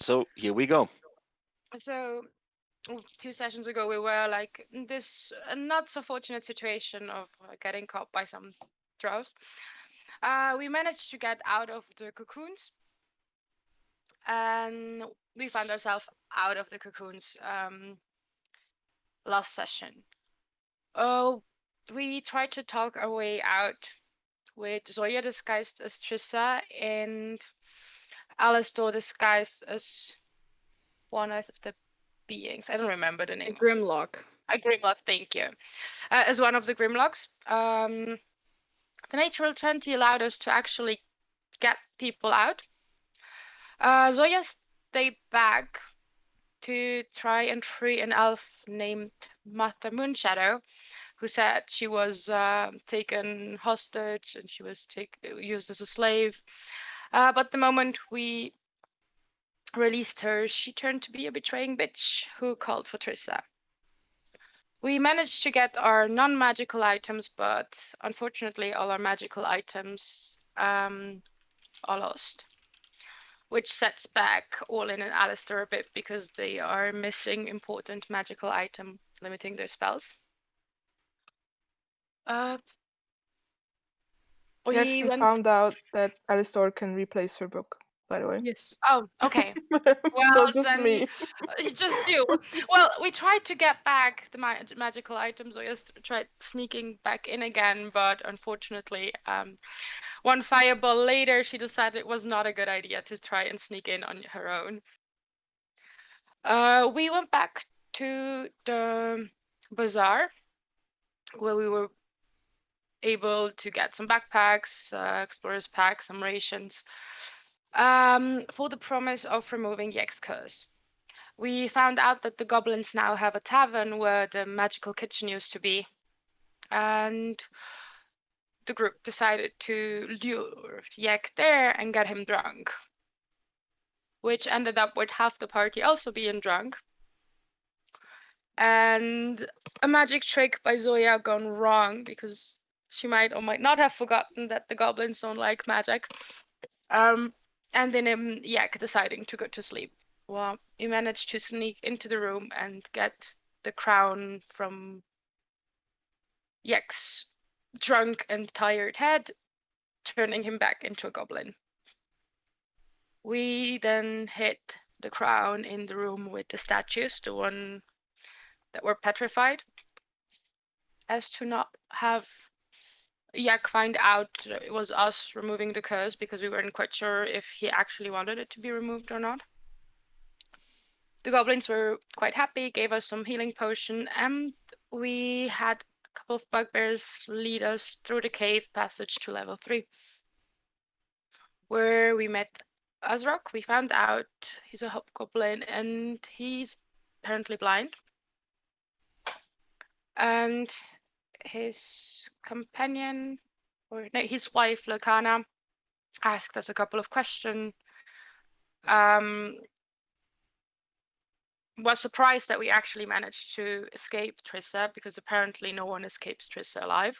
So here we go. So 2 sessions ago, we were like in this not so fortunate situation of getting caught by some drows. We managed to get out of the cocoons, and we found ourselves out of the cocoons last session. We tried to talk our way out with Zoya disguised as Trissa and Alastor disguised as one of the beings. I don't remember the name. Grimlock. A Grimlock, thank you. As one of the Grimlocks. The natural 20 allowed us to actually get people out. Zoya stayed back to try and free an elf named Martha Moonshadow, who said she was taken hostage and she was used as a slave. But the moment we released her, she turned to be a betraying bitch who called for Trissa. We managed to get our non-magical items, but unfortunately all our magical items are lost, which sets back Orlin and Alistair a bit because they are missing important magical item, limiting their spells. We actually found out that Alistair can replace her book, by the way. Yes. Oh, okay. Well, So just then me. just you. Well, we tried to get back the magical items, or just tried sneaking back in again, but unfortunately, one fireball later, she decided it was not a good idea to try and sneak in on her own. We went back to the bazaar, where we were able to get some backpacks, explorer's packs, some rations, for the promise of removing Yek's curse. We found out that the goblins now have a tavern where the magical kitchen used to be, and the group decided to lure Yek there and get him drunk, which ended up with half the party also being drunk. And a magic trick by Zoya gone wrong because she might or might not have forgotten that the goblins don't like magic. And then Yek deciding to go to sleep. Well, we managed to sneak into the room and get the crown from Yek's drunk and tired head, turning him back into a goblin. We then hid the crown in the room with the statues, the one that were petrified, as to not have Yek find out it was us removing the curse, because we weren't quite sure if he actually wanted it to be removed or not. The goblins were quite happy, gave us some healing potion, and we had a couple of bugbears lead us through the cave passage to level 3, where we met Azrock. We found out he's a hobgoblin and he's apparently blind. And his companion, or no, his wife, Lacana, asked us a couple of questions. Was surprised that we actually managed to escape Trissa, because apparently no one escapes Trissa alive.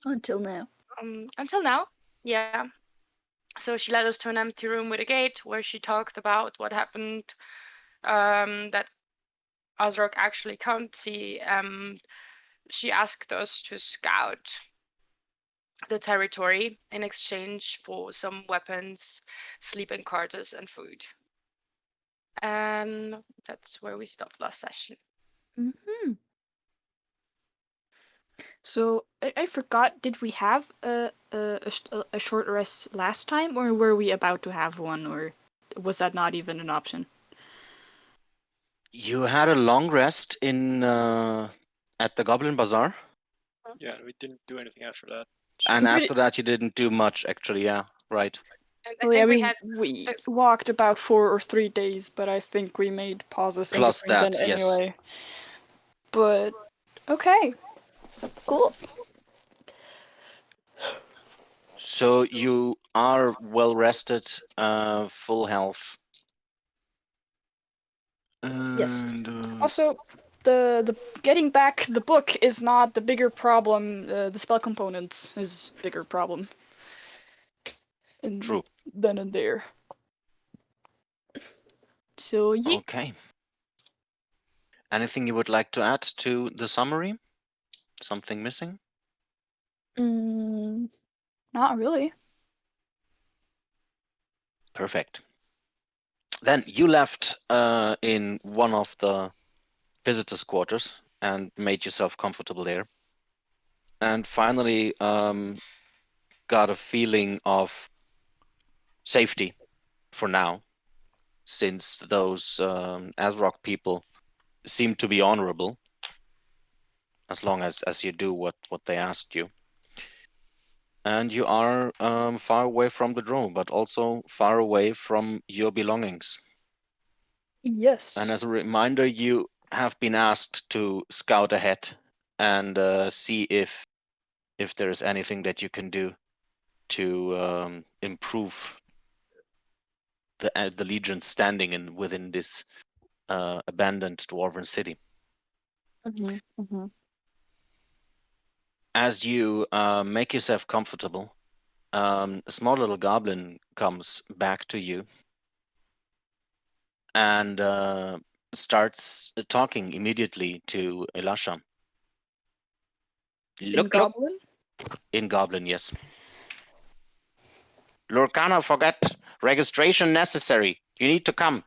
Until now. Until now, yeah. So she led us to an empty room with a gate where she talked about what happened, that Azrock actually can't see. She asked us to scout the territory in exchange for some weapons, sleeping quarters, and food. And that's where we stopped last session. Mm-hmm. So I forgot. Did we have a short rest last time, or were we about to have one, or was that not even an option? You had a long rest in at the Goblin Bazaar. Yeah, we didn't do anything after that. And after that, you didn't do much, actually. Yeah, right. I think we walked about 4 or 3 days, but I think we made pauses Plus in between that, then yes. anyway. But okay, cool. So you are well rested, full health. Yes. And, Also, the getting back the book is not the bigger problem. The spell components is bigger problem. True. Then and there. So yeah. Okay. Anything you would like to add to the summary? Something missing? Not really. Perfect. Then you left in one of the visitors' quarters and made yourself comfortable there. And finally got a feeling of safety for now, since those Asrock people seem to be honorable, as long as you do what they asked you. And you are far away from the drone, but also far away from your belongings. Yes. And as a reminder, you have been asked to scout ahead and see if there is anything that you can do to improve the Legion's standing within this abandoned dwarven city. As you make yourself comfortable, a small little goblin comes back to you and starts talking immediately to Elisha. Look, Goblin? In Goblin, yes. Lorcana, forget registration necessary. You need to come.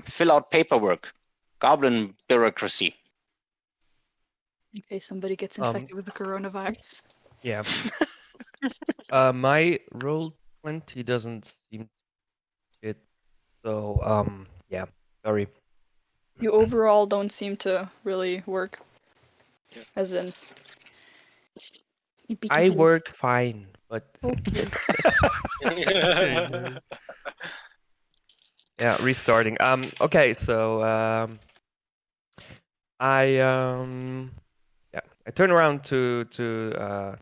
Fill out paperwork. Goblin bureaucracy. In case somebody gets infected with the coronavirus. Yeah. My roll 20 doesn't seem to fit. So, yeah, sorry. You overall don't seem to really work. Yeah. As in... I work fine, but... Okay. Yeah, restarting. Okay, so, I turn around to the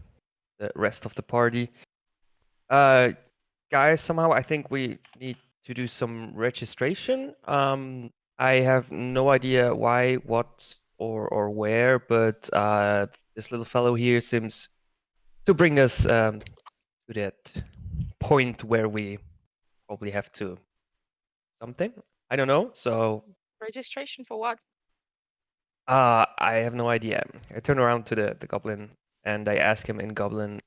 rest of the party. Guys, somehow I think we need to do some registration. I have no idea why, what, or where, but this little fellow here seems to bring us to that point where we probably have to something. I don't know. So Registration for what? I have no idea. I turn around to the goblin and I ask him in goblin,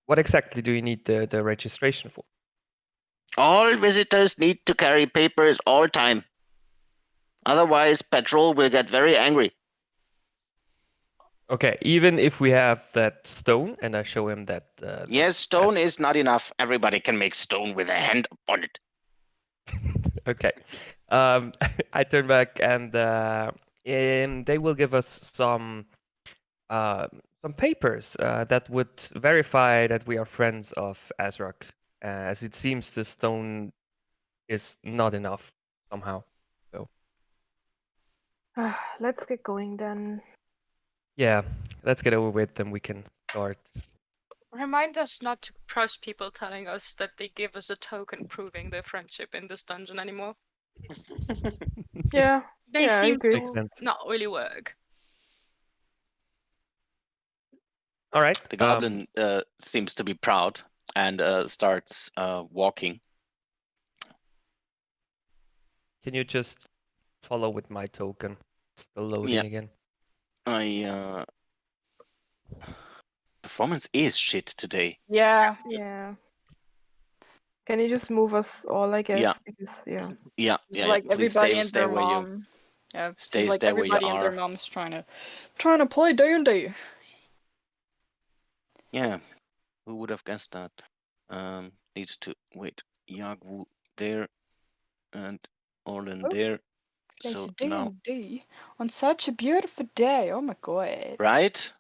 what exactly do you need the registration for? All visitors need to carry papers all time. Otherwise, Patrol will get very angry. Okay, even if we have that stone, and I show him that. Yes, stone is not enough. Everybody can make stone with a hand upon it. Okay. I turn back and they will give us some papers that would verify that we are friends of Azrak, as it seems the stone is not enough somehow. So Let's get going then. yeah, let's get over with, then we can start. Remind us not to trust people telling us that they give us a token proving their friendship in this dungeon anymore. Yeah, They yeah, I seem agree. Makes to sense. not really work. All right. The goblin seems to be proud and starts walking. Can you just follow with my token? Still loading again. Performance is shit today. Yeah. Yeah. Can you just move us all, I guess? Yeah. Because, yeah. Yeah, It's yeah. like Please everybody and stay their where you mom. Yeah, it stay seems like where you everybody and their are. mom's trying to play D&D. Yeah. Who would have guessed that? Need to wait. Jagu there and Orlin Oh, there. There's So a now, D&D on such a beautiful day. Oh my god. right?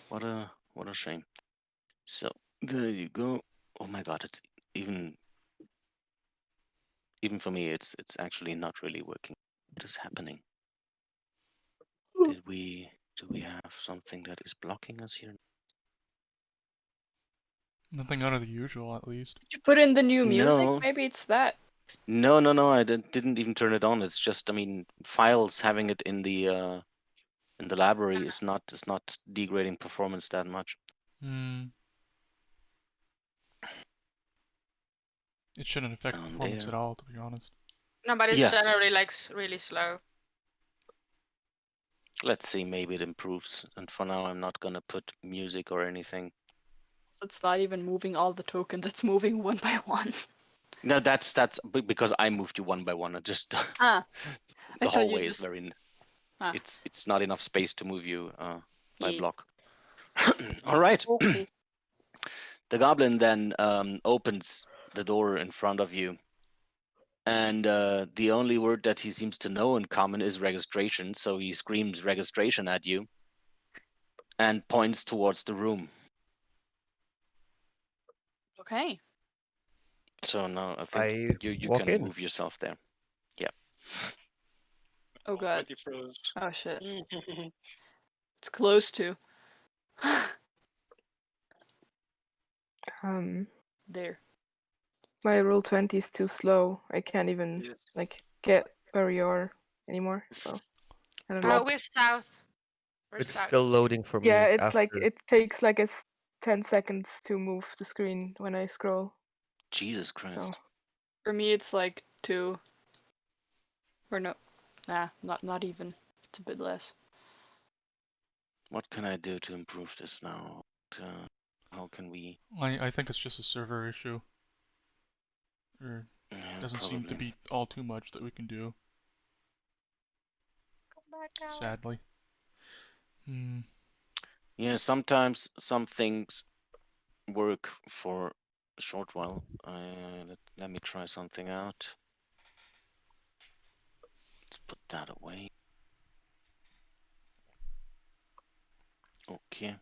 What a shame. So there you go. Oh my god, it's even for me. It's actually not really working. What is happening? Do we have something that is blocking us here? Nothing out of the usual, at least. Did you put in the new music? No. Maybe it's that. No. I didn't even turn it on. It's just, I mean, files having it in the library is not degrading performance that much. It shouldn't affect Down performance there. at all, to be honest. No, but it's Yes. generally like really slow. Let's see, maybe it improves. And for now, I'm not gonna put music or anything. So it's not even moving all the tokens, it's moving one by one. No, that's because I moved you one by one. I just Ah, I the thought you hallway is just- very. Ah. It's not enough space to move you by Yeah. block. All right. Okay. The goblin then opens the door in front of you, and the only word that he seems to know in common is registration. So he screams registration at you, and points towards the room. Okay. So now I think I you walk can in. move yourself there. Yeah. Oh god. But you froze. Oh shit. It's close to. There. My roll 20 is too slow. I can't even Yes. like get where you are anymore. So I don't know. We're south. We're It's south. still loading for me. Yeah, it's after. like it takes like 10 seconds to move the screen when I scroll. Jesus Christ. So For me, it's like 2. Or no. Nah, not even. It's a bit less. What can I do to improve this now? How can we? I think it's just a server issue. There Yeah, doesn't seem to probably. be all too much that we can do, Come back out. sadly. Hmm. Yeah, sometimes some things work for a short while. Let me try something out. Let's put that away. Okay.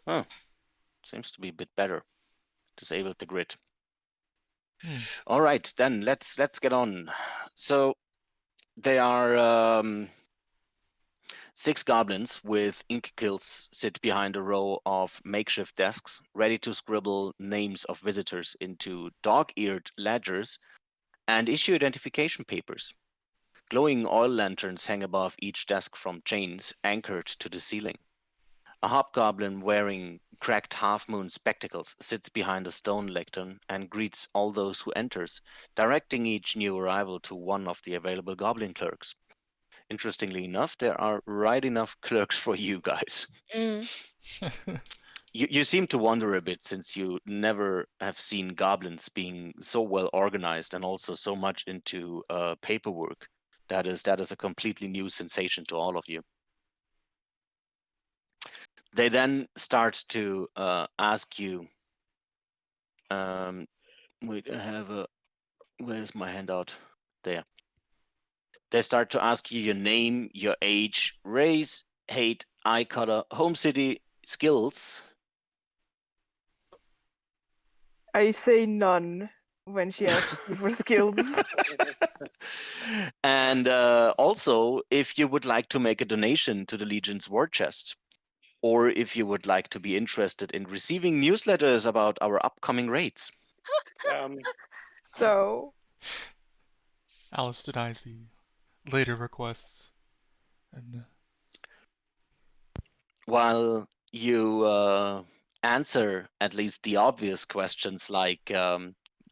Oh, seems to be a bit better. Disabled the grid. All right, then let's get on. So there are 6 goblins with ink kills sit behind a row of makeshift desks, ready to scribble names of visitors into dog-eared ledgers and issue identification papers. Glowing oil lanterns hang above each desk from chains anchored to the ceiling. A hobgoblin wearing cracked half-moon spectacles sits behind a stone lectern and greets all those who enters, directing each new arrival to one of the available goblin clerks. Interestingly enough, there are right enough clerks for you guys. You seem to wonder a bit since you never have seen goblins being so well organized and also so much into paperwork. That is a completely new sensation to all of you. They then start to ask you. Wait, I have a. Where's my handout? There. They start to ask you your name, your age, race, height, eye color, home city, skills. I say none when she asks me for skills. And also, if you would like to make a donation to the Legion's war chest, or if you would like to be interested in receiving newsletters about our upcoming raids. So Alice denies the later requests. And While you answer at least the obvious questions like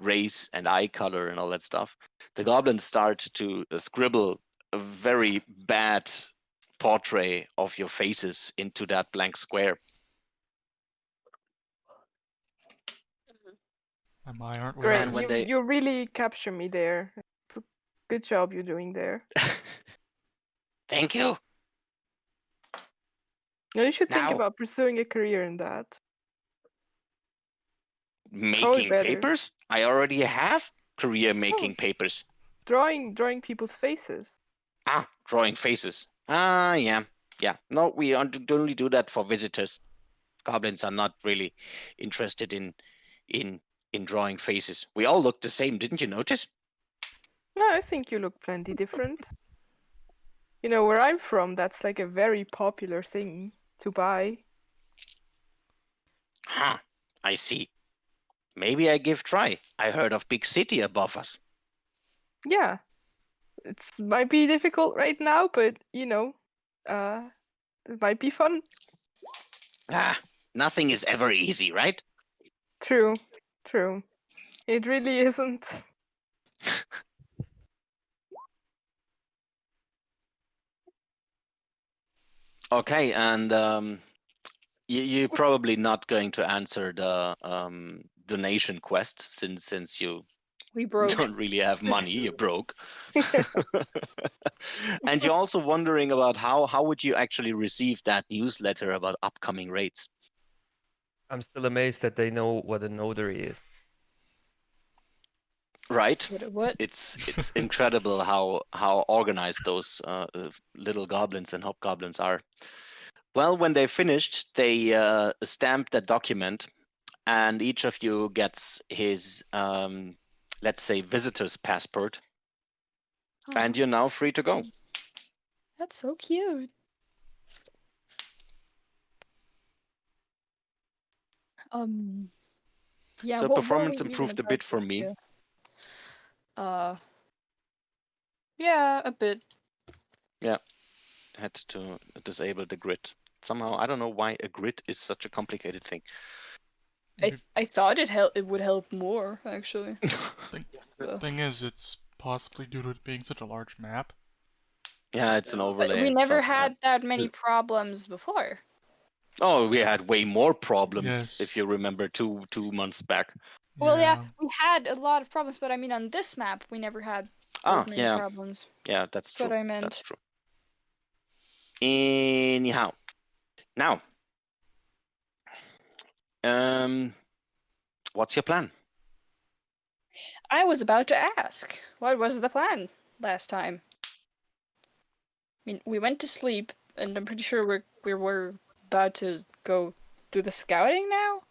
race and eye color and all that stuff, the goblins start to scribble a very bad portrait of your faces into that blank square. my eye aren't great, And when words. they- you really capture me there. Good job you're doing there. Thank you. You should think Now- about pursuing a career in that. Making better. papers? I already have career making papers. Drawing people's faces. Ah, drawing faces. Ah, yeah. No, we only do that for visitors. Goblins are not really interested in drawing faces. We all look the same, didn't you notice? No, I think you look plenty different. You know, where I'm from, that's like a very popular thing to buy. Ha, I see. Maybe I give try. I heard of big city above us. Yeah. It might be difficult right now, but you know, it might be fun. Ah, Nothing is ever easy, right? True. It really isn't. Okay, and you're probably not going to answer the donation quest since you We broke. don't really have money. You're broke. And you're also wondering about how would you actually receive that newsletter about upcoming raids. I'm still amazed that they know what a notary is. Right? What? It's incredible how organized those little goblins and hobgoblins are. Well, when they finished, they stamped the document, and each of you gets his, let's say, visitor's passport, and you're now free to go. That's so cute. Yeah. So what were performance we even improved a about bit to for me. do? Yeah, a bit. Had to disable the grid. Somehow, I don't know why a grid is such a complicated thing. I thought it would help more actually. Thing is, it's possibly due to it being such a large map. Yeah, it's an But overlay. we never plus, had that many problems before. Oh, we had way more problems Yes. if you remember 2 months back. Well, yeah, we had a lot of problems, but I mean on this map we never had as many Yeah, problems. yeah, that's true. What I meant. That's true. Anyhow, now, what's your plan? I was about to ask, what was the plan last time? I mean, we went to sleep, and I'm pretty sure we were about to go do the scouting now.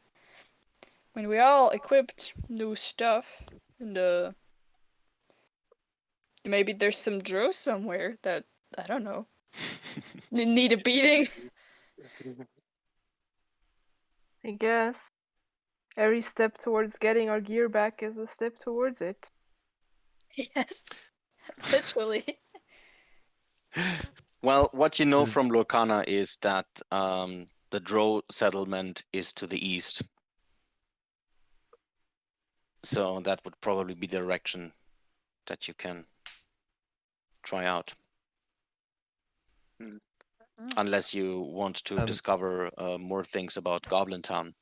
I mean, we all equipped new stuff, and maybe there's some drow somewhere that I don't know need a beating. I guess. Every step towards getting our gear back is a step towards it. Yes, literally. Well, what you know from Lorcana is that the Drow settlement is to the east. So that would probably be the direction that you can try out. Unless you want to discover more things about Goblin Town.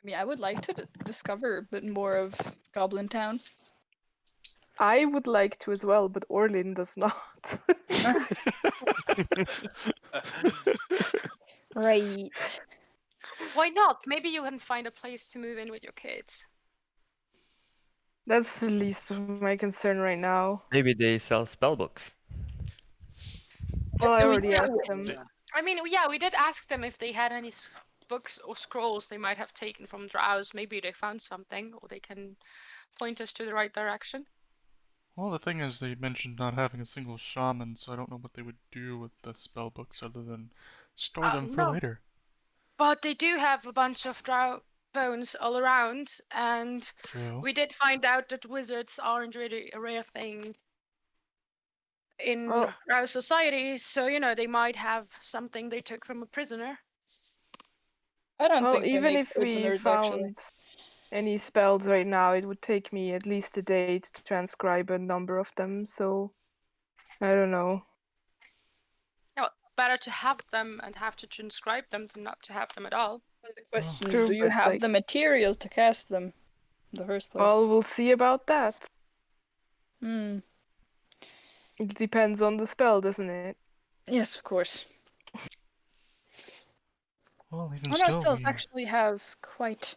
I mean, I would like to discover a bit more of Goblin Town. I would like to as well, but Orlin does not. Right. Why not? Maybe you can find a place to move in with your kids. That's the least of my concern right now. Maybe they sell spellbooks. Well, I We already can't- asked them. I mean, yeah, we did ask them if they had any books or scrolls they might have taken from drows. Maybe they found something, or they can point us to the right direction. Well, the thing is, they mentioned not having a single shaman, so I don't know what they would do with the spell books other than store them for No. later. But they do have a bunch of drow bones all around, and True. we did find out that wizards aren't really a rare thing in drow society. So, you know, they might have something they took from a prisoner. I don't Well, think they even make if we prisoners, found actually. any spells right now, it would take me at least a day to transcribe a number of them, so I don't know. Yeah, better to have them and have to transcribe them than not to have them at all. The question True, is, do you but, have like- the material to cast them in the first place? Well, we'll see about that. Hmm. It depends on the spell, doesn't it? Yes, of course. Well, even I still, myself actually have quite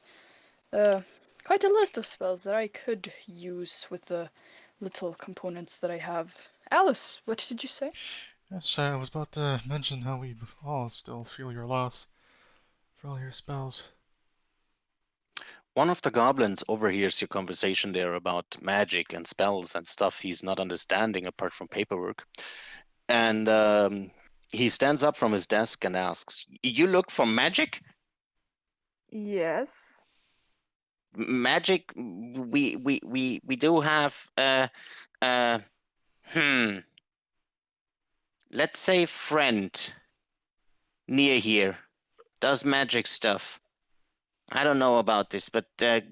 a list of spells that I could use with the little components that I have. Alice, what did you say? Yes, I was about to mention how we all still feel your loss for all your spells. One of the goblins overhears your conversation there about magic and spells and stuff he's not understanding apart from paperwork. And he stands up from his desk and asks, "You look for magic? Yes. Magic? We do have let's say friend near here. does magic stuff. I don't know about this, but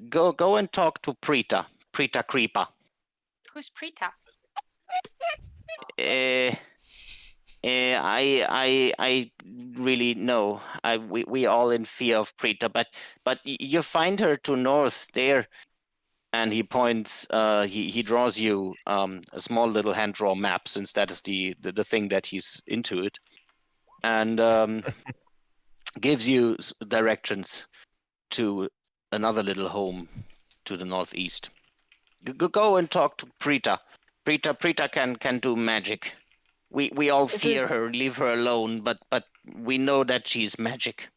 go and talk to Prita. Prita Creeper. Who's Prita? I really know. We all in fear of Prita, but you find her to north there, and he points. He draws you a small little hand draw map, since that is the thing that he's into it, and gives you directions to another little home to the northeast. Go and talk to Prita. Prita can do magic. We all fear her, leave her alone, but we know that she's magic.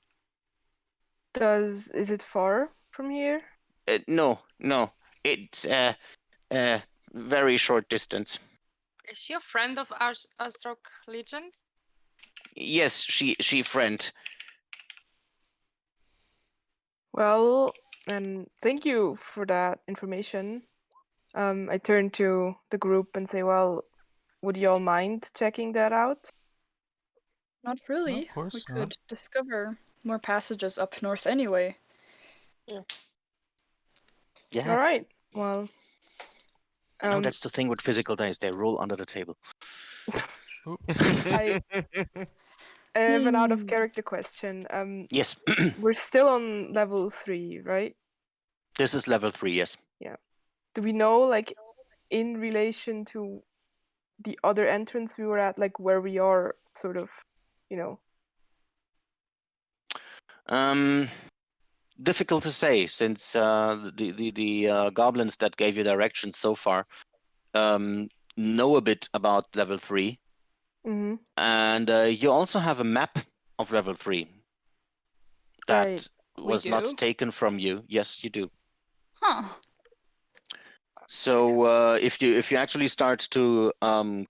Is it far from here? No, it's very short distance. Is she a friend of Astrok Legion? Yes, she friend. Well, and thank you for that information. I turn to the group and say, well, would you all mind checking that out? Not really. Of course We not. could discover more passages up north anyway. Yeah. All right. Well, No, that's the thing with physical dice. They roll under the table. Oops. I have an out of character question. Yes. We're still on level 3, right? This is level 3, yes. Yeah. Do we know, like, in relation to the other entrance we were at, like, where we are, sort of, you know? Difficult to say, since the goblins that gave you directions so far know a bit about level 3. Mm-hmm. And you also have a map of level 3 that Right. was We not do? taken from you. Yes, you do. Huh. So if you actually start to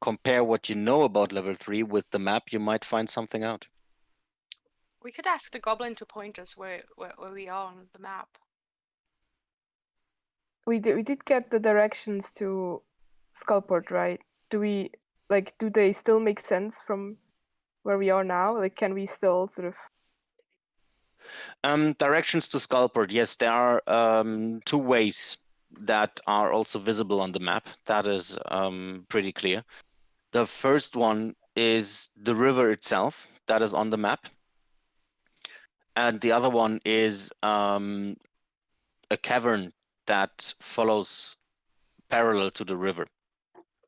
compare what you know about level 3 with the map, you might find something out. We could ask the goblin to point us where we are on the map. We did get the directions to Skullport, right? Do they still make sense from where we are now? Like, can we still sort of... Directions to Skullport. Yes, there are 2 ways that are also visible on the map. That is pretty clear. The first one is the river itself. That is on the map. And the other one is a cavern that follows parallel to the river,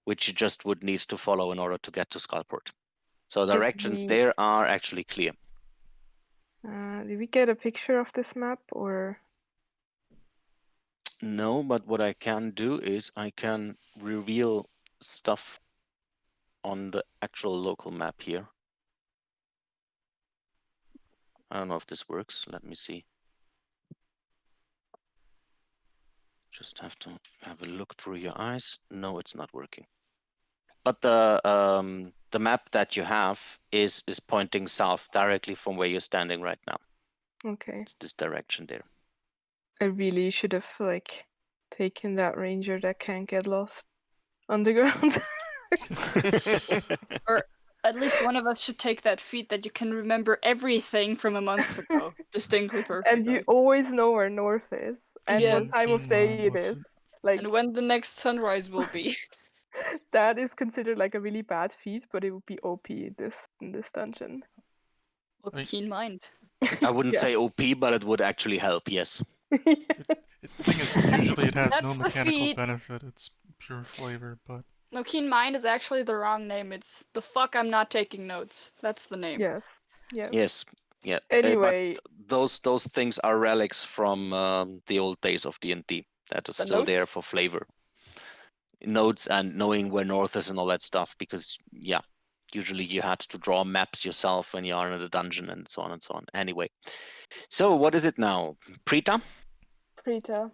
which you just would need to follow in order to get to Skullport. So directions there are actually clear. Did we get a picture of this map, or? No, but what I can do is I can reveal stuff on the actual local map here. I don't know if this works. Let me see. Just have to have a look through your eyes. No, it's not working. But the map that you have is pointing south directly from where you're standing right now. Okay. It's this direction there. I really should have, like, taken that ranger that can't get lost on the ground. Or at least one of us should take that feat that you can remember everything from a month ago distinctly perfectly. And you always know where north is, and Yeah. what time of day it Listen. is. Like, And when the next sunrise will be. that is considered like a really bad feat, but it would be OP in this dungeon. With Right. keen mind. I wouldn't Yeah. say OP, but it would actually help, yes. The thing is, usually it has no That's the mechanical feat. benefit, it's pure flavor, but No, keen mind is actually the wrong name. It's the fuck I'm not taking notes. That's the name. Yes. Yeah. Yes, yeah. Anyway, But those things are relics from the old days of D&D. That is The still there notes? for flavor. Notes and knowing where north is and all that stuff, because yeah, usually you had to draw maps yourself when you are in the dungeon and so on and so on. Anyway, so what is it now? Prita? Prita,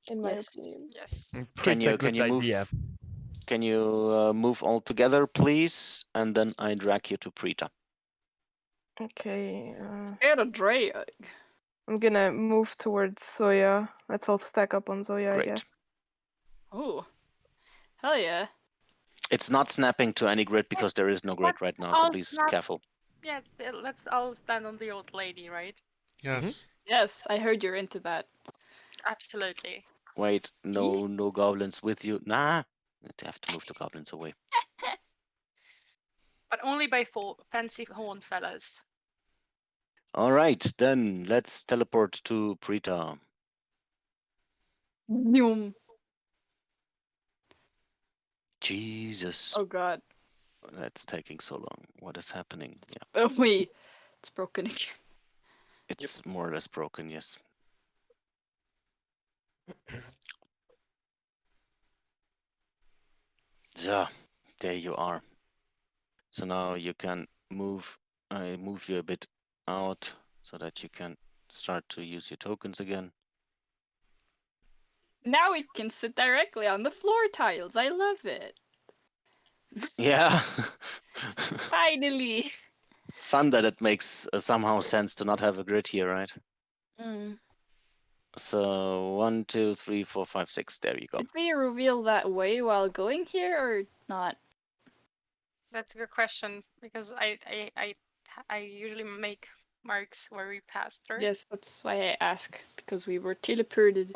in my Yes. opinion. Yes. Can you move? Idea. Can you move all together, please? And then I drag you to Prita. Okay. Scared of Dre. I'm gonna move towards Zoya. Let's all stack up on Zoya, I Great. guess. Oh. Hell yeah. It's not snapping to any grid because there is no grid right now, so I'll please snap. careful. Yeah, let's all stand on the old lady, right? Yes. Yes, I heard you're into that. Absolutely. Wait, no goblins with you. Nah, I have to move the goblins away. But only by fancy horn fellas. All right, then let's teleport to Prita. Noom. Jesus, Oh god. that's taking so long. What is happening? Yeah, Oh wait, it's broken again. it's more or less broken. Yes. Yeah, there you are. So now you can move. I move you a bit out so that you can start to use your tokens again. Now it can sit directly on the floor tiles. I love it. Yeah. Finally. Fun that it makes somehow sense to not have a grid here, right? Mm. So 1, 2, 3, 4, 5, 6. There you go. Did we reveal that way while going here or not? That's a good question because I usually make marks where we pass through. Yes, that's why I ask, because we were teleported.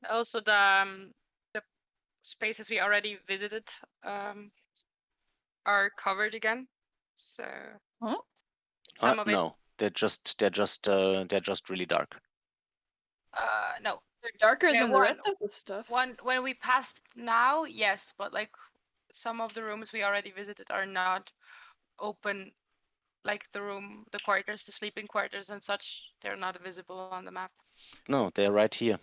Also, the spaces we already visited are covered again. So Huh? some of it. No, they're just really dark. No. They're darker Yeah, than the rest of the stuff. When we passed now, yes, but like some of the rooms we already visited are not open, like the quarters, the sleeping quarters and such. They're not visible on the map. No, they're right here.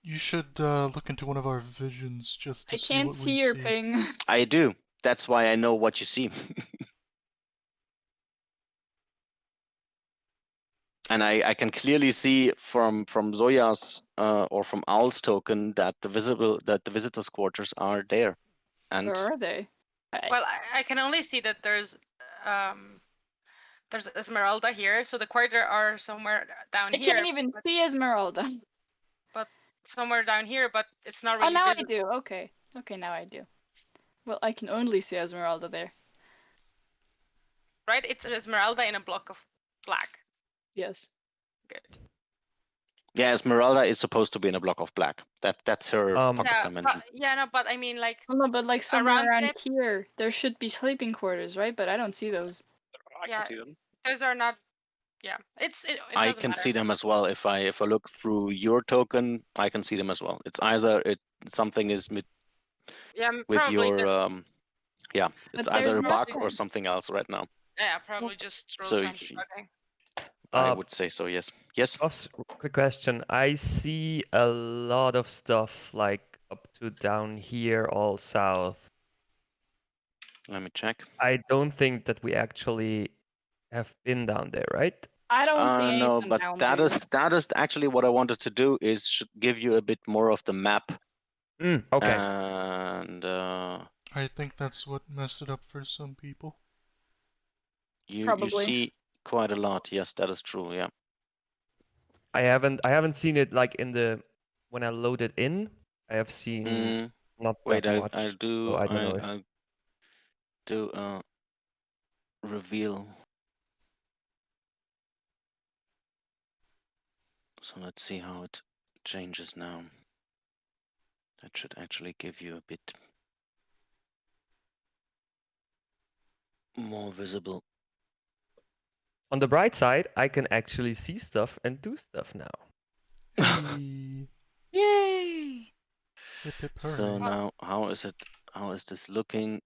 You should look into one of our visions just to I see can't what see we your see. ping. I do. That's why I know what you see. And I can clearly see from Zoya's or from Owl's token that the visitors' quarters are there. And Where are they? Well, I can only see that there's Esmeralda here, so the quarter are somewhere down I here. can't even see Esmeralda. Somewhere down here, but it's not Oh, really now visible. I do. Okay. Okay, now I do. Well, I can only see Esmeralda there. Right? It's Esmeralda in a block of black. Yes. Good. yeah, Esmeralda is supposed to be in a block of black. That's her pocket Yeah, dimension. but I mean, like, Oh, no, but like somewhere Around around it? here, there should be sleeping quarters, right? But I don't see those. I Yeah. can see them. those are not. Yeah, it I doesn't can matter. see them as well. If I look through your token, I can see them as well. It's either something is Yeah, with probably your just, it's But there's either a bug nothing. or something else right now. yeah, probably just roll So 20 bugging. I Uh, would say so. Yes. Yes. Ross, quick question. I see a lot of stuff like up to down here, all south. Let me check. I don't think that we actually have been down there, right? I don't see anything No, but down that there. is actually what I wanted to do is give you a bit more of the map. Okay. And I think that's what messed it up for some people. you Probably. see quite a lot. Yes, that is true. Yeah. I haven't seen it like in the when I loaded in. I have seen not Wait, that much. I'll do so I don't know if I'll do reveal. So let's see how it changes now. That should actually give you a bit more visible. on the bright side, I can actually see stuff and do stuff now. Hey. Yay! Hip hip So hooray. now, how is this looking?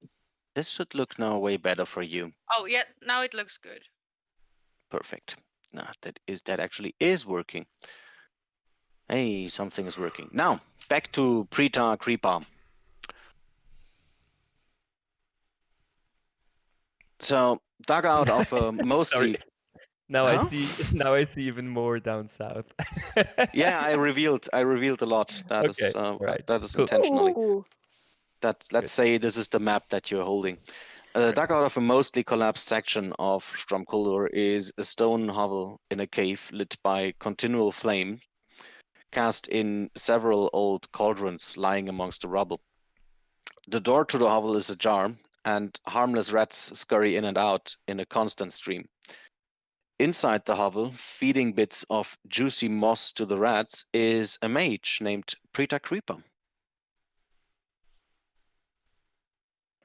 This should look now way better for you. Oh, yeah, now it looks good. Perfect. Now that actually is working. Hey, something is working. Now, back to Prita Creeper. So, dug out of mostly... Sorry. Now Huh? Now I see even more down south. Yeah, I revealed a lot. That Okay, is right. that is Cool. intentionally. Ooh. Let's Good. say this is the map that you're holding. Dug out of a mostly collapsed section of Stromkuldur is a stone hovel in a cave lit by continual flame, cast in several old cauldrons lying amongst the rubble. The door to the hovel is ajar, and harmless rats scurry in and out in a constant stream. Inside the hovel, feeding bits of juicy moss to the rats, is a mage named Prita Creeper.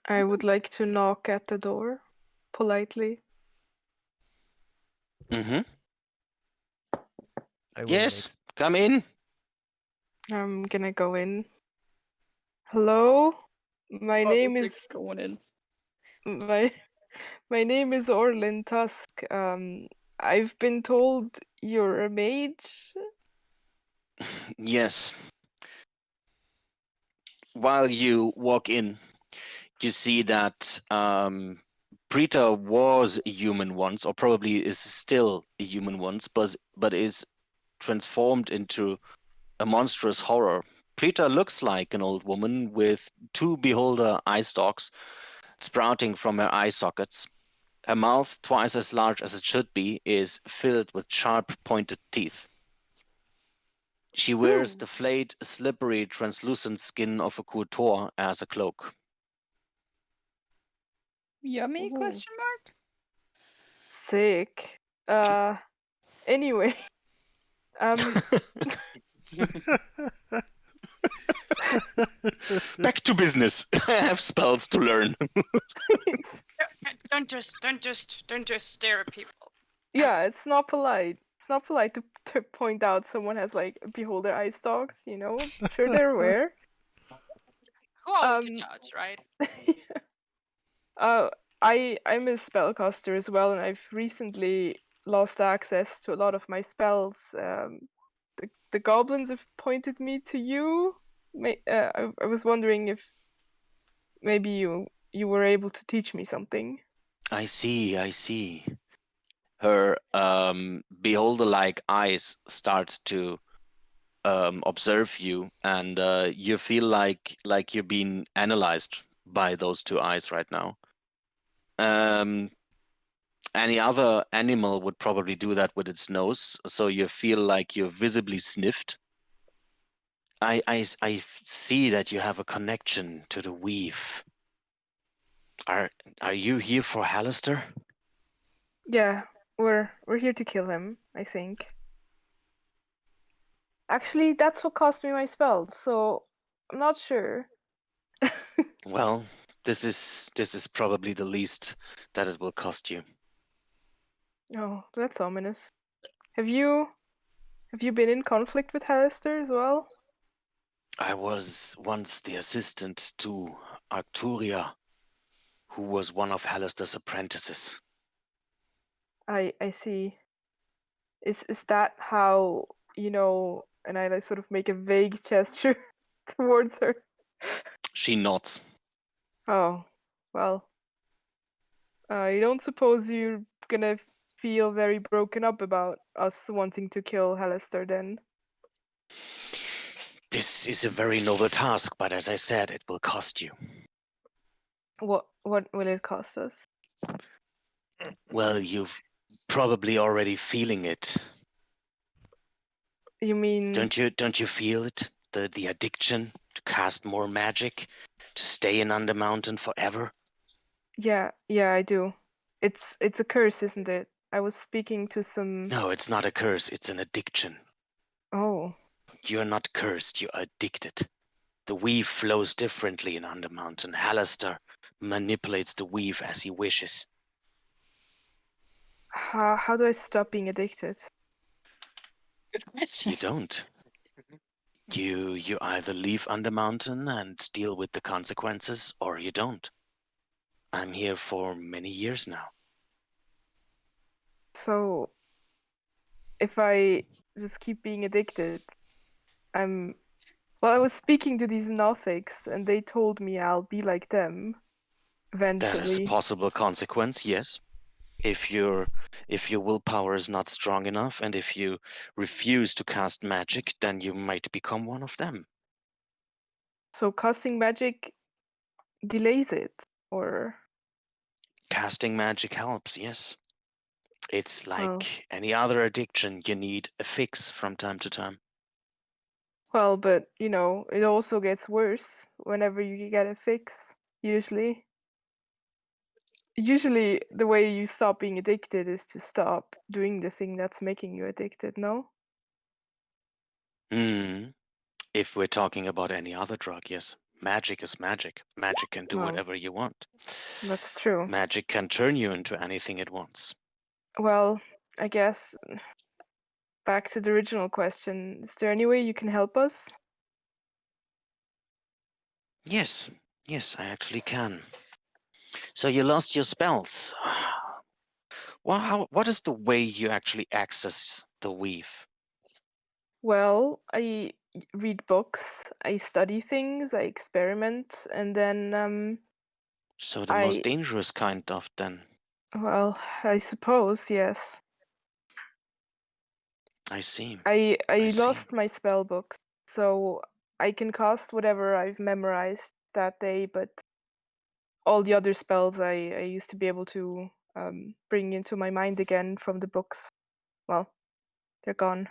I would like to knock at the door politely. Mm-hmm. I will Yes, come in. I'm gonna go in. Hello? My name is going in. my my name is Orlin Tusk. I've been told you're a mage. Yes. While you walk in, you see that Prita was a human once, or probably is still a human once, but is transformed into a monstrous horror. Prita looks like an old woman with two beholder eye stalks sprouting from her eye sockets. Her mouth, twice as large as it should be, is filled with sharp pointed teeth. She wears the flayed, slippery, translucent skin of a couture as a cloak. Yummy? Ooh. Question mark. Sick. Anyway. Back to business. I have spells to learn. Don't just stare at people. Yeah, it's not polite. It's not polite to point out someone has like beholder eye stalks, you know? Sure they're aware. Who are we to judge, right? I'm a spellcaster as well, and I've recently lost access to a lot of my spells. The goblins have pointed me to you. I was wondering if maybe you were able to teach me something. I see. Her beholder-like eyes start to observe you, and you feel like you're being analyzed by those two eyes right now. Any other animal would probably do that with its nose, so you feel like you're visibly sniffed. I see that you have a connection to the weave. Are you here for Hallister? Yeah, we're here to kill him, I think. Actually, that's what cost me my spells, so I'm not sure. Well, this is probably the least that it will cost you. Oh, that's ominous. Have you been in conflict with Hallister as well? I was once the assistant to Arcturia, who was one of Hallister's apprentices. I see. Is that how, you know, and I like sort of make a vague gesture towards her. She nods. Oh, well. You don't suppose you're gonna feel very broken up about us wanting to kill Hallister then? This is a very noble task, but as I said, it will cost you. What will it cost us? Well, you've probably already feeling it. You mean Don't you feel it? The addiction to cast more magic, to stay in Undermountain forever? Yeah, I do. It's a curse, isn't it? I was speaking to some. No, it's not a curse, it's an addiction. Oh. You're not cursed, you're addicted. The weave flows differently in Undermountain. Hallister manipulates the weave as he wishes. How do I stop being addicted? Good question. You don't. You either leave Undermountain and deal with the consequences, or you don't. I'm here for many years now. So, if I just keep being addicted, well, I was speaking to these Nothics, and they told me I'll be like them eventually. That is a possible consequence, yes. If your willpower is not strong enough, and if you refuse to cast magic, then you might become one of them. So casting magic delays it, or Casting magic helps, yes. It's like Oh. any other addiction, you need a fix from time to time. well, but you know, it also gets worse whenever you get a fix, usually. usually the way you stop being addicted is to stop doing the thing that's making you addicted, no? If we're talking about any other drug, yes. Magic is magic. Magic can do Well, whatever you want. that's true. Magic can turn you into anything it wants. Well, I guess back to the original question, is there any way you can help us? Yes, I actually can. So you lost your spells. Well, what is the way you actually access the weave? Well, I read books, I study things, I experiment, and then So the I most dangerous kind of then. well, I suppose, yes. I see. I I see. lost my spell books, so I can cast whatever I've memorized that day, but all the other spells I used to be able to bring into my mind again from the books, well, they're gone.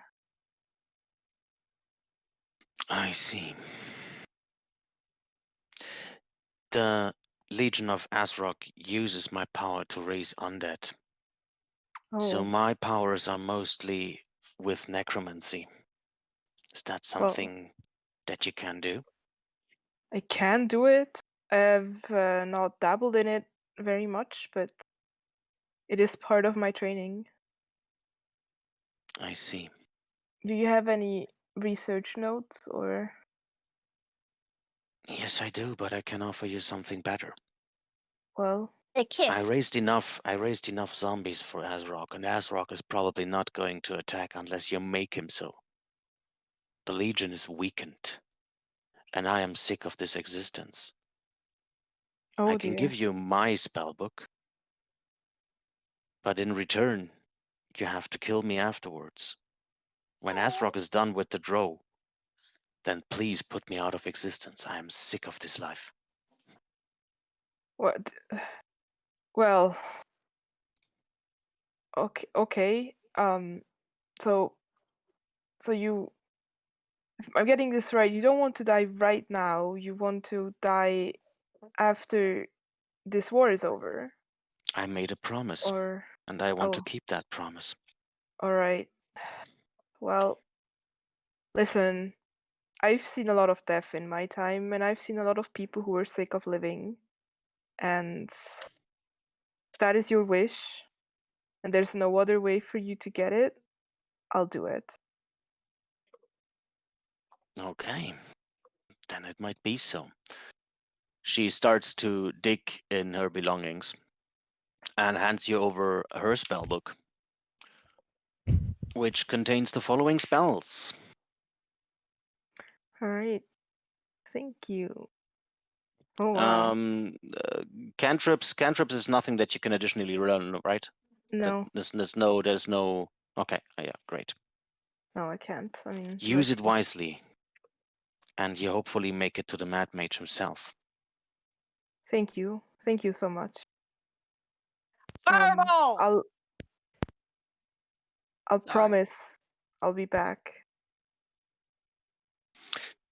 I see. The Legion of Azrok uses my power to raise undead. So Oh, my powers are mostly with necromancy. Is that well, something that you can do? I can do it. I've not dabbled in it very much, but it is part of my training. I see. Do you have any research notes or? Yes, I do, but I can offer you something better. Well, A I kiss. raised enough zombies for Azrok, and Azrok is probably not going to attack unless you make him so. The Legion is weakened, and I am sick of this existence. oh I can dear. give you my spellbook, but in return, you have to kill me afterwards. When Azrok is done with the drow, then please put me out of existence. I am sick of this life. What? Well, okay. So you, if I'm getting this right, you don't want to die right now. You want to die after this war is over, I made a promise, or? and I want to Oh, keep that promise. all right. Well, listen, I've seen a lot of death in my time, and I've seen a lot of people who are sick of living. And if that is your wish, and there's no other way for you to get it, I'll do it. Okay, then it might be so. She starts to dig in her belongings and hands you over her spellbook, which contains the following spells. All right. Thank you. Oh wow. Cantrips is nothing that you can additionally learn, right? No, There's no. Okay, yeah, great. no, I can't. I mean, Use it wisely, and you hopefully make it to the Mad Mage himself. thank you so much. Fireball! I'll Sorry. promise I'll be back.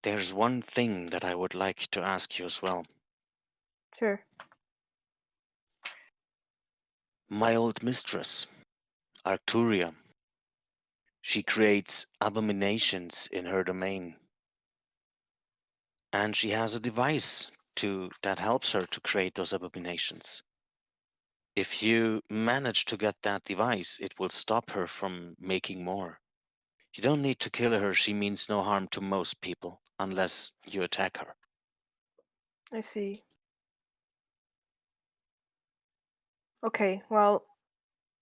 There's one thing that I would like to ask you as well. Sure. My old mistress, Arcturia, she creates abominations in her domain. And she has a device that helps her to create those abominations. If you manage to get that device, it will stop her from making more. You don't need to kill her. She means no harm to most people unless you attack her. I see. Okay, well,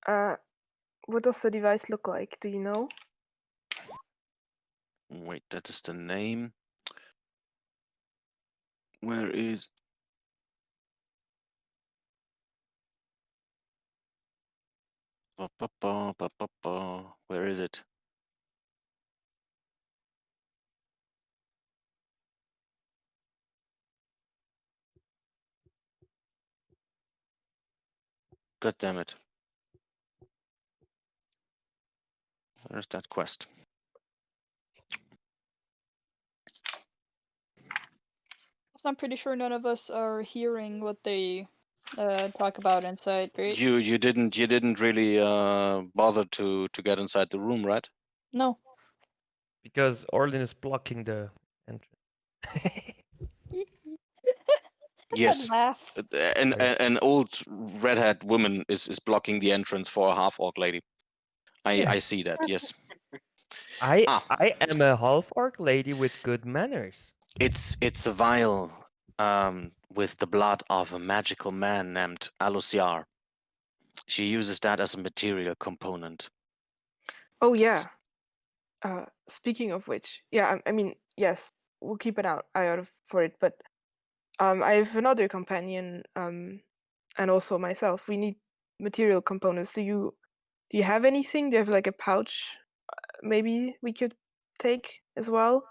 what does the device look like? Do you know? Wait, that is the name. Where is... Where is it? God damn it. Where's that quest? So I'm pretty sure none of us are hearing what they talk about inside, right? You didn't really bother to get inside the room, right? No. Because Orlin is blocking the entrance. Yes. Laugh. An old redhead woman is blocking the entrance for a half orc lady. I see that. Yes. I Ah. am a half orc lady with good manners. It's a vial with the blood of a magical man named Aluciar. She uses that as a material component. Oh yeah. Speaking of which, yeah, I mean, yes, we'll keep an eye out for it. But I have another companion, and also myself. We need material components. Do you have anything? Do you have like a pouch? Maybe we could take as well.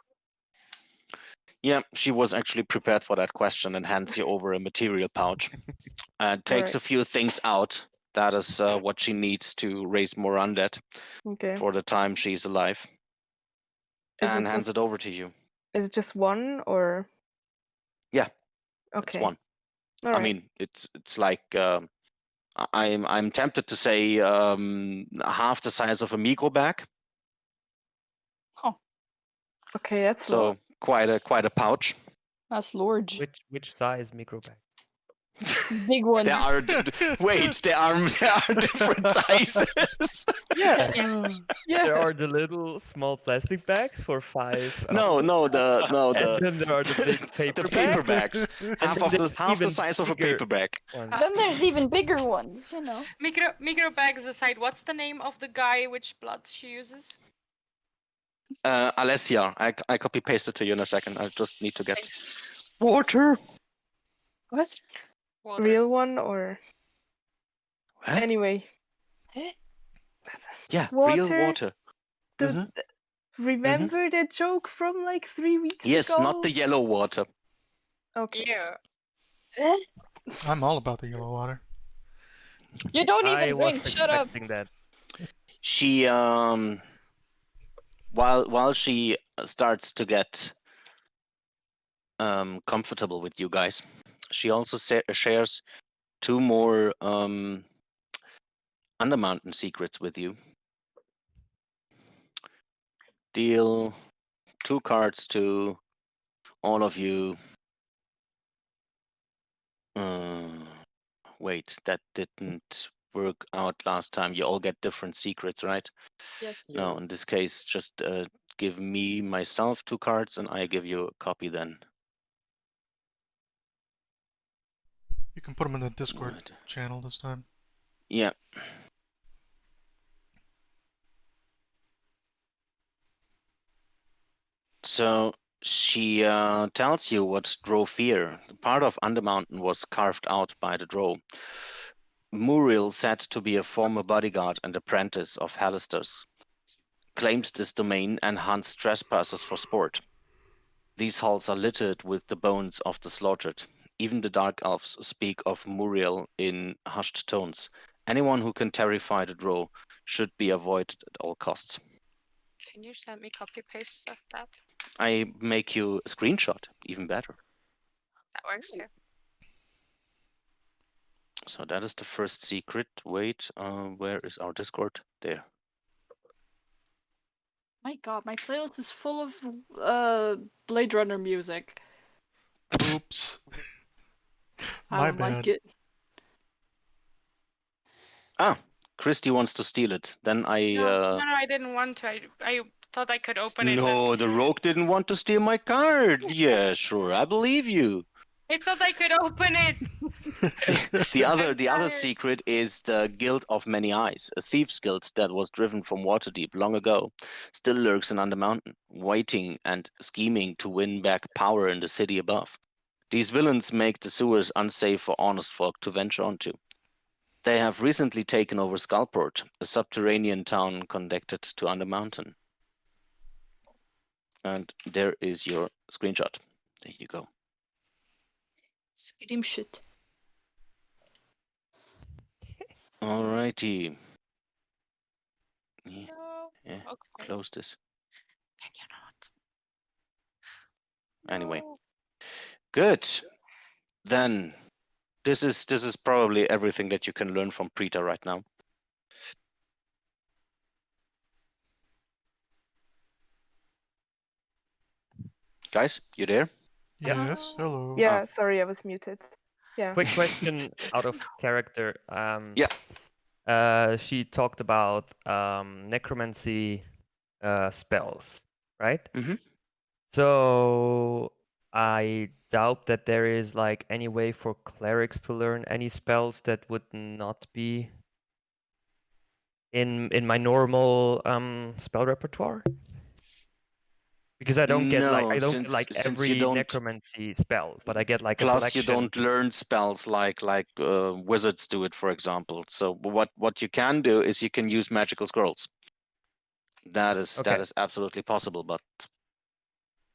Yeah, she was actually prepared for that question and hands you over a material pouch. Takes a Alright. few things out. That is what she needs to raise more undead Okay. for the time she's alive. And hands it over to you. Is it just one or? Yeah. Okay. It's one. All I right. mean, it's like I'm tempted to say half the size of a micro bag. Okay, that's a So lot. quite a pouch. That's large. Which size micro bag? Big ones. There are there are different sizes. Yeah. Yeah. There are the little small plastic bags for 5. No, And then there are the big paper the paper bags. bags. Half the size of a paper bag. Then there's even bigger ones, you know. Micro bags aside, what's the name of the guy which blood she uses? Alessia, I copy pasted to you in a second. I just need to get water. What? Water. Real one or? Huh? Anyway. Yeah, Water. real water. Remember that joke from like 3 weeks ago? Yes, not the yellow water. Okay. Yeah. I'm all about the yellow water. You don't even I was drink. Shut up. expecting that. She while she starts to get comfortable with you guys, she also shares 2 more Undermountain secrets with you. Deal 2 cards to all of you. Wait, that didn't work out last time. You all get different secrets, right? Yes. No, in this case, just give me myself 2 cards and I give you a copy then. You can put them in the Discord What? channel this time. Yeah. So she tells you what drove here. Part of Undermountain was carved out by the Drow. Muriel, said to be a former bodyguard and apprentice of Hallister's, claims this domain and hunts trespassers for sport. These halls are littered with the bones of the slaughtered. Even the Dark Elves speak of Muriel in hushed tones. Anyone who can terrify the Drow should be avoided at all costs. Can you send me copy paste of that? I make you a screenshot, even better. That works too. So that is the first secret. Wait, where is our Discord? There. My god, my playlist is full of Blade Runner music. Oops. I My don't like bad. it. Ah, Christy wants to steal it. Then I. No, I didn't want to. I thought I could open it. No, the rogue didn't want to steal my card. Yeah, sure, I believe you. I thought I could open it. The other tired. secret is the Guild of Many Eyes, a thieves' guild that was driven from Waterdeep long ago, still lurks in Undermountain, waiting and scheming to win back power in the city above. These villains make the sewers unsafe for honest folk to venture onto. They have recently taken over Skullport, a subterranean town connected to Undermountain. And there is your screenshot. There you go. Scream shit. Alrighty. Yeah, No. yeah. Okay. Close this. Can you not? Anyway. No. Good. Then This is probably everything that you can learn from Prita right now. Guys, you there? Yes, hello. Yeah, sorry, I was muted. Yeah. Quick question out of character. Yeah. She talked about necromancy spells, right? Mhm. So I doubt that there is like any way for clerics to learn any spells that would not be in my normal spell repertoire. Because I don't get No, I don't get since you every don't. necromancy spell, but I get like a Plus, you selection. don't learn spells like wizards do it, for example. So what you can do is you can use magical scrolls. That is Okay. absolutely possible, but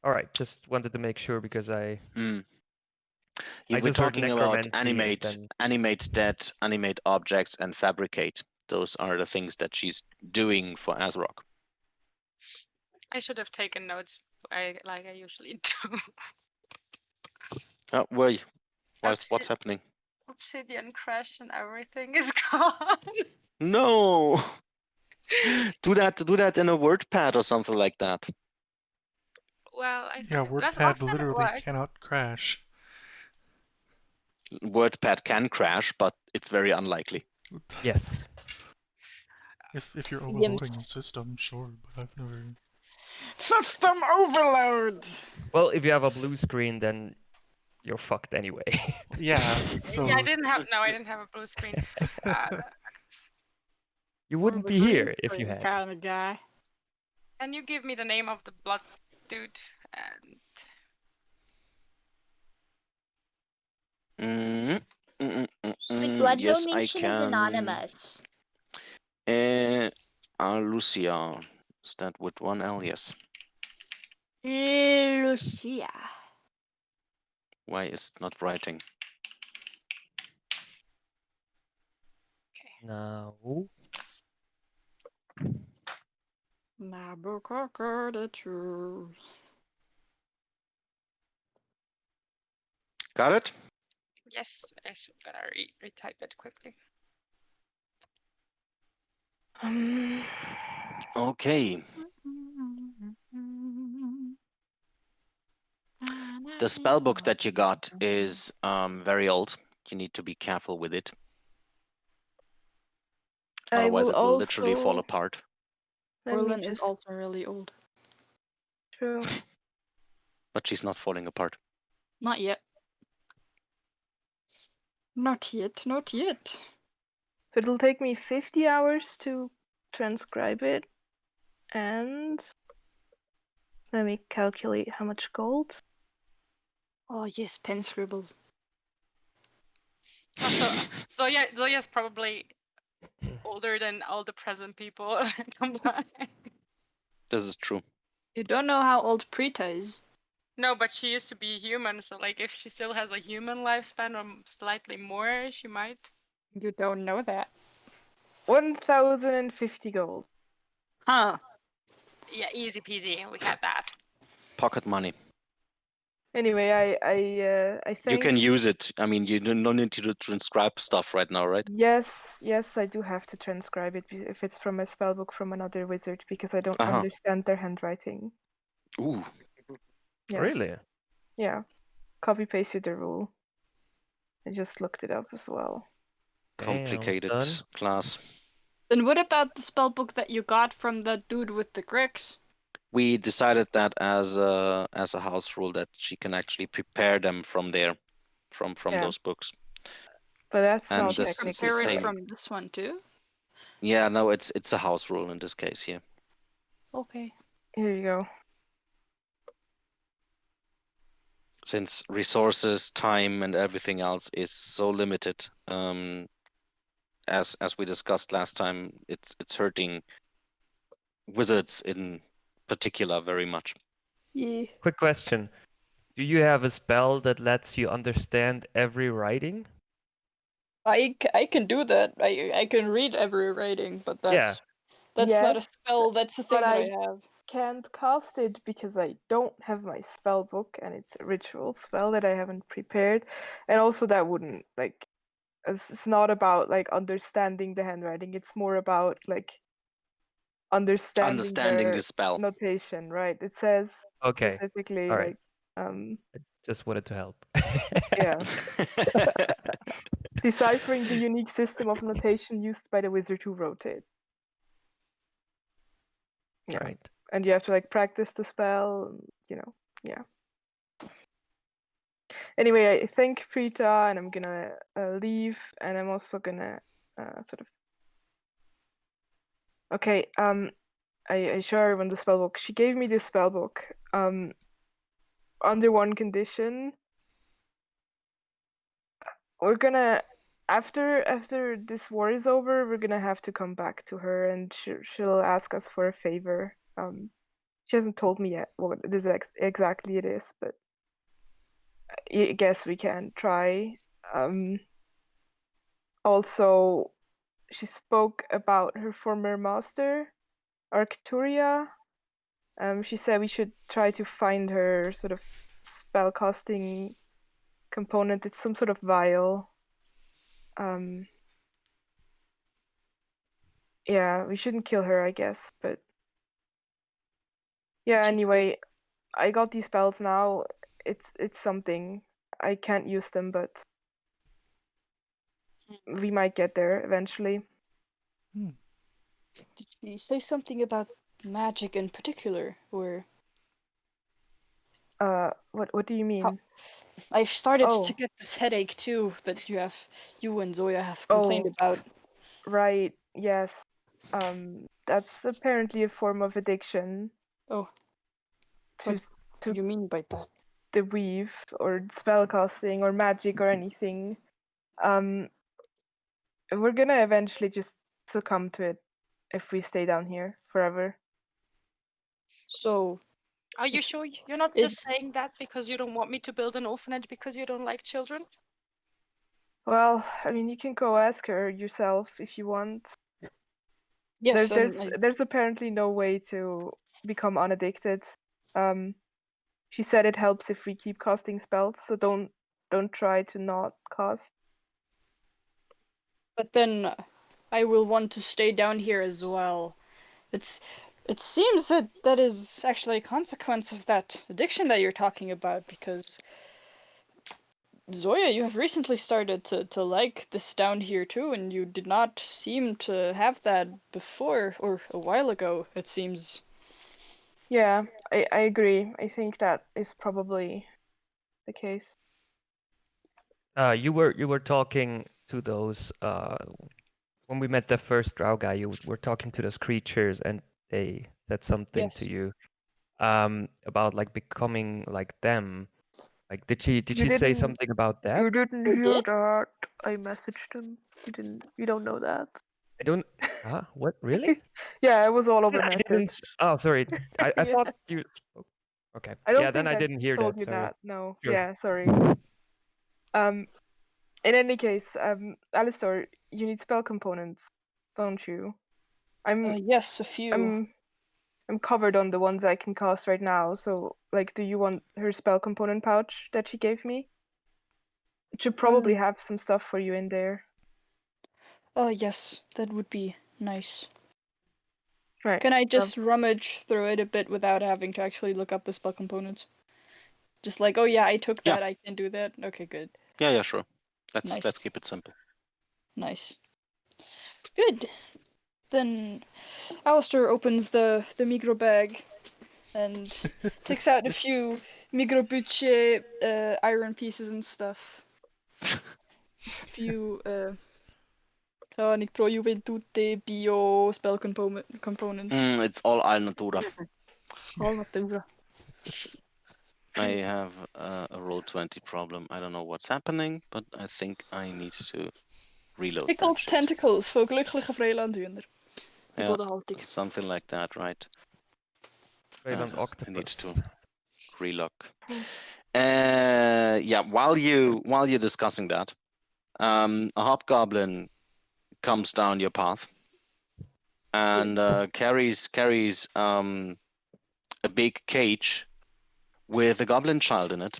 All right, just wanted to make sure because you I were just heard talking about necromancy and then animate dead, animate objects, and fabricate. Those are the things that she's doing for Azrock. I should have taken notes like I usually do. Oh, wait, what's happening? Obsidian crash and everything is gone. No, do that in a WordPad or something like that. Well, I Yeah, last WordPad time it literally worked. cannot crash. WordPad can crash, but it's very unlikely. yes. If you're Williams. overloading your system, sure, but I've never. System overload! Well, if you have a blue screen, then you're fucked anyway. Yeah, so. Yeah, I didn't have a blue screen. You wouldn't be here if you had. Kind of guy. Can you give me the name of the blood dude? Blood Yes, I donation is can. anonymous. Lucia. Is that with one L? Yes. Lucia. Why is it not writing? No. Got it? Yes, I'm gonna retype it quickly. Okay. The spellbook that you got is very old. You need to be careful with it. Otherwise, it will literally fall apart. Orlin is also really old. True. But she's not falling apart. Not yet. Not yet, not yet. So it'll take me 50 hours to transcribe it. And let me calculate how much gold. Oh yes, pen scribbles. Zoya's probably older than all the present people combined. This is true. You don't know how old Prita is. No, but she used to be human, so like if she still has a human lifespan or slightly more, she might. You don't know that. 1,050 gold. Huh. Yeah, easy peasy. We had that. Pocket money. Anyway, I think You can use it. I mean, you don't need to transcribe stuff right now, right? Yes, I do have to transcribe it if it's from a spellbook from another wizard because I don't understand their handwriting. Ooh. Yes. Really? Yeah. Copy pasted the rule. I just looked it up as well. Complicated class. Then what about the spellbook that you got from the dude with the Grix? We decided that as a house rule that she can actually prepare them from there, from those books. But that's and not this, technically it's the same. From this one too? Yeah, no, it's a house rule in this case here. Okay. Here you go. Since resources, time, and everything else is so limited, as we discussed last time, it's hurting wizards in particular very much. Yeah. Quick question. Do you have a spell that lets you understand every writing? I can do that. I can read every writing, but that's not a Yes, spell. That's a thing but that I I have. can't cast it because I don't have my spell book, and it's a ritual spell that I haven't prepared, and also that wouldn't like. It's not about like understanding the handwriting. It's more about like understanding Understanding their the spell. notation, right? It says Okay. specifically All right. like I just wanted to help. yeah, deciphering the unique system of notation used by the wizard who wrote it. Yeah. Right. And you have to like practice the spell, yeah. Anyway, I thank Prita, and I'm gonna leave, and I'm also gonna sort of. Okay, I show everyone the spellbook. She gave me this spellbook. Under one condition. We're gonna after this war is over, we're gonna have to come back to her, and she'll ask us for a favor. She hasn't told me yet what it is exactly it is, but I guess we can try. Also, she spoke about her former master, Arcturia. She said we should try to find her sort of spellcasting component. It's some sort of vial. Yeah, we shouldn't kill her, I guess, but yeah, anyway, I got these spells now. It's something. I can't use them, but we might get there eventually. Did you say something about magic in particular, or What do you mean? I've started Oh. to get this headache too that you and Zoya have complained about. Right, yes. That's apparently a form of addiction. Oh. To What do you mean by that? The weave or spellcasting or magic or anything. We're gonna eventually just succumb to it if we stay down here forever. So, Are you sure you're not just saying that because you don't want me to build an orphanage because you don't like children? Well, I mean, you can go ask her yourself if you want. yes, There's apparently no way to become unaddicted. She said it helps if we keep casting spells, so don't try to not cast. but then I will want to stay down here as well. It seems that is actually a consequence of that addiction that you're talking about, because Zoya, you have recently started to like this down here too, and you did not seem to have that before, or a while ago, it seems. Yeah, I agree. I think that is probably the case. You were talking to those when we met the first drow guy. You were talking to those creatures, and they said something Yes. to you about like becoming like them. Like, did she say didn't- something about that? You didn't You hear did? that. I messaged him. You don't know that. I don't. What? Really? Yeah, it was all over I didn't. message. Oh, sorry. I Yeah. thought you spoke. Okay. I don't Yeah, then think I didn't hear told that. you Sorry. that. No. Sure. Yeah, sorry. In any case, Alistair, you need spell components, don't you? Yes, a few. I'm covered on the ones I can cast right now, so like, do you want her spell component pouch that she gave me? It should probably have some stuff for you in there. Oh, yes, that would be nice. Right. Can I just rummage through it a bit without having to actually look up the spell components? Just like, oh yeah, I took that, I can do that. Okay, good. Yeah, sure. Let's Nice. keep it simple. Nice. Good. Then Alistair opens the micro bag and takes out a few micro budget iron pieces and stuff. A few Tonic Pro Juventude Bio spell components. It's all al natura. All natura. I have a roll 20 problem. I don't know what's happening, but I think I need to reload Pickled that shit. tentacles voor glückliche Vrijlandhuurder. Yeah, something like that, right? Vrijland I need octopus. to relock. Yeah, while you're discussing that, a hobgoblin comes down your path and carries a big cage with a goblin child in it,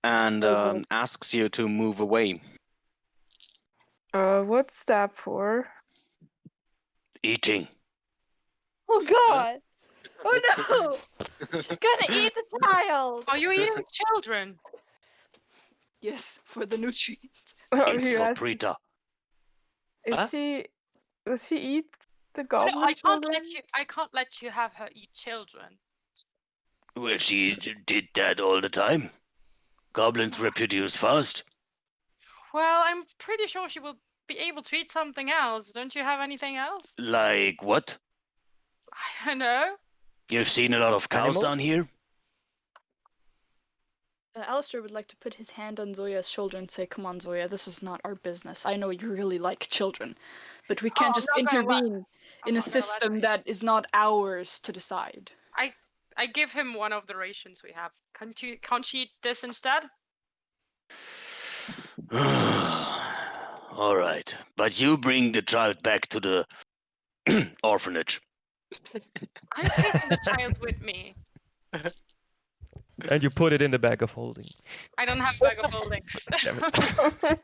and Okay. asks you to move away. What's that for? Eating. Oh God! Oh no! She's gonna eat the child. Are you eating children? Yes, for the nutrients. It's He for asked, Prita. is she? Does she eat the No, goblin I can't children? let you. I can't let you have her eat children. Well, she did that all the time. Goblins reproduce fast. Well, I'm pretty sure she will be able to eat something else. Don't you have anything else? Like what? I don't know. You've seen a lot of cows Animals? down here? Alistair would like to put his hand on Zoya's shoulder and say, "Come on, Zoya, this is not our business. I know you really like children, but we can't I'm just not gonna let- intervene I'm in a not gonna let system her- that is not ours to decide." I give him one of the rations we have. Can't she eat this instead? All right, but you bring the child back to the orphanage. I'm taking the child with me. And you put it in the bag of holding. I don't have a bag of holdings. Damn it.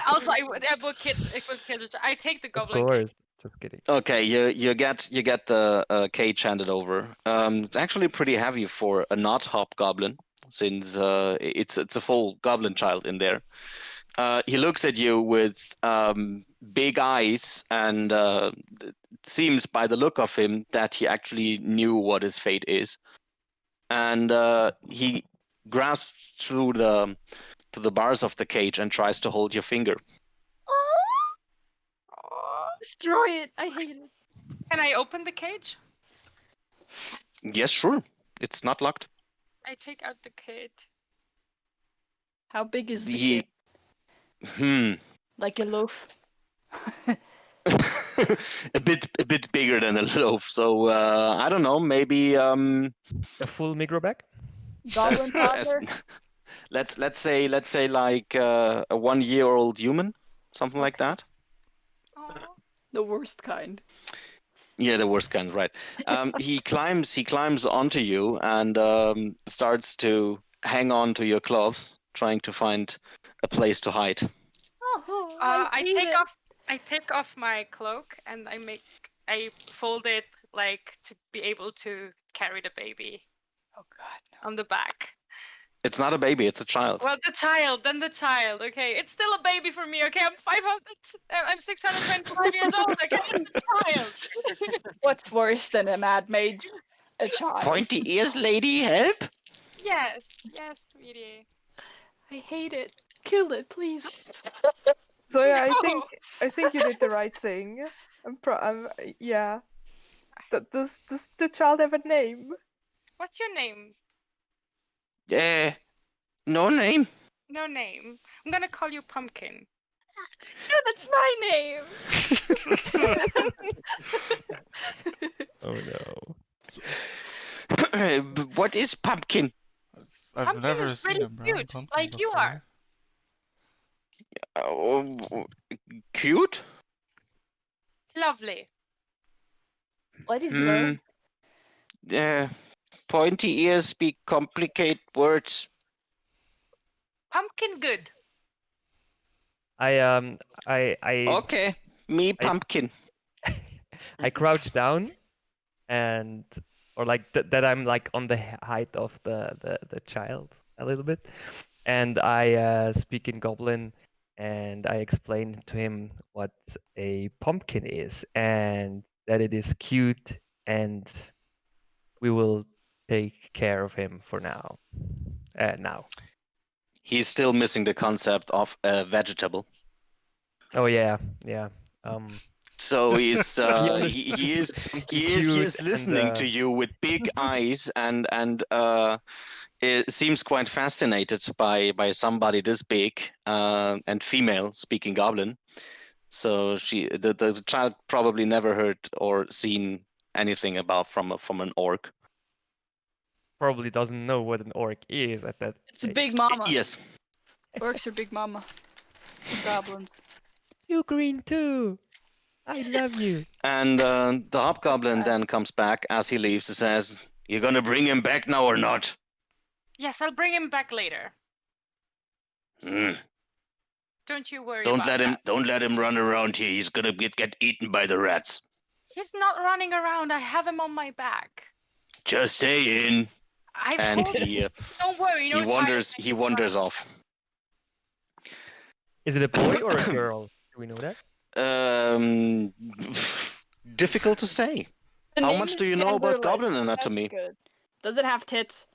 Also, I would kill the child. I take the Of goblin cage. course. Just kidding. Okay, you get the cage handed over. It's actually pretty heavy for a not hobgoblin, since it's a full goblin child in there. He looks at you with big eyes, and it seems by the look of him that he actually knew what his fate is. And he grasps through to the bars of the cage and tries to hold your finger. Destroy it! I hate it. Can I open the cage? Yes, sure. It's not locked. I take out the kid. How big is the He, kid? Like a loaf? a bit bigger than a loaf. So I don't know. Maybe A full micro bag? Goblin toddler? let's say like a 1-year-old human, something like that. Oh. The worst kind. Yeah, the worst kind, right? He climbs onto you and starts to hang on to your clothes, trying to find a place to hide. Oh, I take off my cloak and I fold it like to be able to carry the baby Oh God, no. on the back. It's not a baby; it's a child. Well, the child. Okay, it's still a baby for me. Okay, I'm 625 years old. Okay, it's a child. What's worse than a mad mage? A child. Pointy ears, lady, help! Yes, sweetie. I hate it. Kill it, please. So yeah, No. I think you did the right thing. Yeah. Does the child have a name? What's your name? No name. No name. I'm gonna call you Pumpkin. No, that's my name. Oh no. What is pumpkin? I've Pumpkin never is seen really a brown cute, pumpkin like you before. are. Oh, cute. Lovely. What is Hmm. love? Pointy ears speak complicate words. Pumpkin good. I Okay, me pumpkin. I crouch down and or like that I'm like on the height of the child a little bit, and I speak in Goblin, and I explain to him what a pumpkin is and that it is cute, and we will take care of him for now. Now. He's still missing the concept of a vegetable. Oh yeah. So he's he understood is something he is cute listening and, to you with big eyes and it seems quite fascinated by somebody this big and female speaking Goblin. So the child probably never heard or seen anything about from an orc. probably doesn't know what an orc is at that It's a stage. big mama. Yes. Orcs are big mama. Goblins. You green too. I love you. And the Hobgoblin then comes back as he leaves and says, "You're gonna bring him back now or not?" Yes, I'll bring him back later. Hmm. Don't you worry Don't about let him. that. Don't let him run around here. He's gonna get eaten by the rats. He's not running around. I have him on my back. Just saying. I've And told he Don't worry. he No wanders. child He wanders off. Is it a boy or a girl? Do we know that? Difficult to say. The How name much is do you know about genderless, goblin so anatomy? That's good. Does it have tits?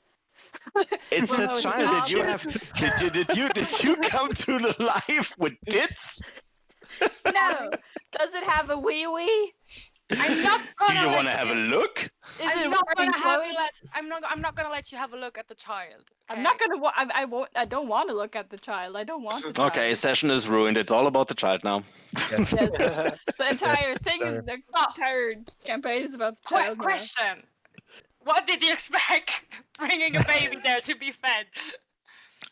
It's Well, a no, it's child. Did you goblin. have? Did you come to the life with tits? No. Does it have a wee wee? I'm not Do gonna you let want to have a look? Is I'm it not wearing gonna have clothes? I'm not gonna let you have a look at the child. I'm okay? not gonna. I won't. I don't want to look at the child. I don't want the child. Okay, session is ruined. It's all about the child now. Yes. Yes. The entire thing is sorry. the entire campaign is about the Quick child. now. question. What did you expect bringing a baby there to be fed?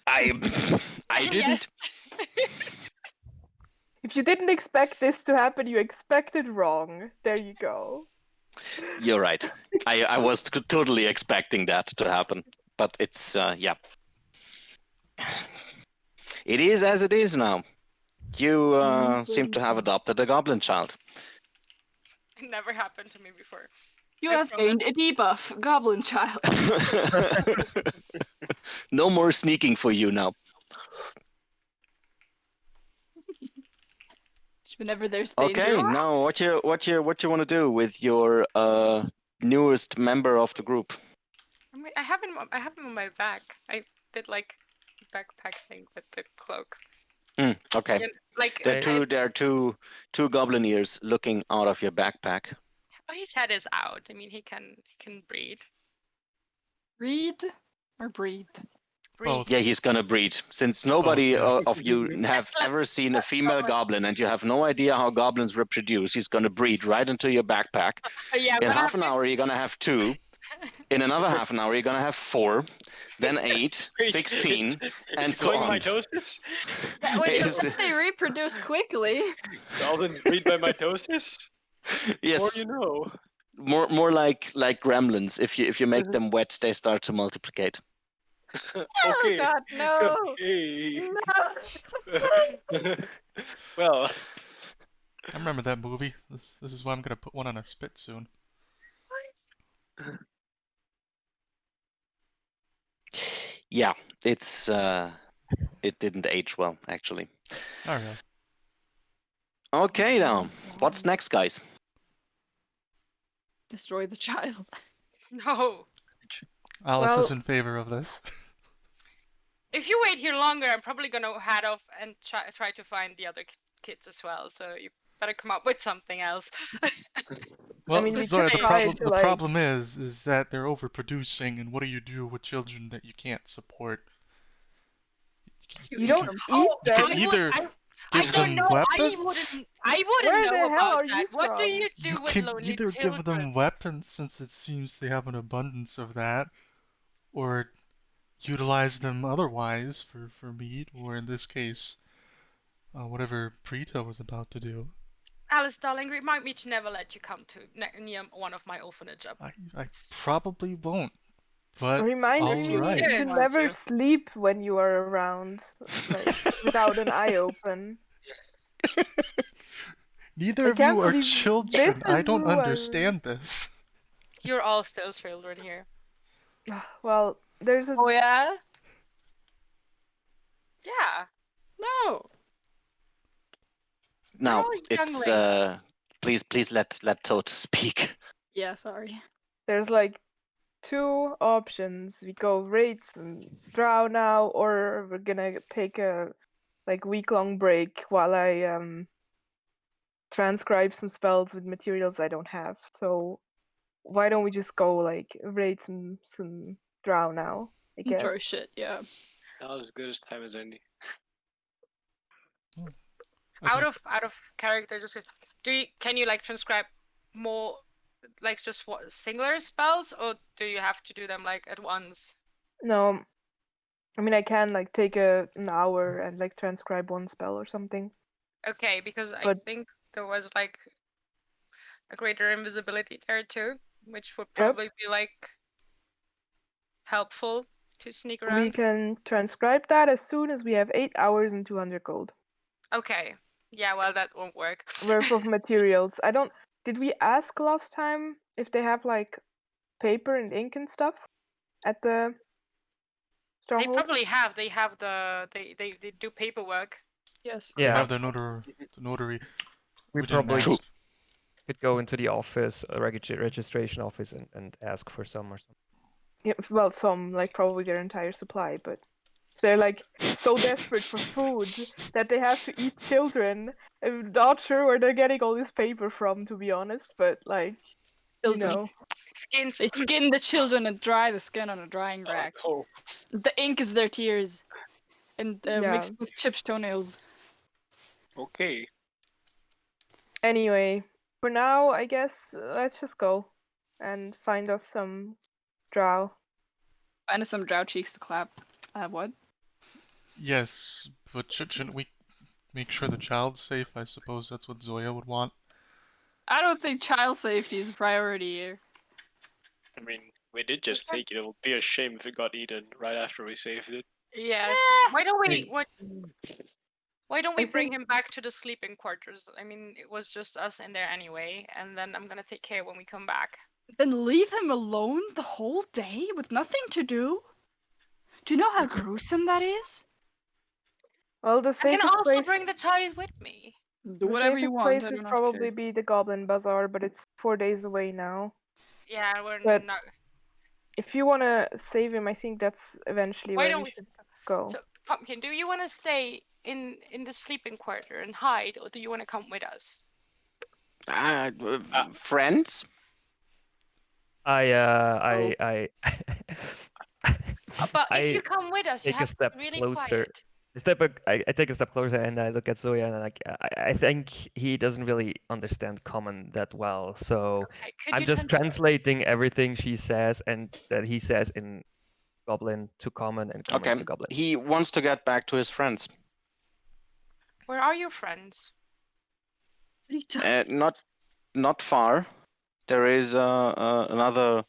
I Yes. didn't. If you didn't expect this to happen, you expected wrong. There you go. You're right. I was totally expecting that to happen, but it's yeah. It is as it is now. You seem to have adopted a goblin child. It never happened to me before. You I have promise. gained a debuff, Goblin Child. No more sneaking for you now. Whenever there's danger. Okay, now what you want to do with your newest member of the group? I mean, I have him on my back. I did like backpack thing with the cloak. Okay. And, like There are two goblin ears looking out of your backpack. his head is out. I mean, he can breathe. Read or breathe? Breathe. Both. Yeah, he's gonna breed. Since nobody yes. of you have ever seen a female goblin and you have no idea how goblins reproduce, he's gonna breed right into your backpack. Yeah, In but half an hour, you're gonna have 2. In another half an hour, you're gonna have 4. Then 8, 16, and it's so going on. mitosis? Yes. They reproduce quickly. Goblins breed by mitosis? Yes. Or you know. More like gremlins. If you make them wet, they start to multiplicate. Okay. Oh God, no! Okay. No! Well, I remember that movie. This is why I'm gonna put one on a spit soon. Yeah, it's it didn't age well actually. Alright. Okay, now what's next, guys? Destroy the child. No. Alice Well- is in favor of this. If you wait here longer, I'm probably gonna head off and try to find the other kids as well. So you better come up with something else. Well, mean, we Zora, could the try problem to, the like- problem is that they're overproducing, and what do you do with children that you can't support? You don't eat Oh, them. can either I give don't them know. weapons. I wouldn't Where the know hell about are you that. What do from? you do You with can lonely either children? give them weapons, since it seems they have an abundance of that, or utilize them otherwise for meat, or in this case, whatever Prita was about to do. Alice, darling, remind me to never let you come to near one of my orphanage up. I probably won't, but Remind me alright. to Yeah. never Yeah. sleep when you are around, like, without an eye open. Neither I of you can't are believe children. this I is don't who I'm- understand this. You're all still children here. Well, there's a Oh yeah? Yeah. No. Now Oh, young it's lady. please let Toad speak. Yeah, sorry. there's like 2 options. We go raid some drow now, or we're gonna take a like week-long break while I transcribe some spells with materials I don't have. So why don't we just go like raid some drow now? I guess. Enjoy shit, yeah. now as good as time as any. Out of character, just can you like transcribe more, like just what singular spells, or do you have to do them like at once? No, I mean I can like take an hour and like transcribe one spell or something. Okay, because I But- think there was like a greater invisibility there too, which would probably be like helpful to sneak around. We can transcribe that as soon as we have 8 hours and 200 gold Okay. Yeah, well, that won't work. worth of materials. Did we ask last time if they have like paper and ink and stuff at the They stronghold? probably have. They have they do paperwork. Yes. They Yeah, have the notary. we We didn't probably ask. could go into the office, registration office, and ask for some or something. Yeah, well, some, like probably their entire supply, but they're like so desperate for food that they have to eat children. I'm not sure where they're getting all this paper from, to be honest, but like, you Children. know. Skins. They skin the children and dry the skin on a drying Oh, rack. no. The ink is their tears, and Yeah. mixed with Chip's toenails. Okay. Anyway, for now, I guess let's just go and find us some drow. Find us some drow cheeks to clap. What? Yes, but shouldn't we make sure the child's safe? I suppose that's what Zoya would want. I don't think child safety is a priority here. I mean, we did just take it. It would be a shame if it got eaten right after we saved it. Yes. Why don't we? Why don't we I bring think- him back to the sleeping quarters? I mean, it was just us in there anyway, and then I'm gonna take care when we come back. Then leave him alone the whole day with nothing to do? Do you know how gruesome that is? Well, the I can safest also place, bring the child with me. Do the whatever you safest want. place I do would not probably care. be the Goblin Bazaar, but it's 4 days away now. Yeah, we're But- not. If you want to save him, I think that's eventually Why where don't we we? should go. So, Pumpkin, do you want to stay in the sleeping quarter and hide, or do you want to come with us? Friends? I But if I you come with us, you take a have to step be really closer. quiet. I take a step closer and I look at Zoya and I think he doesn't really understand common that well. So Okay, could I'm you just translate? translating everything she says and that he says in Goblin to common and common Okay. to Goblin. He wants to get back to his friends. Where are your friends? Not far. There is another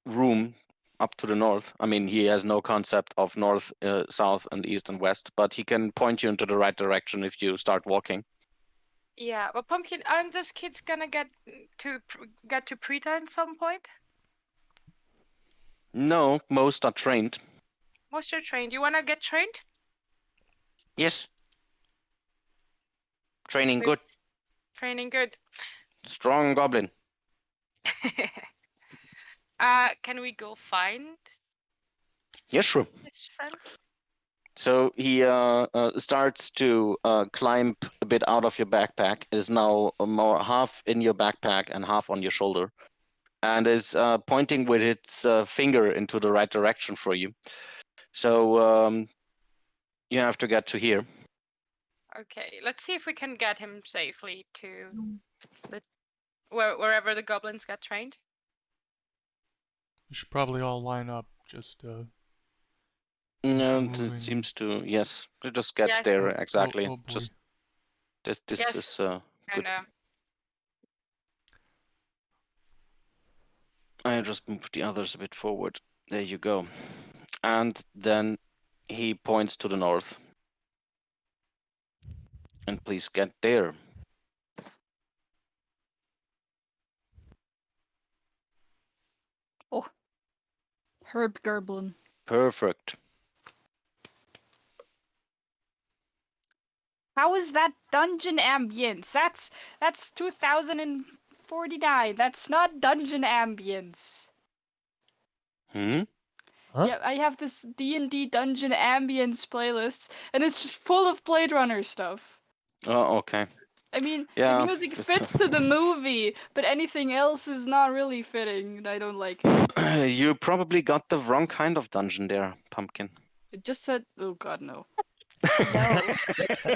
room up to the north. I mean, he has no concept of north, south, and east and west, but he can point you into the right direction if you start walking. Yeah, but Pumpkin, aren't those kids gonna get to Preta at some point? No, most are trained. Most are trained. You wanna get trained? Yes. Training Wait. good. Training good. Strong goblin. Can we go find Yes, sure. his friends? So he starts to climb a bit out of your backpack. It is now more half in your backpack and half on your shoulder, and is pointing with its finger into the right direction for you. So you have to get to here. Okay, let's see if we can get him safely to wherever the goblins get trained. We should probably all line up. Just No, moving. it seems to, yes. It just gets Yes. there Oh, exactly. oh boy. Just this Yes. is And good. I just move the others a bit forward. There you go. And then he points to the north. And please get there. Hobgoblin. Perfect. How is that dungeon ambience? That's 2049. That's not dungeon ambience. Hmm? Huh? Yeah, I have this D&D dungeon ambience playlist, and it's just full of Blade Runner stuff. Oh, okay. I mean, Yeah, the music it's- fits to the movie, but anything else is not really fitting, and I don't like it. You probably got the wrong kind of dungeon there, Pumpkin. It just said, oh god, no.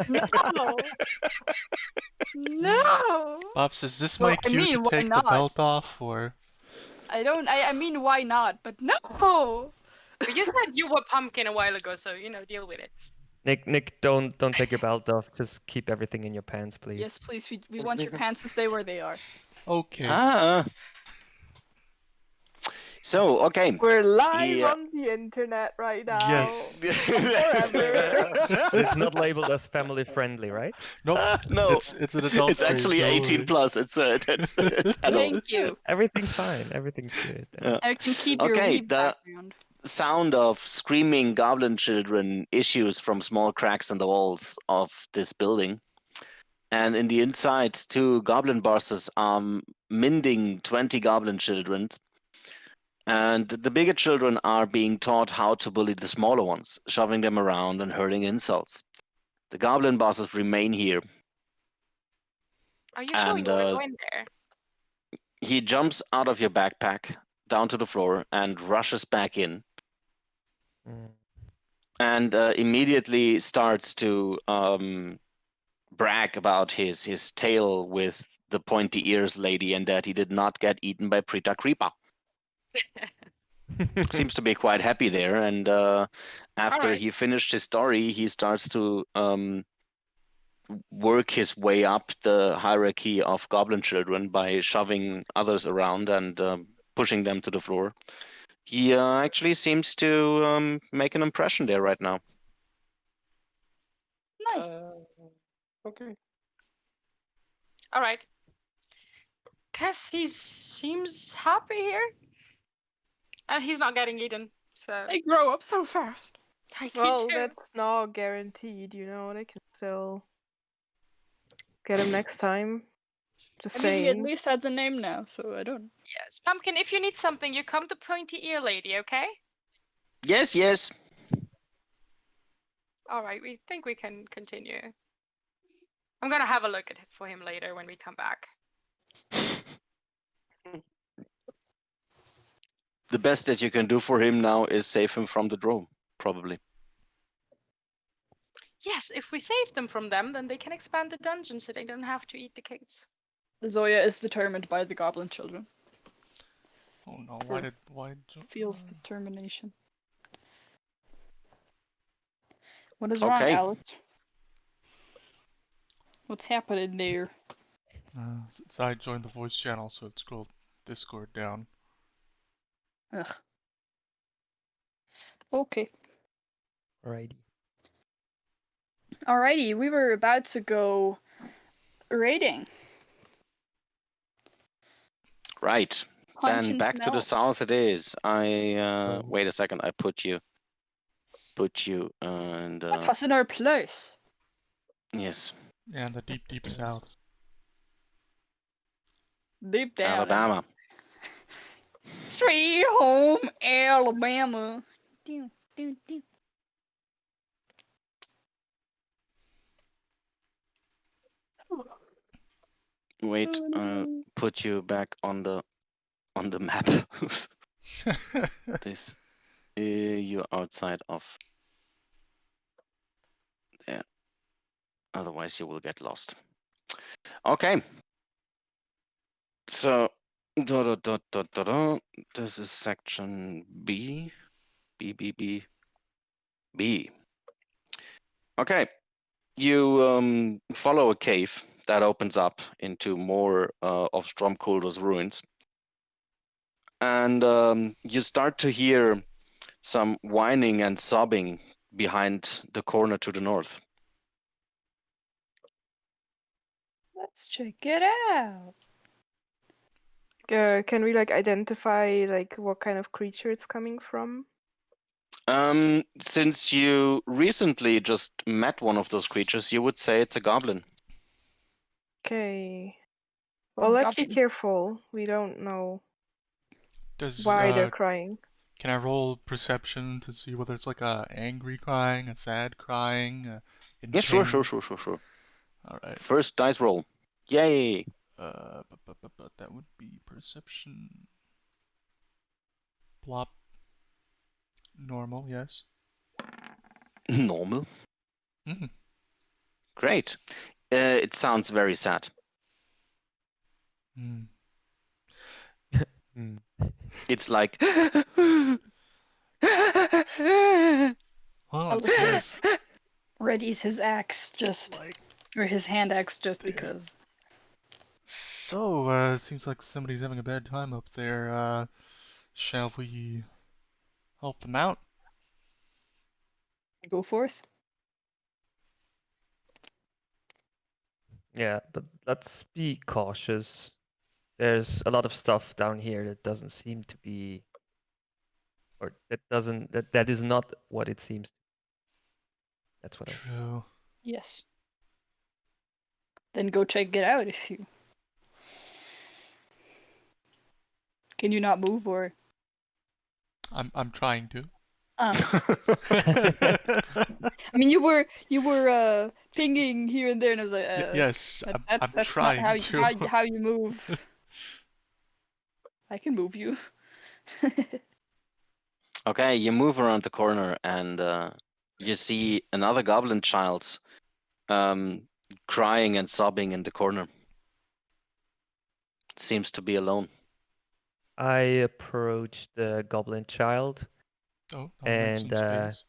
no. No! Pops, is this Well, my I cue mean, to why take the not? belt off, or? I mean, why not? But no! You said you were Pumpkin a while ago, so deal with it. Nick, don't take your belt off. Just keep everything in your pants, please. Yes, please. We want your pants to stay where they are. Okay. Ah. So, okay. We're live He, on the internet right now. Yes. Forever. It's not labeled as family friendly, right? Nope. No. It's an adult It's stream, actually don't 18 worry. plus. It's adult. Thank you. Everything's fine. Everything's good. Yeah. I can keep your Okay, weeb the background. sound of screaming goblin children issues from small cracks in the walls of this building. And in the inside, two goblin bosses are minding 20 goblin children. And the bigger children are being taught how to bully the smaller ones, shoving them around and hurling insults. The goblin bosses remain here. Are you sure And you want to go in there? he jumps out of your backpack down to the floor and rushes back in. Mm. And immediately starts to brag about his tale with the pointy ears lady and that he did not get eaten by Prita Creeper. Seems to be quite happy there. And after Alright. he finished his story, he starts to work his way up the hierarchy of goblin children by shoving others around and pushing them to the floor. He actually seems to make an impression there right now. Nice. Okay. Alright. Guess he seems happy here. And he's not getting eaten, so They grow up so fast. I Well, do. that's not guaranteed, you know. They can still get him next time. Just I mean, he at saying. least has a name now, so I don't. Yes, Pumpkin, if you need something, you come to Pointy Ear Lady, okay? Yes, yes. Alright, we think we can continue. I'm gonna have a look at it for him later when we come back. The best that you can do for him now is save him from the drone, probably. Yes, if we save them from them, then they can expand the dungeon so they don't have to eat the kids. Zoya is determined by the goblin children. Oh no, Or why feels determination. What is wrong, Okay. Alex? What's happening there? Since I joined the voice channel, so it scrolled Discord down. Ugh. Okay. Alrighty. Alrighty, we were about to go raiding. Right. Punch Then and back to the smell. south it is. I Oh. wait a second. I put you and Put us in our place. yes, Yeah, in the deep south. Deep down. Alabama. Sweet home Alabama. Do, do, do. Wait, put you back on the map. This you're outside of there. Otherwise, you will get lost. Okay. So, this is section B. B. Okay. You follow a cave that opens up into more of Stromkulder's ruins. And you start to hear some whining and sobbing behind the corner to the north. Let's check it out. Can we like identify like what kind of creature it's coming from? Since you recently just met one of those creatures, you would say it's a goblin. Okay. Well, let's be Goblin. careful. We don't know Does why they're crying. can I roll perception to see whether it's like a angry crying, a sad crying, in Yeah, sure. pain? All right. First dice roll. Yay! That would be perception. Plop. Normal, yes. Normal. Mm. Great. It sounds very sad. Mm. Mm. It's like. Well, it says readies his axe just, Like, or his hand axe just there. because. So, seems like somebody's having a bad time up there. Shall we help them out? Go forth. Yeah, but let's be cautious. There's a lot of stuff down here that doesn't seem to be, or that is not what it seems. That's what I. True. Yes. Then go check it out if you. Can you not move or? I'm trying to. I mean, you were pinging here and there, and I was like, Yes, I'm that's not trying to. how you move. I can move you. Okay, you move around the corner and you see another goblin child crying and sobbing in the corner. Seems to be alone. I approach the goblin child, Oh, I'll make some and space.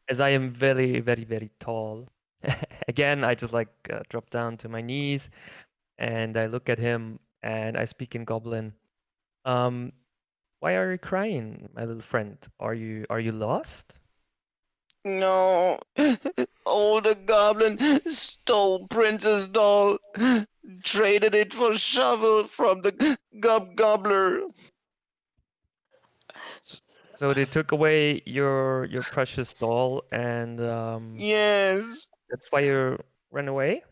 as I am very, very, very tall, again, I just like drop down to my knees, and I look at him, and I speak in Goblin. Why are you crying, my little friend? Are you lost? No, older goblin stole Princess Doll, traded it for shovel from the gobbler. So they took away your precious doll, and Yes, that's why you ran away.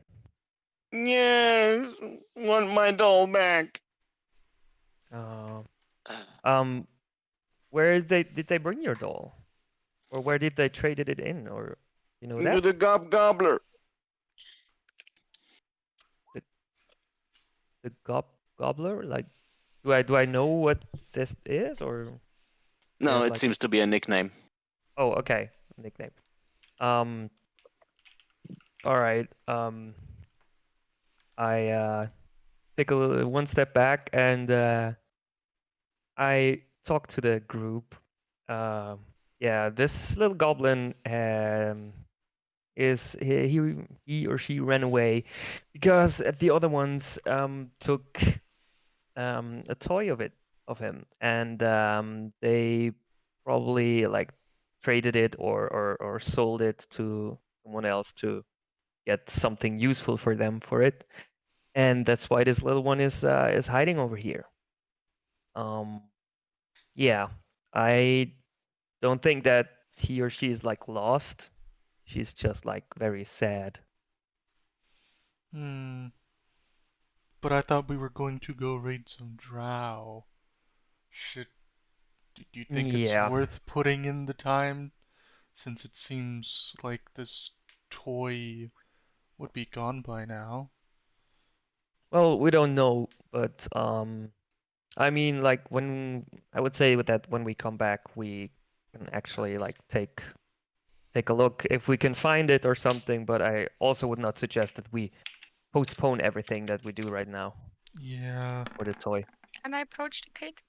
yes, want my doll back. Uh, Uh, um, where did they bring your doll, or where did they traded it in, or you know To that the gobbler. the the gobbler? Like, do I know what this is, or do you No, have it like? seems to be a nickname. Oh, okay, nickname. Um, all right. I take one step back and I talk to the group. Yeah, this little goblin is he or she ran away because the other ones took a toy of him, and they probably like traded it or sold it to someone else to get something useful for them for it, and that's why this little one is hiding over here. Um, yeah, I don't think that he or she is like lost. She's just like very sad. Hmm. But I thought we were going to go raid some drow. Should do you think it's Yeah. worth putting in the time, since it seems like this toy would be gone by now? Well, we don't know, but I mean, like when I would say with that when we come back, we can actually like take a look if we can find it or something. But I also would not suggest that we postpone everything that we do right now Yeah. for the toy. Can I approach the kid?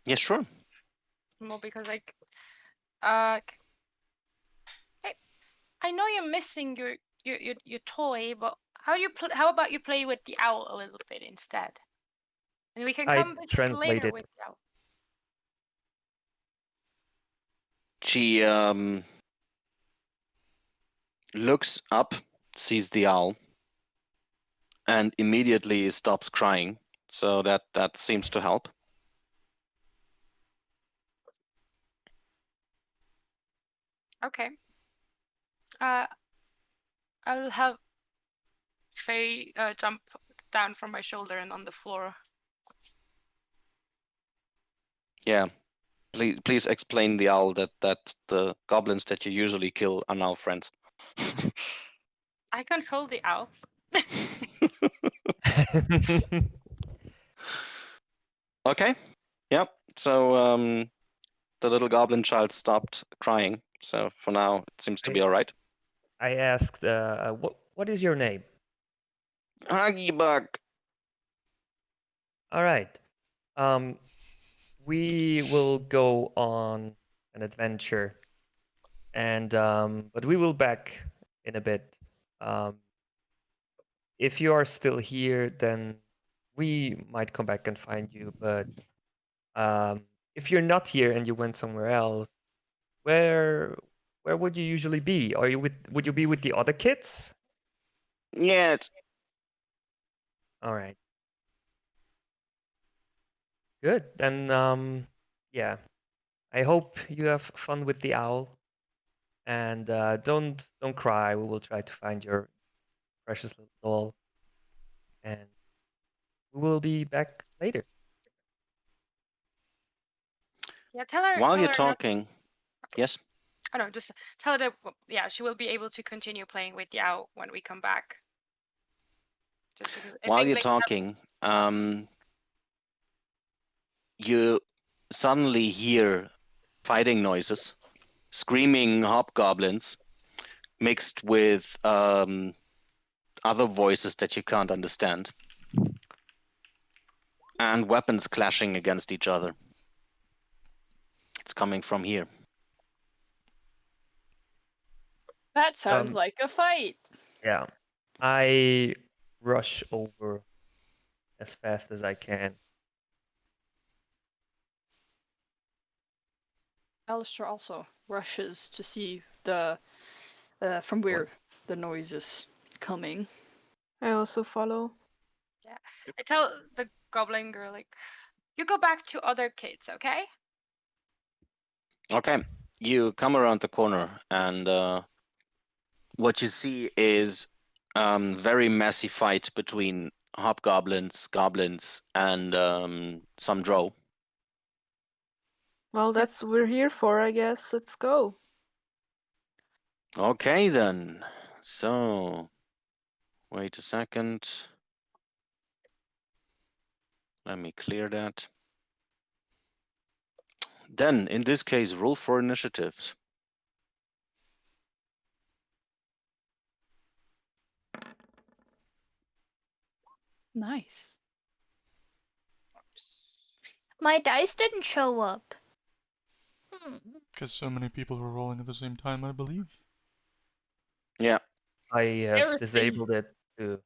Yeah, sure. More because like, hey, I know you're missing your toy, but how about you play with the owl a little bit instead, and we can I come visit later translated. with the owl. She looks up, sees the owl, and immediately stops crying. So that seems to help. Okay. I'll have Faye jump down from my shoulder and on the floor. Yeah. Please explain the owl that the goblins that you usually kill are now friends. I control the owl. Okay. Yep. So the little goblin child stopped crying. So for now, it seems to be all right. I asked, what is your name? Huggy Bug. All right. We will go on an adventure and but we will back in a bit. If you are still here, then we might come back and find you. But if you're not here and you went somewhere else, where would you usually be? Are you with? Would you be with the other kids? Yeah, All right. Good. Then yeah. I hope you have fun with the owl, and don't cry. We will try to find your precious little doll, and we will be back later. Yeah, tell her. while Tell you're her not. talking, yes. Oh no, just tell her that. Yeah, she will be able to continue playing with the owl when we come back. Just because I While think you're like talking, you suddenly hear fighting noises, screaming hobgoblins, mixed with other voices that you can't understand, and weapons clashing against each other. It's coming from here. That sounds like a fight. Yeah, I rush over as fast as I can. Alistair also rushes to see the from where the noise is coming. I also follow. I tell the goblin girl like, you go back to other kids, okay? Okay, you come around the corner, and what you see is very messy fight between hobgoblins, goblins, and some drow. Well, that's what we're here for, I guess. Let's go. Okay then. So, wait a second. Let me clear that. Then, in this case, roll for initiatives. Nice. My dice didn't show up. Because so many people were rolling at the same time, I believe. Yeah. I have Heresy. disabled it to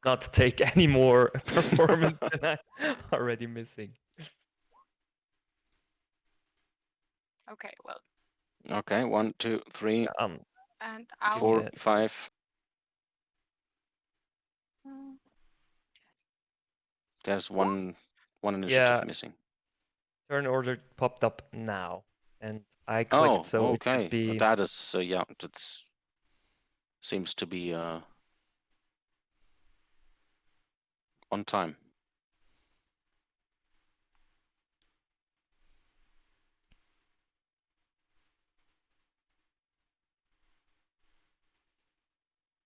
not take any more performance than I'm already missing. Okay, well, Okay. 1, 2, 3, and owl. 4, Yeah. 5. There's one initiative Yeah. missing. Turn order popped up now, and I clicked, Oh, so it should okay. be. That is yeah. That's seems to be on time.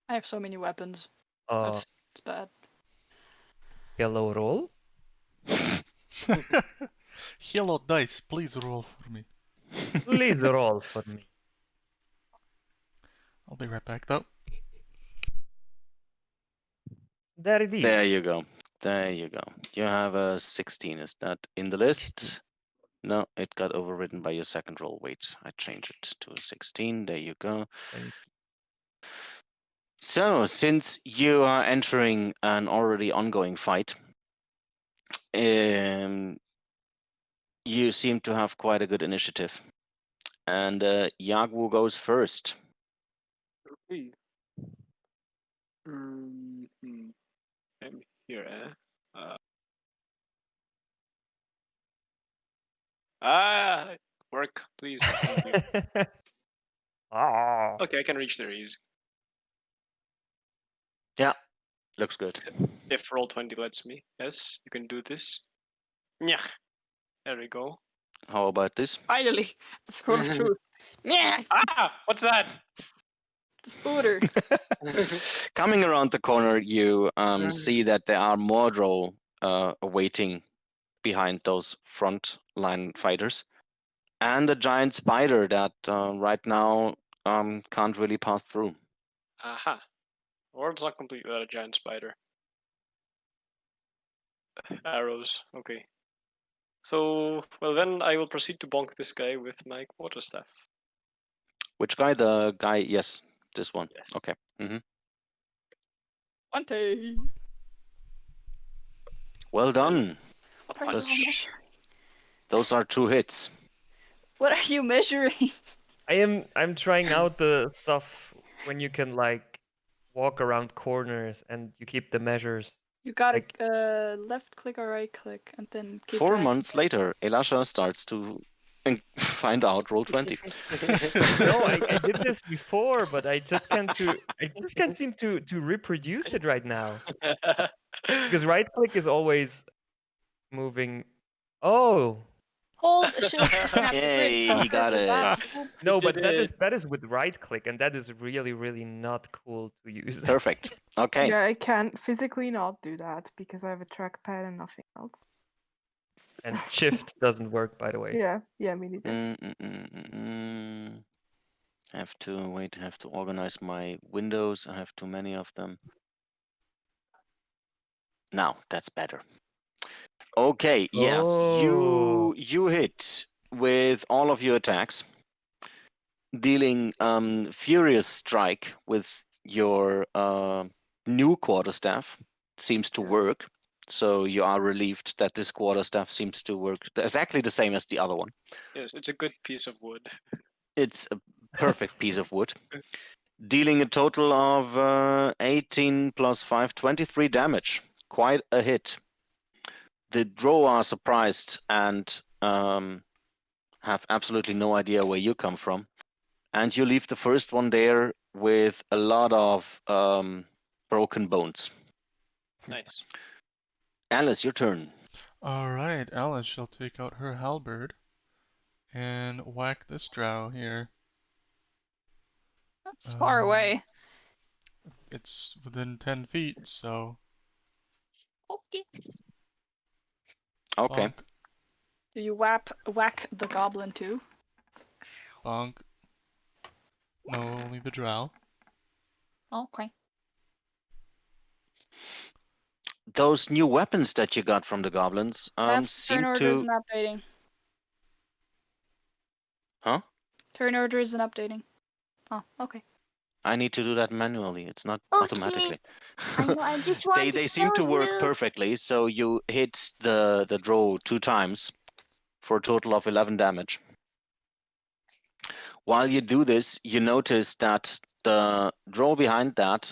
I have so many weapons. Uh, It's bad. yellow roll. Yellow dice, please roll for me. Please roll for me. I'll be right back though. There it is. There you go. There you go. You have a 16. Is that in the list? No, it got overridden by your second roll. Wait, I changed it to 16. There you go. So, since you are entering an already ongoing fight, you seem to have quite a good initiative. And Jagu goes first. Okay. I'm here, eh? Work, please. Thank you. Ah. Okay, I can reach there easy. Yeah, looks good. If Roll20 lets me. Yes, you can do this. Yeah. There we go. How about this? Finally, the scroll of truth. Yeah, What's that? the spooter. Coming around the corner, you see that there are more drow waiting behind those front line fighters, and a giant spider that right now can't really pass through. Aha. World's not complete without a giant spider. Arrows. Okay. So, well then I will proceed to bonk this guy with my quarterstaff. Which guy? The guy? Yes, this one. Yes. Okay. Hmm. Ante. Well done. What are you Those- all measuring? Those are 2 hits. What are you measuring? I'm trying out the stuff when you can like walk around corners and you keep the measures. You gotta Like- left click or right click and then keep 4 dragging. months later, Elisha starts to find out roll 20. No, I did this before, but I just can't seem to reproduce it right now. Because right click is always moving. Oh Hold shift to snap the Yay, grid. he got it. no, You but did that is with right click, and that is really not cool to use. Perfect. Okay. Yeah, I can't physically not do that because I have a trackpad and nothing else. And shift doesn't work, by the way. Yeah, me neither. Have to organize my windows. I have too many of them. Now that's better. Okay, yes, Oh. you hit with all of your attacks, dealing furious strike with your new quarterstaff. Seems to work. So you are relieved that this quarterstaff seems to work exactly the same as the other one. Yes, it's a good piece of wood. It's a perfect piece of wood, dealing a total of 18 plus 5, 23 damage. Quite a hit. The drow are surprised and have absolutely no idea where you come from. And you leave the first one there with a lot of broken bones. Nice. Alice, your turn. Alright, Alice shall take out her halberd and whack this drow here. That's far away. It's within 10 feet, so Okay. Okay. bonk, Do you whack the goblin too? bonk. No, only the drow. Okay. Those new weapons that you got from the goblins That's turn seem order to... isn't updating. Huh? Turn order isn't updating. Oh, okay. I need to do that manually. It's not Okay. automatically. I know, I just wanted They to seem to tell work you. perfectly. So you hit the drow 2 times for a total of 11 damage. While you do this, you notice that the drow behind that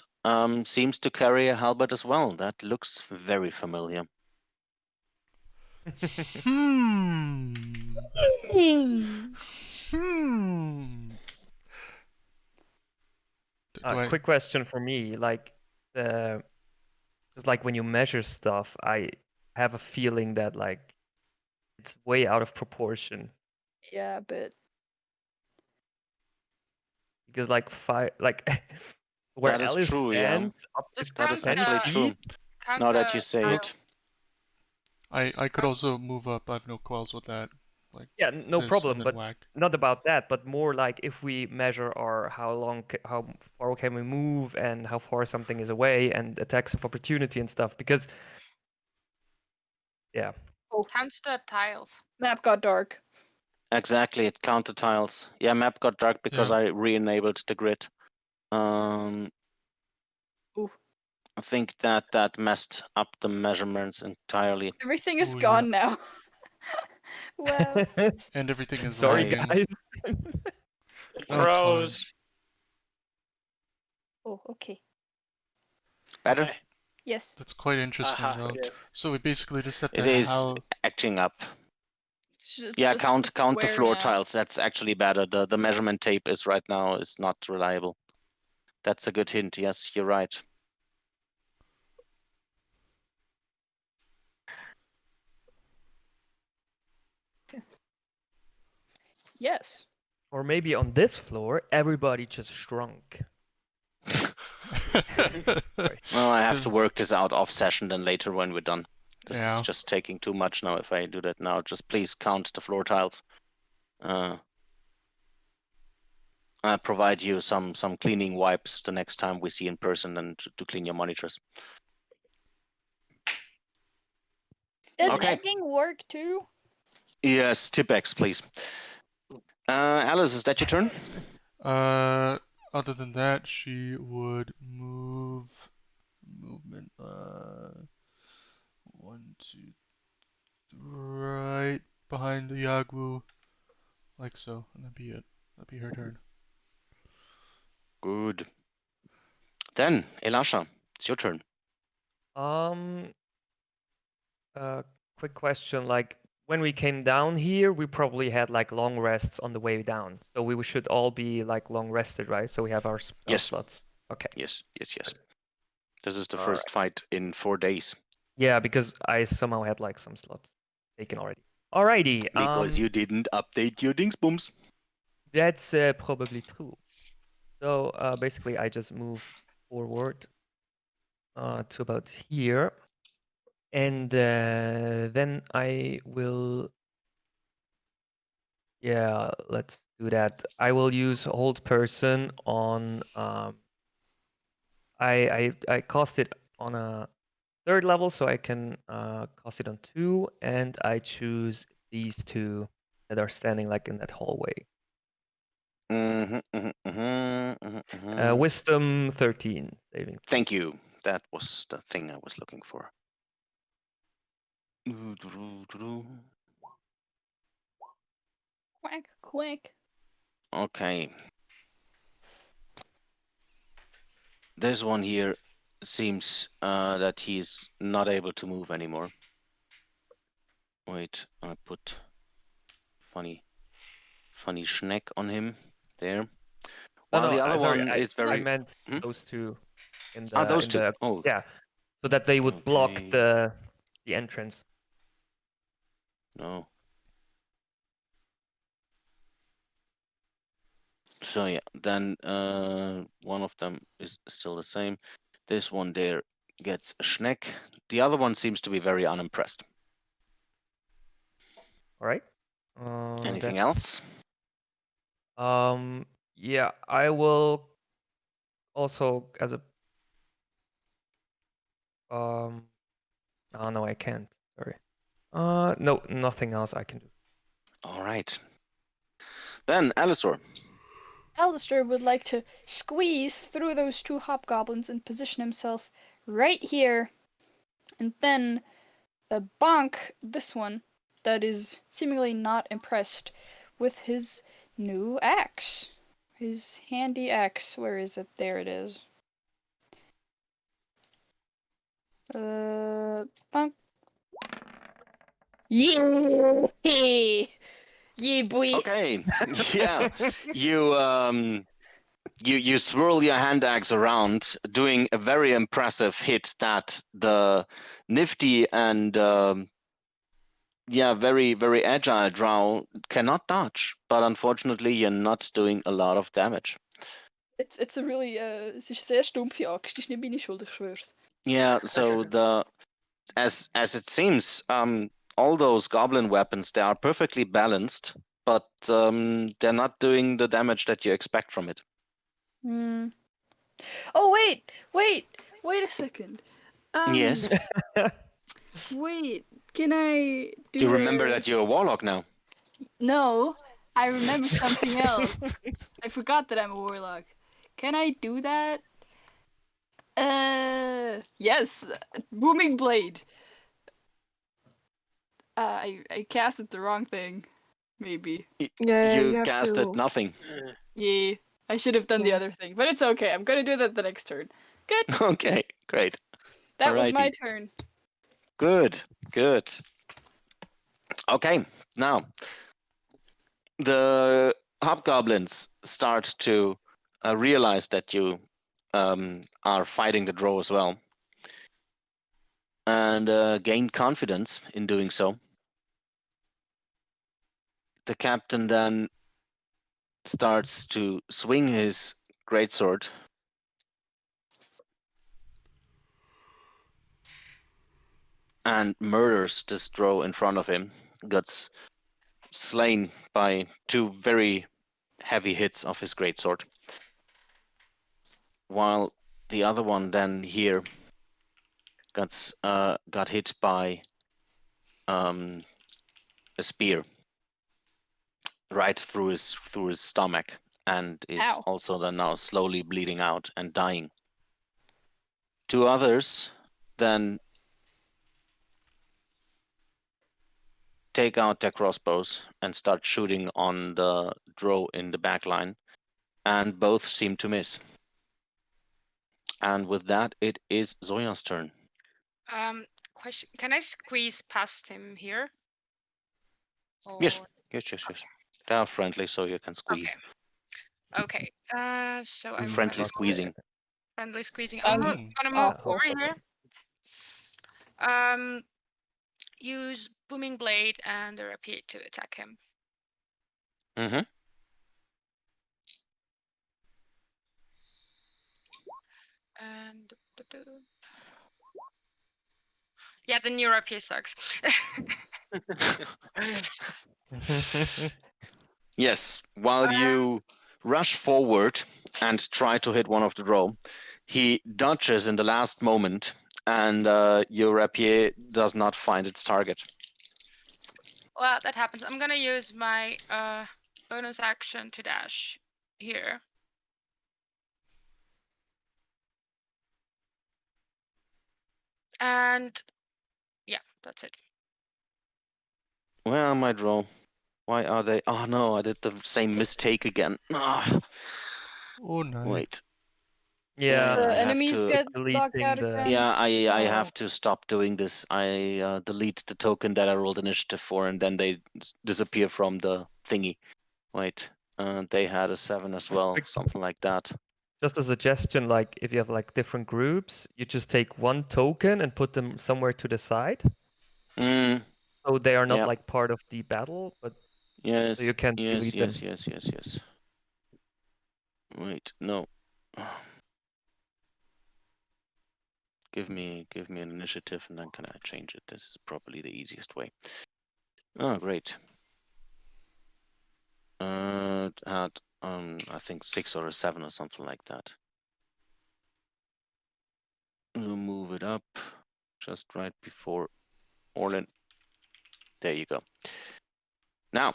seems to carry a halberd as well. That looks very familiar. Hmm. Hmm. Do I... Quick question for me, like just like when you measure stuff, I have a feeling that like it's way out of proportion Yeah, but because like where That is Alice true, yeah. stands up to Just That is count 10 actually true. feet. count Now that the you say tile. it. I could also move up. I have no quarrels with that. Like Yeah, no this problem, and then but whack. not about that, but more like if we measure our how far can we move and how far something is away and attacks of opportunity and stuff because yeah. Count the tiles. map got dark. Exactly, it counted tiles. Yeah, map got dark because Yeah. I re-enabled the grid. Ooh. I think that messed up the measurements entirely. Everything is Ooh, gone now. Well, And everything is Sorry, lagging. guys. It No, it's fine. froze. oh, okay. Better? Okay. Yes. That's quite interesting, Aha, though. yes. So we basically just have to It is how... acting up. It's Yeah, just count the square floor now. tiles. That's actually better. The measurement tape is right now is not reliable. That's a good hint. Yes, you're right. Yes. Or maybe on this floor, everybody just shrunk. Well, I have to work this out off session then later when we're done. This Yeah. is just taking too much now if I do that now. Just please count the floor tiles. I'll provide you some cleaning wipes the next time we see in person and to clean your monitors. Does Okay. egging work too? Yes, Tipex, please. Alice, is that your turn? Other than that, she would movement. 1, 2, right behind the Jagu, like so, and that'd be it. That'd be her turn. Good. Then, Elisha, it's your turn. Um, quick question, like when we came down here, we probably had like long rests on the way down. So we should all be like long rested, right? So we have our Yes. slots. Okay. Yes. This is the All first fight in 4 days. Yeah, because I somehow had like some slots taken already. Alrighty. Because you didn't update your dingsbums. That's probably true. So basically, I just move forward to about here, and then I will. Yeah, let's do that. I will use hold person on. I cast it on a 3rd level, so I can cast it on 2, and I choose these 2 that are standing like in that hallway. Wisdom 13 saving. Thank you. That was the thing I was looking for. Quack, quack. Okay. This one here seems that he's not able to move anymore. Wait, I put funny schneck on him there. While the other sorry, one is very. I meant Hmm? those 2 in the. Those in 2. the, Oh, yeah, so that they would block Okay. the entrance. No. So yeah, then one of them is still the same. This one there gets a schneck. The other one seems to be very unimpressed. All right. Anything That's- else? Yeah, I will also as a. Oh no, I can't. Sorry. No, nothing else I can do. All right. Then Alistair. Alistair would like to squeeze through those 2 hobgoblins and position himself right here, and then bonk this one that is seemingly not impressed with his new axe. His handy axe. Where is it? There it is. Bonk. Yeah! Yeah, boy! Okay. Yeah. You swirl your hand axe around, doing a very impressive hit that the nifty and very, very agile drow cannot dodge. But unfortunately, you're not doing a lot of damage. It's a really, het is zeer stompje axe. Het is niet mijn schuldig. Yeah, so as it seems, all those goblin weapons, they are perfectly balanced, but they're not doing the damage that you expect from it. Oh wait a second. Yes. Wait, can I do? You remember that you're a warlock now. No, I remember something else. I forgot that I'm a warlock. Can I do that? Yes, booming blade. I casted the wrong thing. Maybe. Yeah, You you have casted to. nothing. Yeah, I should have done the Yeah. other thing, but it's okay. I'm gonna do that the next turn. Good. Okay, great. That was my Alrighty. turn. Good. Okay, now the hobgoblins start to realize that you are fighting the drow as well, and gain confidence in doing so. The captain then starts to swing his greatsword and murders this drow in front of him. Gets slain by 2 very heavy hits of his greatsword. While the other one then here got hit by a spear right through his stomach and is Ow. also then now slowly bleeding out and dying. 2 others then take out their crossbows and start shooting on the drow in the back line, and both seem to miss. And with that, it is Zoya's turn. Question: can I squeeze past him here? Yes, Or- yes. They are friendly, so you can squeeze. Okay. So I'm Friendly gonna squeezing. friendly squeezing. Sounds I'm gonna move awful. over here. Use booming blade and the rapier to attack him. Mm-hmm. And yeah, the new rapier sucks. Yes, while you rush forward and try to hit one of the drow, he dodges in the last moment, and your rapier does not find its target. Well, that happens. I'm gonna use my bonus action to dash here. And yeah, that's it. Where are my drow? Why are they? Oh no, I did the same mistake again. Ah, Oh no. wait. Yeah, The I have enemies to- get locked deleting out the- again. Yeah, I Oh. have to stop doing this. I delete the token that I rolled initiative for, and then they disappear from the thingy. Wait, they had a 7 as well, Quick- something like that. Just a suggestion, like if you have like different groups, you just take one token and put them somewhere to the side, Mm, so they are not Yep. like part of the battle, but yes, so you can't delete them. yes. Wait, no. Give me an initiative, and then can I change it? This is probably the easiest way. Oh, great. It had I think 6 or a 7 or something like that. We'll move it up just right before Orlin. There you go. Now,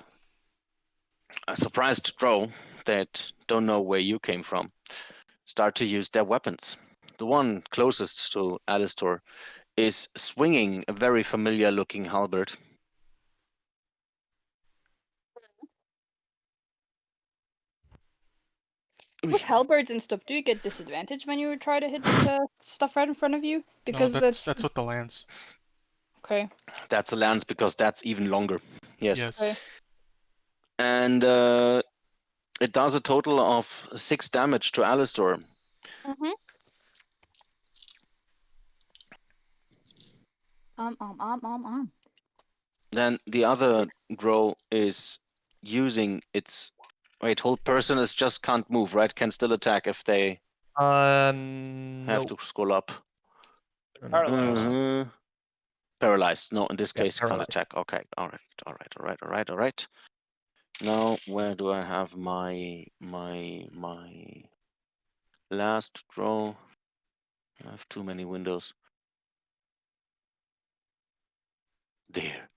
a surprised drow that don't know where you came from start to use their weapons. The one closest to Alistair is swinging a very familiar looking halberd. With halberds and stuff, do you get disadvantage when you try to hit stuff right in front of you? Because no, that's what the lance. Okay. That's a lance because that's even longer. Yes. Okay. And it does a total of 6 damage to Alistair. Mm-hmm. Then the other drow is using its... Wait, hold person is just can't move, right? Can still attack if they have No. to scroll up. No, no. Paralyzed. Paralyzed. No, in this Yeah, case, can't paralyzed. attack. Okay, all right. Now, where do I have my last draw? I have too many windows. There.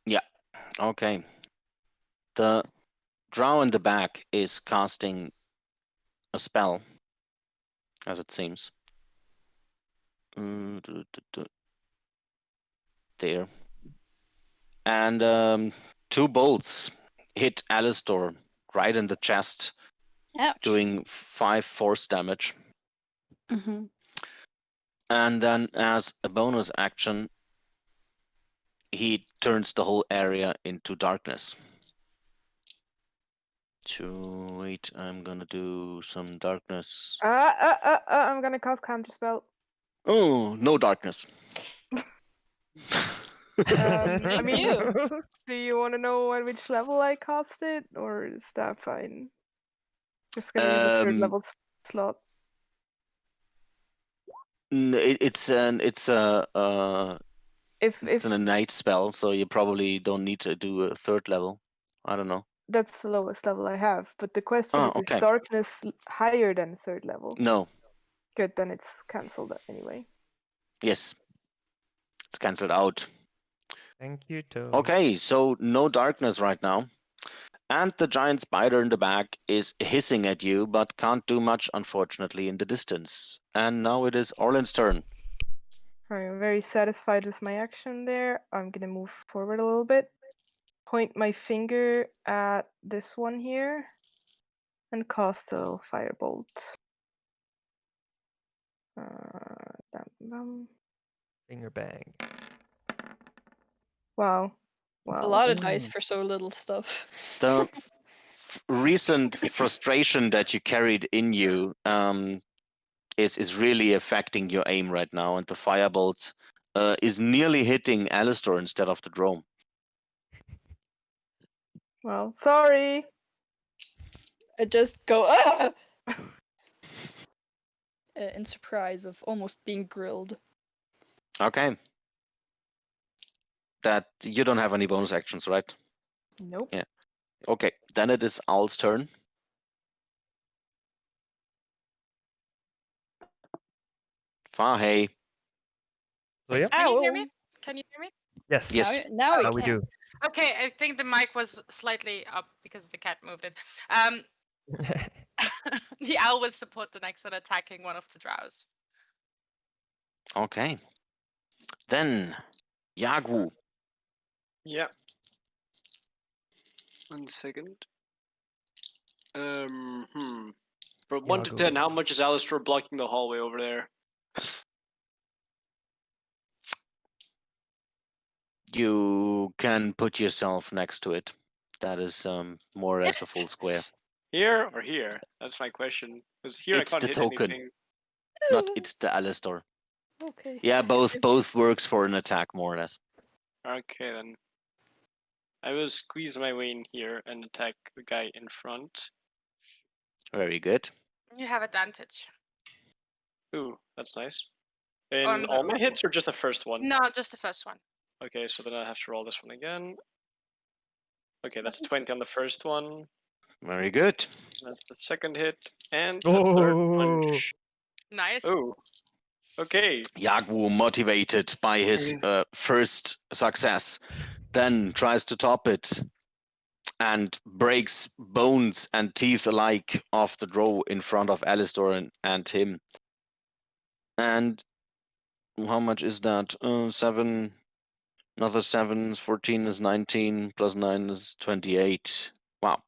Yeah. Okay. The drow in the back is casting a spell, as it seems. There. And 2 bolts hit Alistair right in the chest, Ouch. doing 5 force damage. Mm-hmm. And then, as a bonus action, he turns the whole area into darkness. So wait, I'm gonna do some darkness. I'm gonna cast counterspell. Oh, no darkness. I mean, you. do you want to know at which level I cast it, or is that fine? Just gonna use a 3rd level slot. It's a If It's an innate spell, so you probably don't need to do a third level. I don't know. that's the lowest level I have, but the question Oh, is okay. darkness higher than third level? No. Good, then it's cancelled anyway. Yes. It's cancelled out. Thank you, Toad. Okay, so no darkness right now. And the giant spider in the back is hissing at you, but can't do much, unfortunately, in the distance. And now it is Orlin's turn. I'm very satisfied with my action there. I'm gonna move forward a little bit, point my finger at this one here, and cast a firebolt. Finger bang. Wow. It's a Wow. lot of dice Ooh. for so little stuff. The recent frustration that you carried in you is really affecting your aim right now, and the firebolt is nearly hitting Alistair instead of the drone. Well, sorry. I just go ah! In surprise of almost being grilled. Okay. That you don't have any bonus actions, right? Nope. Yeah. Okay, then it is Owl's turn. Fahey. So yeah. Can you hear Ow! me? Can you hear me? Yes. Yes. Now we Now we can. do. Okay, I think the mic was slightly up because the cat moved it. The owl will support the next one attacking one of the drows. Okay. Then Jagu. Yeah. 1 second. From 1 to Jagu. 10, how much is Alistair blocking the hallway over there? You can put yourself next to it. That is more or less a full square. Here or here? That's my question. Because here It's I can't the hit token. anything. Not it's the Alistair. Okay. Yeah, both works for an attack more or less. Okay then. I will squeeze my way in here and attack the guy in front. Very good. You have advantage. Ooh, that's nice. In On all my the- hits or just the first one? No, just the first one. Okay, so then I have to roll this one again. Okay, that's 20 on the first one. Very good. That's the second hit. And the third Oh. punch. Nice. Oh. Okay. Jagu, motivated by his first success, then tries to top it and breaks bones and teeth alike off the drow in front of Alistair and him. And how much is that? 7. Another 7 is 14 is 19, plus 9 is 28. Wow.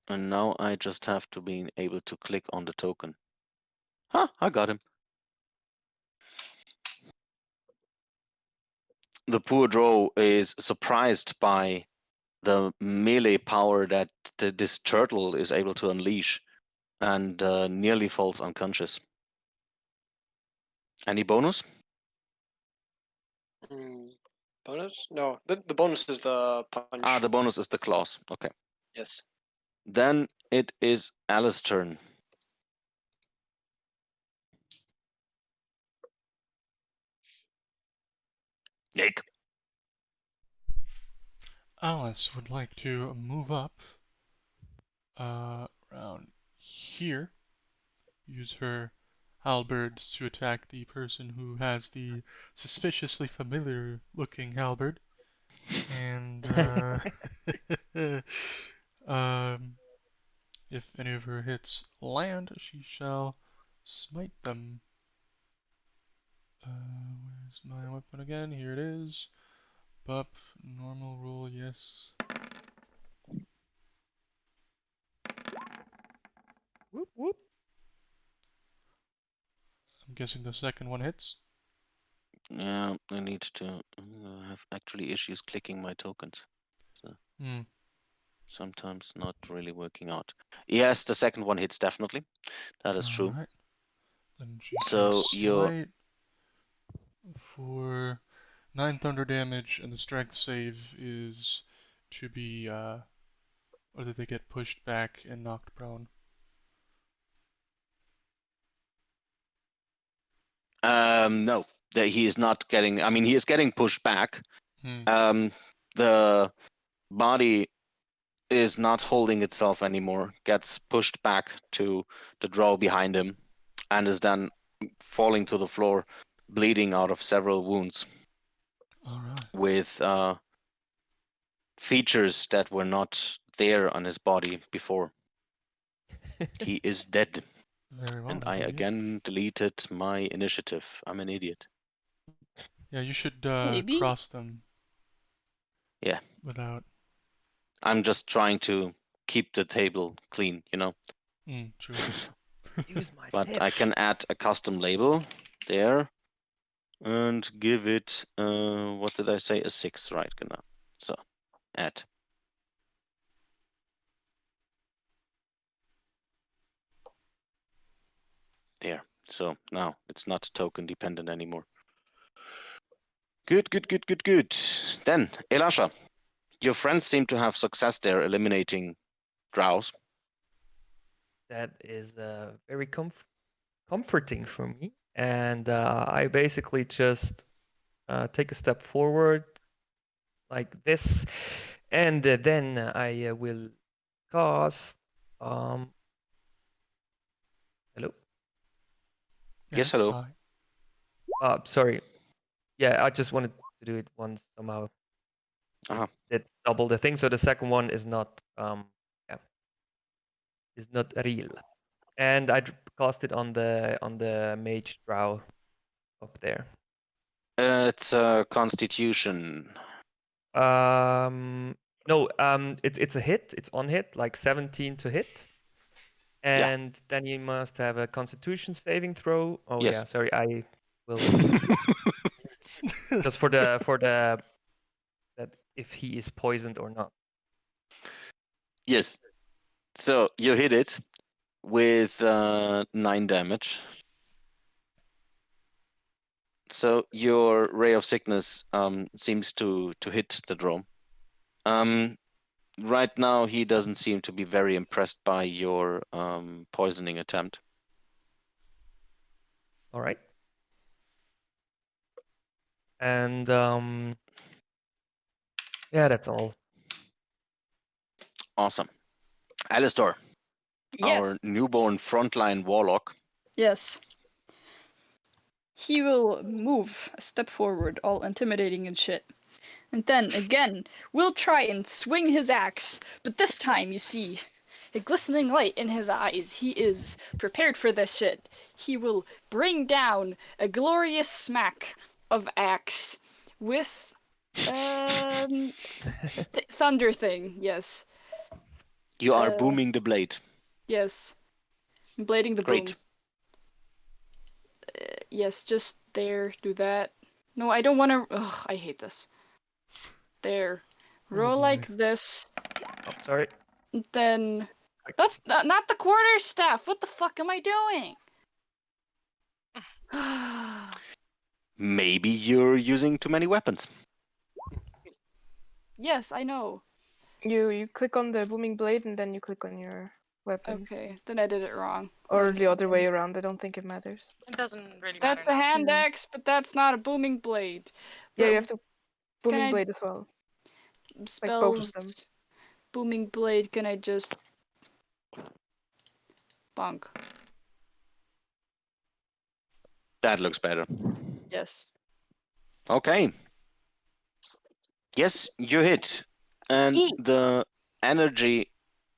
And now I just have to be able to click on the token. Huh, I got him. The poor drow is surprised by the melee power that this turtle is able to unleash and nearly falls unconscious. Any bonus? Bonus? No, the bonus is the punch. Ah, the bonus is the claws. Okay. Yes. Then it is Alice's turn. Nick. Alice would like to move up around here, use her halberd to attack the person who has the suspiciously familiar looking halberd. And if any of her hits land, she shall smite them. Where's my weapon again? Here it is. Bup, normal roll, yes. Whoop, whoop. I'm guessing the second one hits. Yeah, I need to have actually issues clicking my tokens. So sometimes not really working out. Yes, the second one hits definitely. That is true. Alright. Then she So can you're smite for 9 thunder damage, and the strength save is to be, or did they get pushed back and knocked prone? no. that he is not getting. I mean, he is getting pushed back. Hmm. The body is not holding itself anymore. Gets pushed back to the drow behind him, and is then falling to the floor, bleeding out of several wounds All right. with features that were not there on his body before. He is dead. Very well. And I indeed. again deleted my initiative. I'm an idiot. Yeah, you should Maybe. cross them. Yeah. Without. I'm just trying to keep the table clean, True. Use my But tip. I can add a custom label there and give it, what did I say? A 6, right? Genau. So, add. There. So now it's not token dependent anymore. Good. Then, Elisha, your friends seem to have success there eliminating drows. That is very comforting for me. And I basically just take a step forward like this. And then I will cast. Hello? Yes, hello. Hi. Sorry. Yeah, I just wanted to do it once somehow. Uh-huh. It double the thing, so the second one is not is not real. And I cast it on the mage drow up there. It's a constitution. No, it's a hit. It's on hit, like 17 to hit. Yeah. And then you must have a constitution saving throw. Oh Yes. yeah, sorry, I will just for the that if he is poisoned or not. Yes. So you hit it with 9 damage. So your ray of sickness seems to hit the drone. Right now he doesn't seem to be very impressed by your poisoning attempt. All right. And yeah, that's all. Awesome. Alistor, Yes. our newborn frontline warlock. Yes. He will move a step forward, all intimidating and shit. And then, again, will try and swing his axe, but this time, you see, a glistening light in his eyes. He is prepared for this shit. He will bring down a glorious smack of axe with, thunder thing, yes. You are booming the blade. Yes. Blading the Great. boom. Yes, just there, do that. No, I don't want to. Ugh, I hate this. There. Roll boy. like this. Oh, sorry. Then. That's not the quarter staff. What the fuck am I doing? Maybe you're using too many weapons. Yes, I know. You click on the booming blade and then you click on your weapon. Okay, then I did it wrong. Or One the other second. way around. I don't think it matters. It doesn't really matter. That's a now. hand axe, but that's not a booming blade. Yeah, But you have to booming I- blade as well. spells. them. Booming blade, can I just. Bonk. That looks better. Yes. Okay. Yes, you hit. And the energy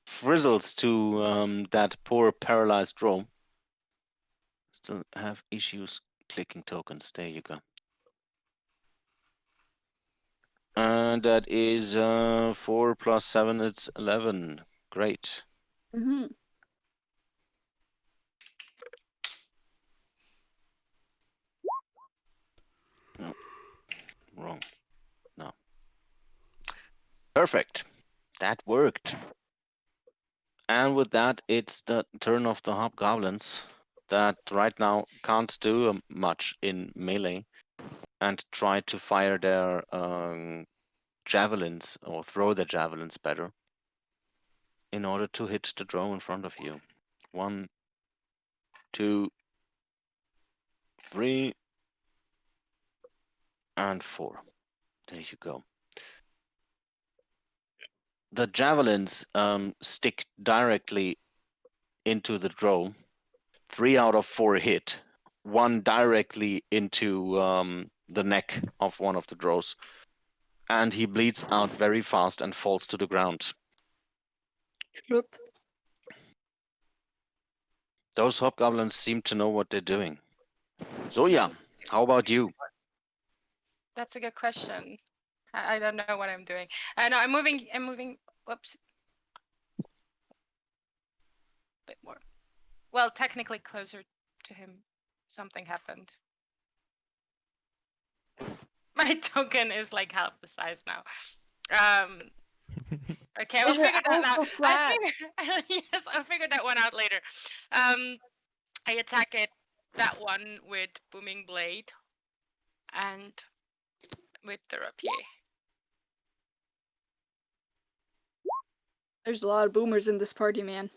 frizzles to that poor paralyzed drone. Still have issues clicking tokens. There you go. And that is 4 plus 7, it's 11. Great. Mm-hmm. No. Wrong. No. Perfect. That worked. And with that, it's the turn of the hobgoblins that right now can't do much in melee and try to fire their javelins or throw their javelins better in order to hit the drone in front of you. 1, 2, 3, and 4. There you go. The javelins stick directly into the drow. 3 out of 4 hit. 1 directly into the neck of one of the drows. And he bleeds out very fast and falls to the ground. Whoop. Those hobgoblins seem to know what they're doing. Zoya, how about you? That's a good question. I don't know what I'm doing. No, I'm moving. Whoops. Bit more. Well, technically closer to him. Something happened. My token is like half the size now. Okay, we'll Is your figure that ass out. so flat? Yes, I'll figure that one out later. I attack it, that one with booming blade, and with the rapier. There's a lot of boomers in this party, man.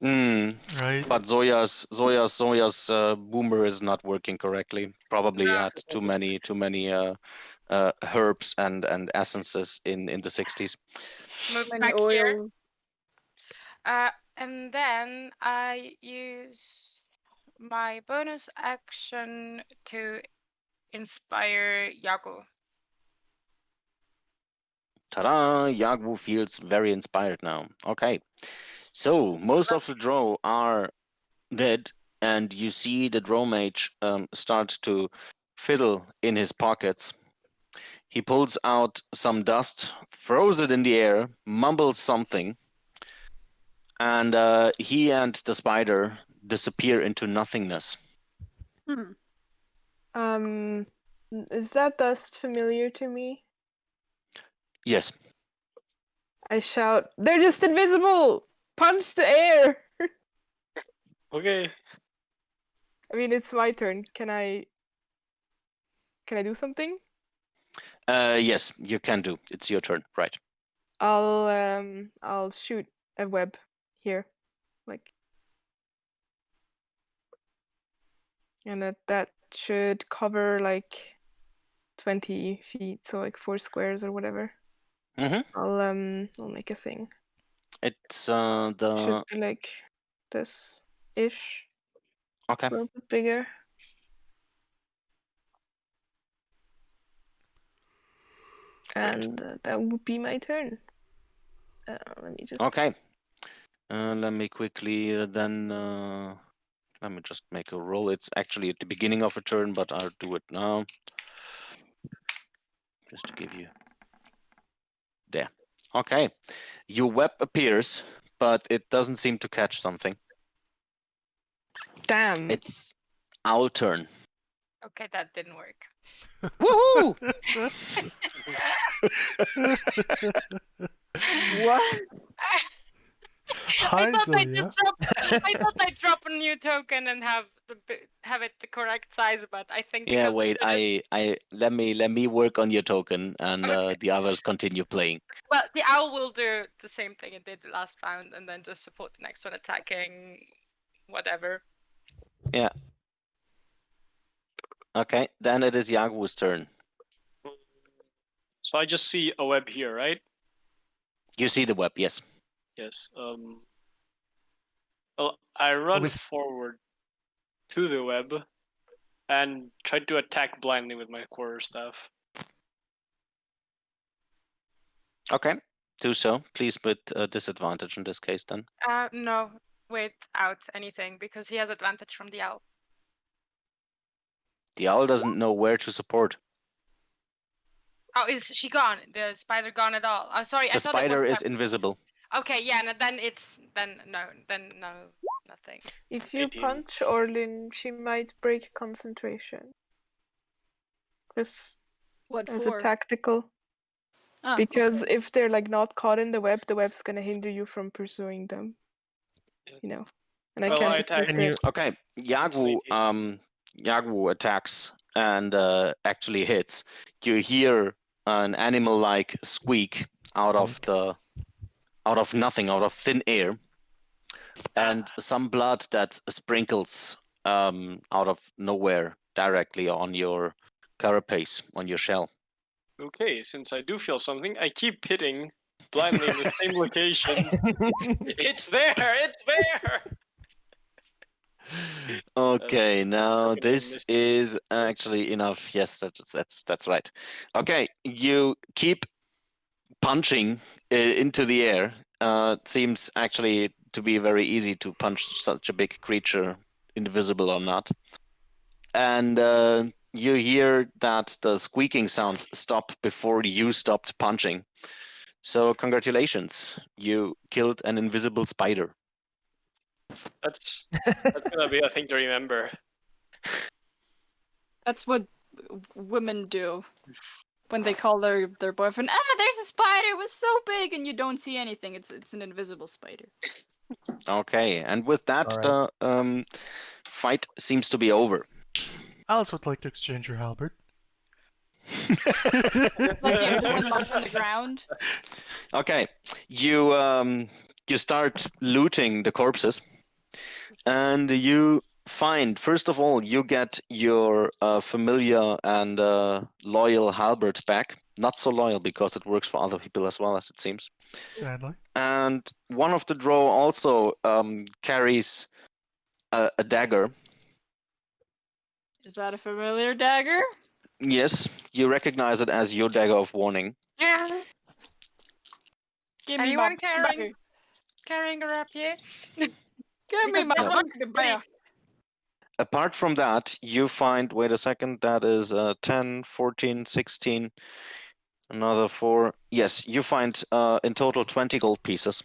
Right. But Zoya's boomer is not working correctly. Probably No. had too many herbs and essences in the 60s. Move Many back here. oil. And then I use my bonus action to inspire Jaku. Ta-da! Jagu feels very inspired now. Okay. So, most of the drow are dead, and you see the drow mage start to fiddle in his pockets. He pulls out some dust, throws it in the air, mumbles something, and he and the spider disappear into nothingness. Is that dust familiar to me? Yes. I shout, "They're just invisible! Punch the air!" Okay. I mean, it's my turn. Can I do something? Yes, you can do. It's your turn, right? I'll shoot a web here, like, and that should cover like 20 feet, so like 4 squares or whatever. Mm-hmm. I'll make a thing. It's Should the be like this ish, okay. a little bit bigger. And that would be my turn. Let me just. Okay. Let me quickly then. Let me just make a roll. It's actually at the beginning of a turn, but I'll do it now. Just to give you. There. Okay. Your web appears, but it doesn't seem to catch something. Damn. It's our turn. Okay, that didn't work. Woohoo! What? Hi, Zoya. I thought I'd drop a new token and have it the correct size, but I think Yeah, because wait. I let me work on your token, and Okay. the others continue playing. Well, the owl will do the same thing it did the last round, and then just support the next one attacking whatever. Yeah. Okay, then it is Jaguar's turn. So I just see a web here, right? You see the web, yes. Yes. Well, I run Always- forward to the web and try to attack blindly with my quarterstaff. Okay, do so. Please with disadvantage in this case then. No, without anything, because he has advantage from the owl. The owl doesn't know where to support. Oh, is she gone? The spider gone at all? Oh, sorry, The I thought it spider was is invisible. Okay, yeah, no, then no, nothing. If you 18. punch Orlin, she might break concentration. Just What as for? a tactical. Ah, Because if they're like not caught in the web's gonna hinder you from pursuing them. You know. And I Well, can't I just attack- resist. Okay, Jagu attacks and actually hits. You hear an animal-like squeak out of nothing, out of thin air, and some blood that sprinkles out of nowhere directly on your carapace on your shell. Okay, since I do feel something, I keep hitting blindly in the same location. It's there! It's there! Okay, now Fucking this missed is it. actually enough. Yes, that's right. Okay, you keep punching into the air. It seems actually to be very easy to punch such a big creature, invisible or not. And you hear that the squeaking sounds stop before you stopped punching. So congratulations, you killed an invisible spider. That's gonna be a thing to remember. That's what women do when they call their boyfriend. Ah, there's a spider. It was so big, and you don't see anything. It's an invisible spider. Okay, and with that, Alright. the fight seems to be over. Alice would like to exchange her halberd. Like you throw them up on the ground. Okay, you start looting the corpses, and you find, first of all, you get your familiar and loyal halberd back. Not so loyal because it works for other people as well, as it seems. Sadly. And one of the drow also carries a dagger. Is that a familiar dagger? Yes, you recognize it as your dagger of warning. Yeah. Give me Anyone my carrying a rapier? Give me my No. bucket bear. Apart from that, you find, wait a second, that is 10, 14, 16, another 4. Yes, you find in total 20 gold pieces.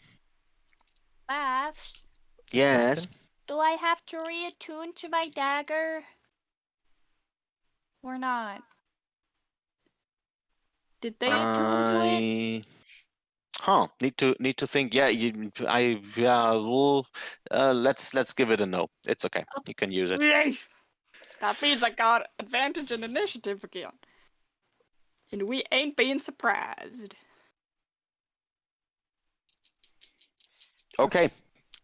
Laughs. Yes. Do I have to reattune to my dagger? Or not? Did they attune to it? Need to think. Yeah, well, let's give it a no. It's okay. You can use it. Yay! That means I got advantage in initiative again. And we ain't being surprised. Okay.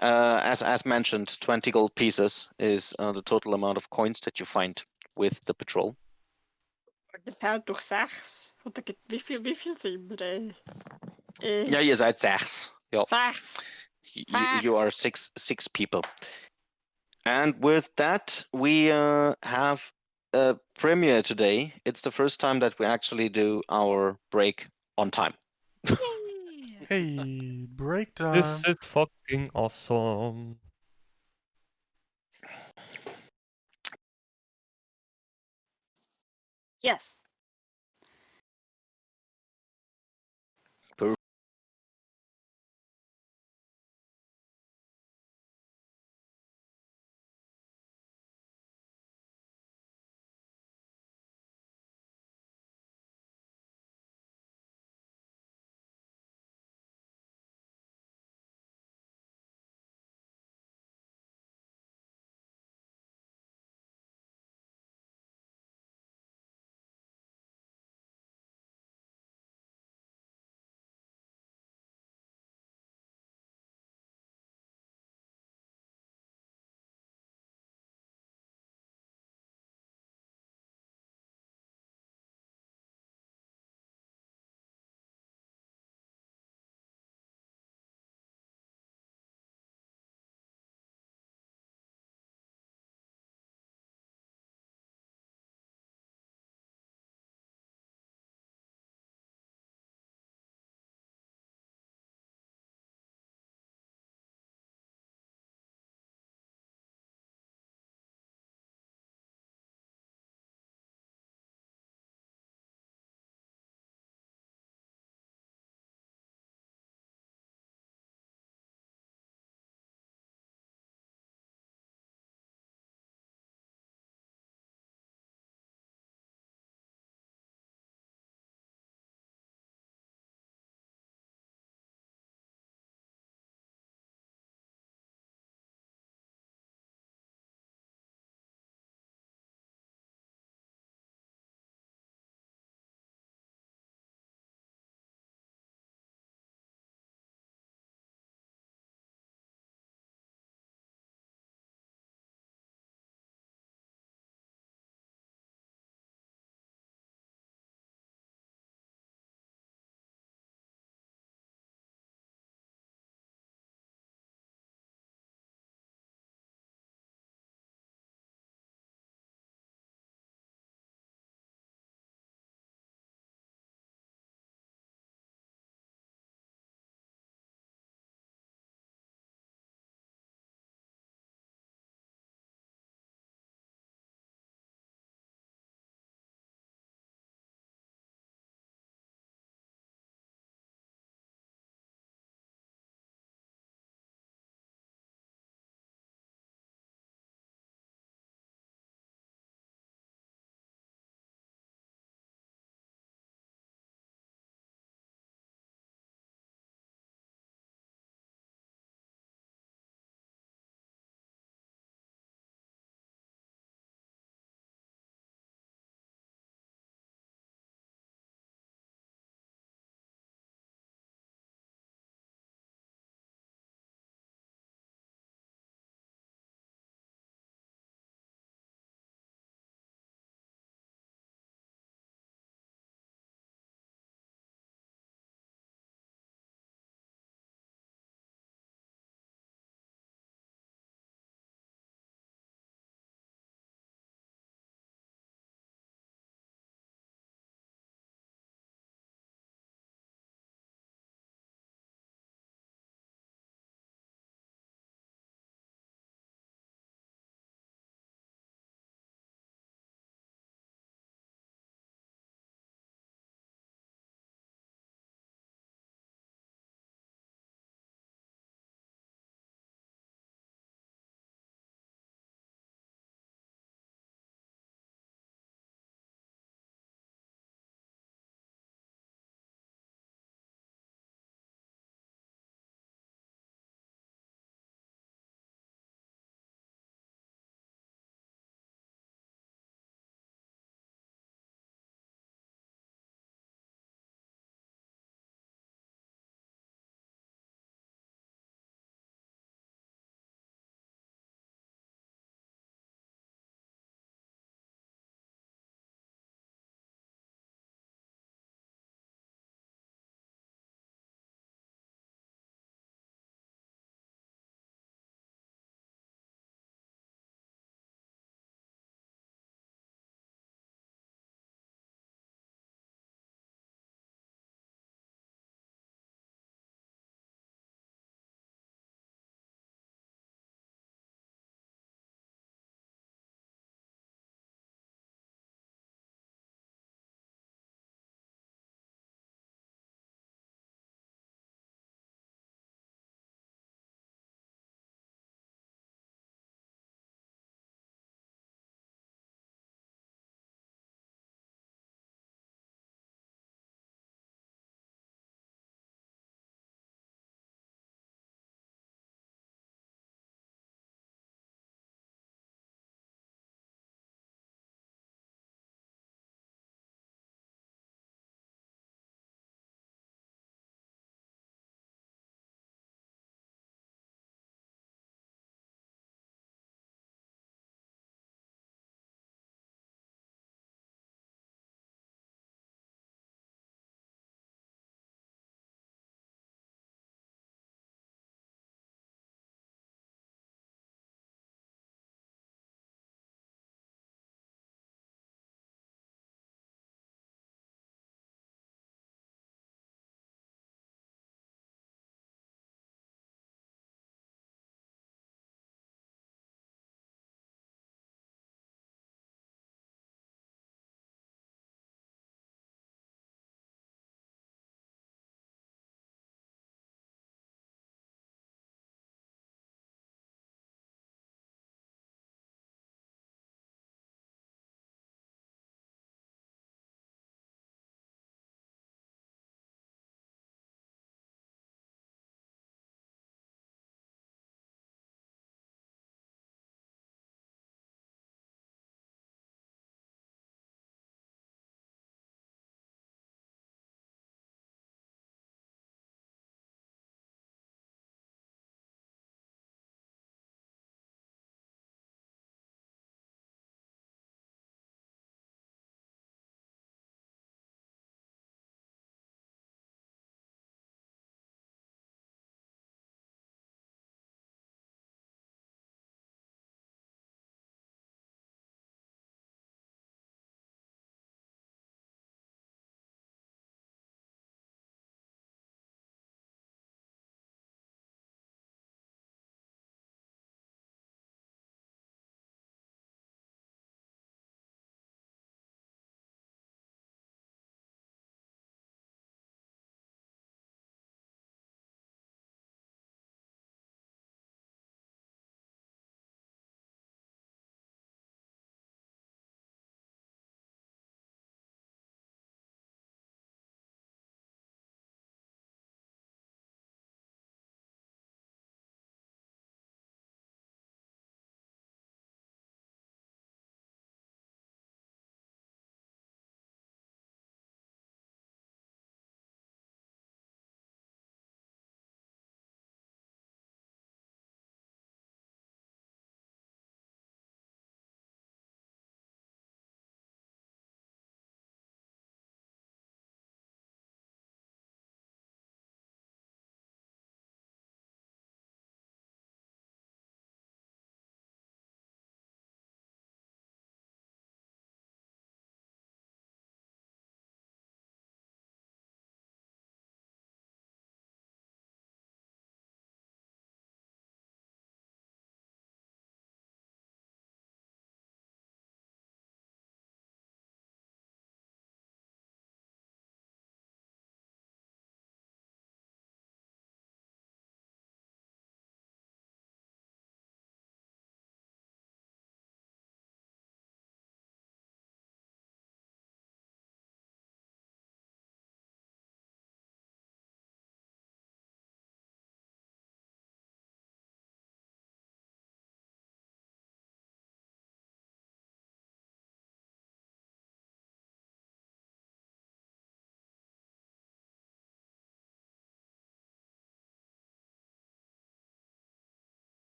As mentioned, 20 gold pieces is the total amount of coins that you find with the patrol. Geteilt door 6. Want ik het wieveel zijn er? Ja, je seid 6. Ja. 6. You are six people. And with that, we have a premiere today. It's the first time that we actually do our break on time. Hey, break time. This is fucking awesome. Yes.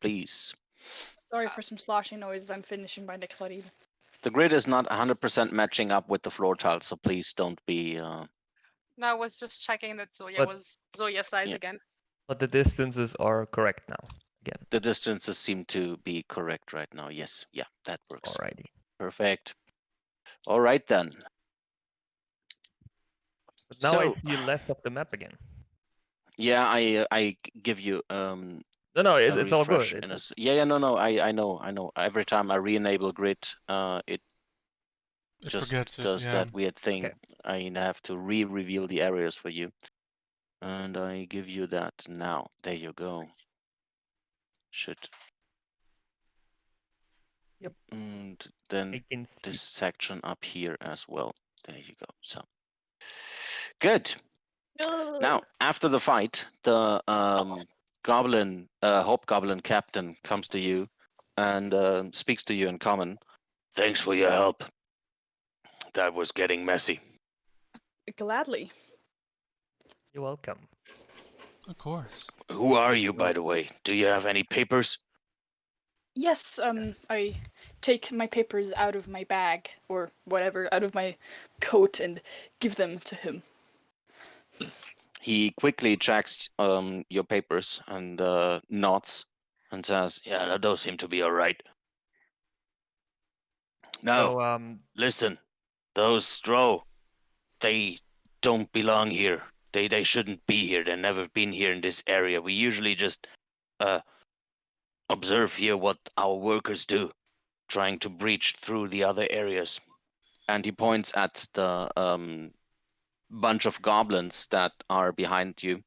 please. Sorry for some sloshing noises. I'm finishing my nectarine. The grid is not 100% matching up with the floor tiles, so please don't be. No, I was just checking that Zoya But- was Zoya's size Yeah. again. But the distances are correct now. Again. The distances seem to be correct right now. Yes, yeah, that works. Alrighty. Perfect. All right then. But now I So- see less of the map again. Yeah, I give you No, no, a it's all refresh good. in a yeah, no, I know. Every time I re-enable grid, it It just forgets it, does yeah. that weird thing. Okay. I have to re-reveal the areas for you, and I give you that now. There you go. Should. Yep. And then I can see. this section up here as well. There you go. So good. Now, after the fight, the Hobgoblin captain comes to you and speaks to you in common. Thanks for your help. That was getting messy. Gladly. You're welcome. Of course. Who are you, by the way? Do you have any papers? Yes, I take my papers out of my bag or whatever, out of my coat and give them to him. He quickly checks your papers and nods and says, "Yeah, those seem to be all right." Now, So, listen, those Stroh, they don't belong here. They shouldn't be here. They've never been here in this area. We usually just observe here what our workers do, trying to breach through the other areas. And he points at the bunch of goblins that are behind you,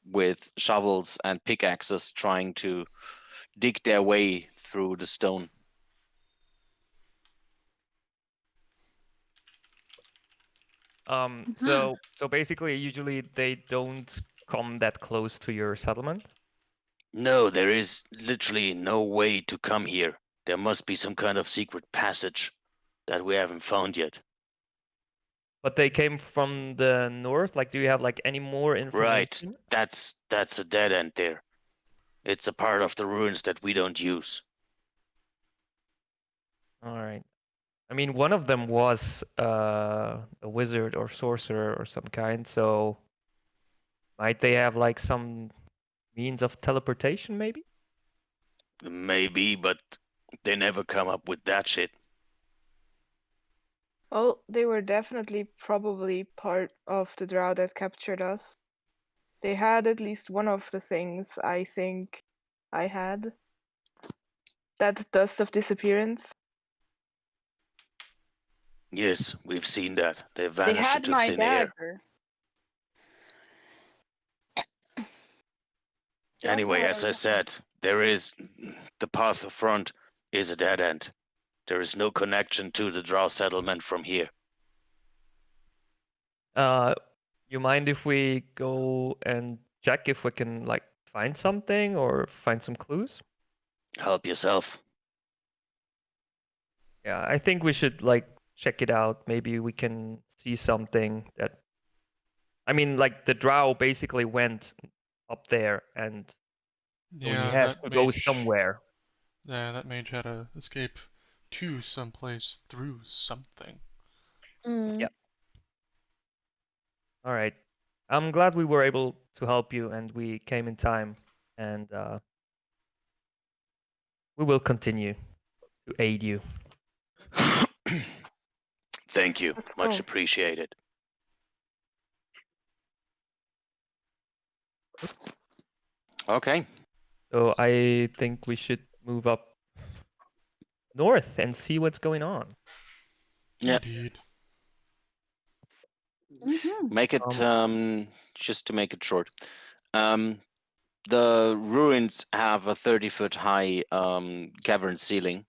with shovels and pickaxes, trying to dig their way through the stone. so basically, usually they don't come that close to your settlement. No, there is literally no way to come here. There must be some kind of secret passage that we haven't found yet. But they came from the north. Like, do you have like any more information? Right. That's a dead end there. It's a part of the ruins that we don't use. All right. I mean, one of them was a wizard or sorcerer or some kind. So, might they have like some means of teleportation? Maybe. Maybe, but they never come up with that shit. Well, they were definitely probably part of the drow that captured us. They had at least one of the things I think I had. That dust of disappearance. Yes, we've seen that. They They vanished had into my thin air. dagger. They also Anyway, had as our I said, there is the path front is a dead end. There is no connection to the drow settlement from here. You mind if we go and check if we can like find something or find some clues? Help yourself. Yeah, I think we should like check it out. Maybe we can see something that. I mean, like the drow basically went up there, and so he Yeah, has that to go mage. somewhere. Yeah, that mage had to escape to someplace through something. Yep. All right. I'm glad we were able to help you, and we came in time, and we will continue to aid you. Thank you. Let's Much go. appreciated. Okay. So I think we should move up north and see what's going on. Yeah. Indeed. Make it just to make it short. The ruins have a 30-foot high cavern ceiling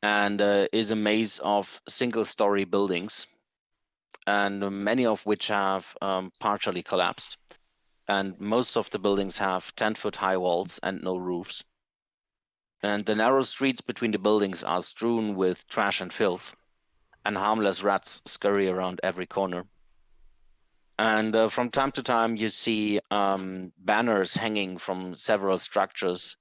and is a maze of single-story buildings, and many of which have partially collapsed. And most of the buildings have 10-foot high walls and no roofs. And the narrow streets between the buildings are strewn with trash and filth, and harmless rats scurry around every corner. And from time to time, you see banners hanging from several structures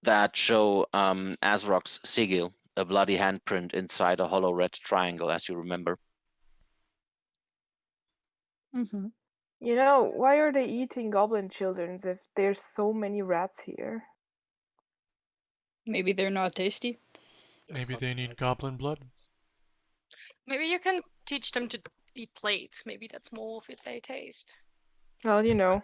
that show Azrok's sigil, a bloody handprint inside a hollow red triangle, as you remember. Mm-hmm. You know, why are they eating goblin children if there's so many rats here? Maybe they're not tasty. Maybe they need goblin blood. Maybe you can teach them to eat plates. Maybe that's more of it they taste. Well, you know,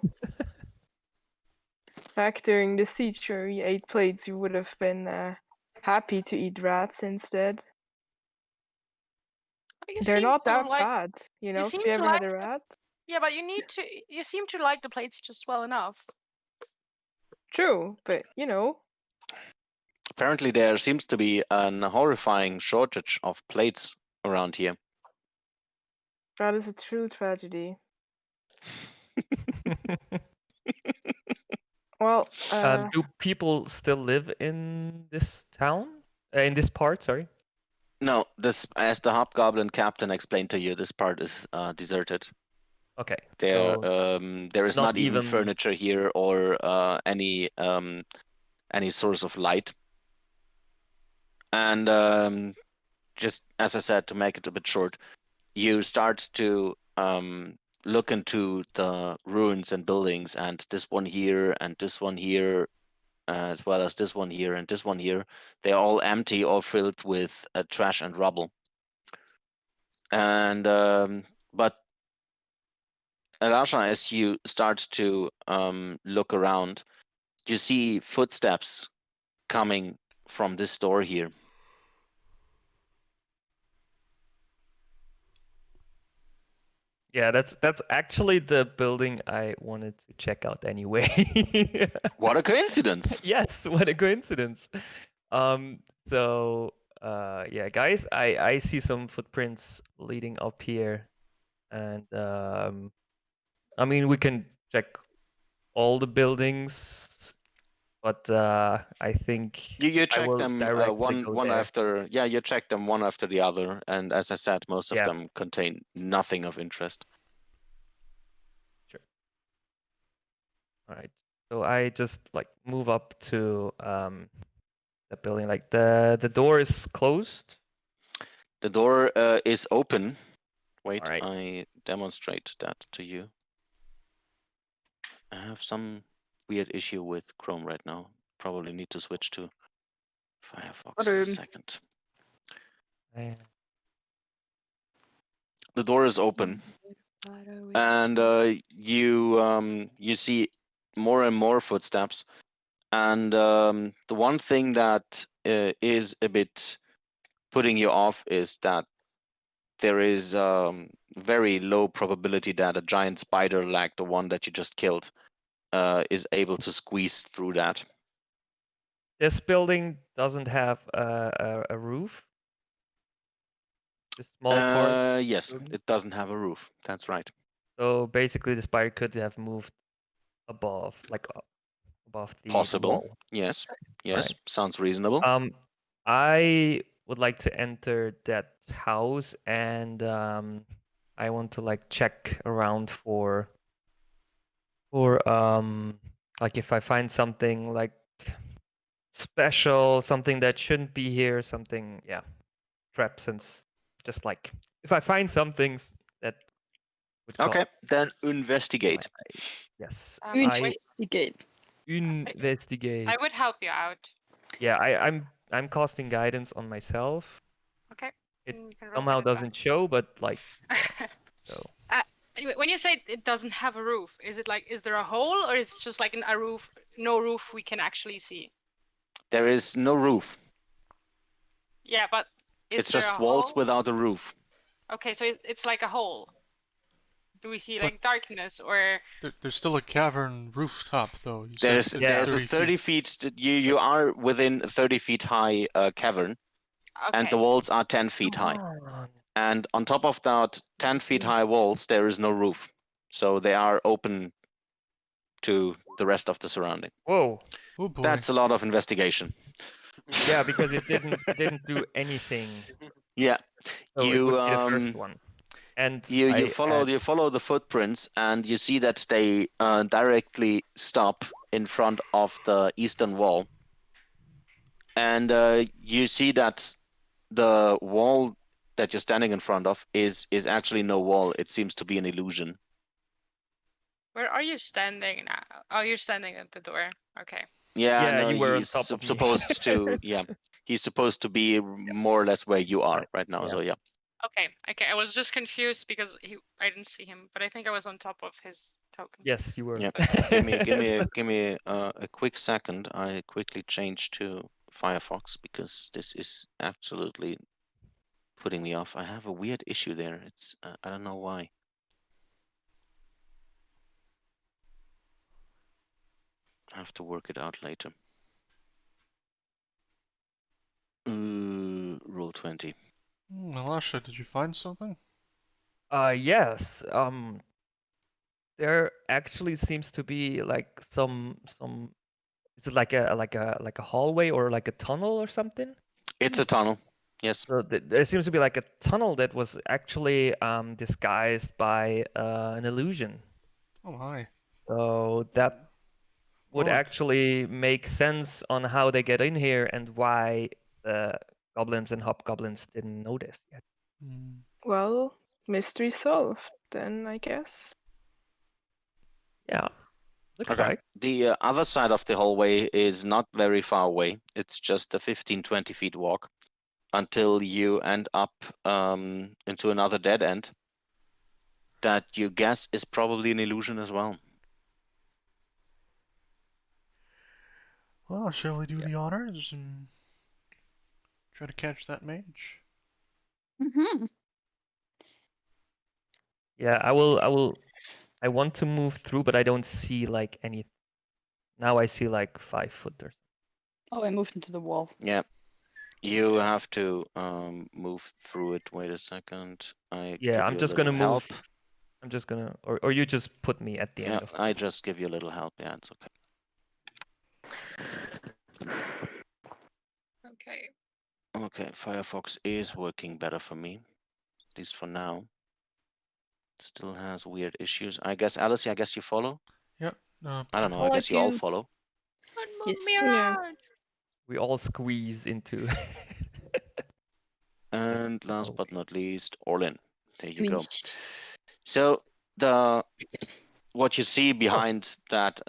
back during the siege where we ate plates, you would have been happy to eat rats instead. You They're seem not to that like, bad, you know, if seem you to ever had like a the- rat. Yeah, but you seem to like the plates just well enough. True, but you know, Apparently, there seems to be an horrifying shortage of plates around here. that is a true tragedy. Well, Do people still live in this town? In this part, sorry. No, this, as the Hobgoblin captain explained to you, this part is deserted. Okay. There, So there is not not even even- furniture here or any source of light. And just as I said, to make it a bit short, you start to look into the ruins and buildings, and this one here and this one here, as well as this one here and this one here. They're all empty or filled with trash and rubble. And but Elisha, as you start to look around, you see footsteps coming from this door here. Yeah, that's actually the building I wanted to check out anyway. What a coincidence! Yes, what a coincidence. So yeah, guys, I see some footprints leading up here, and I mean we can check all the buildings, but I think You I check will them directly go one there. after, yeah, you check them one after the other, and as I said, most of Yeah. them contain nothing of interest. All right. So I just like move up to the building. Like the door is closed. The door is open. Wait, Alright. I demonstrate that to you. I have some weird issue with Chrome right now. Probably need to switch to Firefox in a second. The door is open, and you see more and more footsteps. And the one thing that is a bit putting you off is that there is very low probability that a giant spider like the one that you just killed is able to squeeze through that. This building doesn't have a roof. The small part. Yes, building? it doesn't have a roof. That's right. So basically, the spider could have moved above, like above the Possible. wall. Yes. Yes. Right. Sounds reasonable. I would like to enter that house, and I want to like check around for like if I find something like special, something that shouldn't be here, something, yeah, traps and just like if I find some things that would cause Okay, then investigate. yes, Um, I Investigate. investigate. I would help you out. Yeah, I'm casting guidance on myself. Okay. It You can roll somehow with it back. doesn't show, but like so. Anyway, when you say it doesn't have a roof, is it like, is there a hole, or is it just like a roof, no roof we can actually see? There is no roof. Yeah, but is It's there just a walls hole? without a roof. Okay, so it's like a hole. Do we see But- like darkness, or There's still a cavern rooftop, though. You said There's it's there's a 30 feet. feet. You are within a 30 feet high cavern, okay? and the walls are 10 feet high. And on top of that 10 feet high walls, there is no roof. So they are open to the rest of the surrounding. Whoa. Oh boy. That's a lot of investigation. Yeah, because it didn't do anything. Yeah. So it You, would be the first one. And You I follow the footprints, and you see that they directly stop in front of the eastern wall. And you see that the wall that you're standing in front of is actually no wall. It seems to be an illusion. Where are you standing now? Oh, you're standing at the door. Okay. Yeah, Yeah, no, you were on he's top of me. supposed to. Yeah, he's supposed to be more or less where you are right now. Yeah. So yeah. Okay. Okay. I was just confused because I didn't see him, but I think I was on top of his token. Yes, you were. Yeah. Give me a quick second. I quickly change to Firefox because this is absolutely putting me off. I have a weird issue there. It's I don't know why. I have to work it out later. Rule 20. Alasha, did you find something? Yes. There actually seems to be like some. Is it like a hallway or like a tunnel or something? It's a tunnel. Yes. So there seems to be like a tunnel that was actually disguised by an illusion. Oh my. So that would Well, actually make sense on how they get in here and why the goblins and hobgoblins didn't notice yet. hmm. Well, mystery solved then, I guess. Yeah, looks Okay. like. The other side of the hallway is not very far away. It's just a 15-20 feet walk until you end up into another dead end that you guess is probably an illusion as well. Well, shall we do the honors and try to catch that mage? Mm-hmm. Yeah, I want to move through, but I don't see like any. Now I see like 5 footers. Oh, I moved into the wall. Yeah. You have to move through it. Wait a second. I Yeah, give I'm you a just little gonna help. move. I'm just gonna, or you just put me at the Yeah, end of. I just give you a little help. Yeah, it's okay. Okay. Okay, Firefox is working better for me, at least for now. Still has weird issues. I guess, Alice, I guess you follow? Yep. I don't know, I Followed guess you all you. follow. Don't move Yes. me Yeah. around. We all squeeze into. And last but not least, Orlin. There you go. Squeeze. So what you see behind that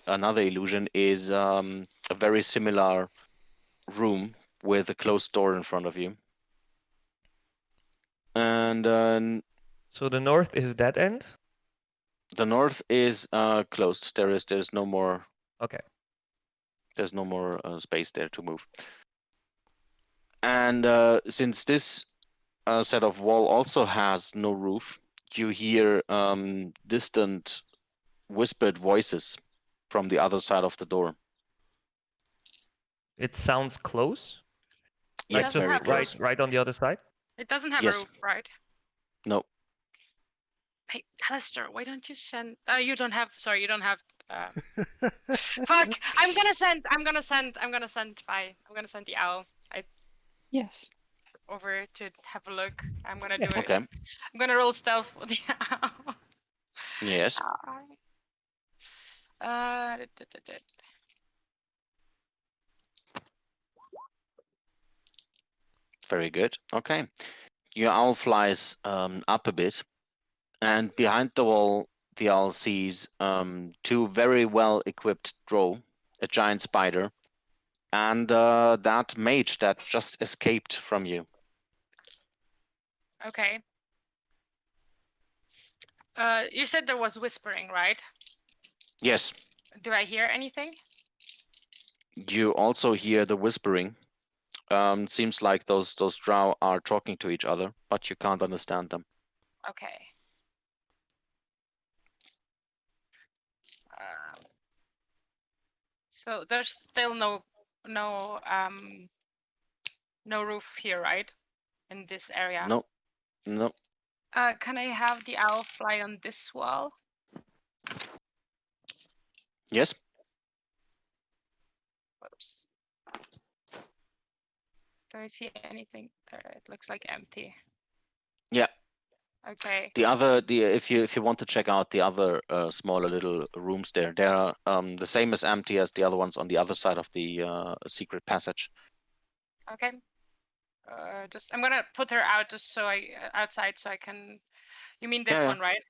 another illusion is a very similar room with a closed door in front of you. And So the north is dead end. the north is closed. There's no more. Okay. There's no more space there to move. And since this set of wall also has no roof, you hear distant whispered voices from the other side of the door. It sounds close. It Like Yes, doesn't just very have a roof. close. right on the other side. It doesn't have a Yes. roof, right? No. Hey, Alistair, why don't you send? You don't have. Sorry, you don't have. Fuck! I'm gonna send the owl Yes. over to have a look. I'm gonna Yeah. do it. Okay. I'm gonna roll stealth for the owl. Yes. Uh, Very good. Okay. Your owl flies up a bit, and behind the wall, the owl sees two very well equipped drow, a giant spider, and that mage that just escaped from you. Okay. You said there was whispering, right? Yes. Do I hear anything? You also hear the whispering. Seems like those drow are talking to each other, but you can't understand them. Okay. So there's still no roof here, right? In this area. No. No. Can I have the owl fly on this wall? Yes. Whoops. Do I see anything there? It looks like empty. Yeah. Okay. If you want to check out the other smaller little rooms there, they are the same as empty as the other ones on the other side of the secret passage. Okay. Just I'm gonna put her out just so outside so I can. You mean this Yeah. one, right?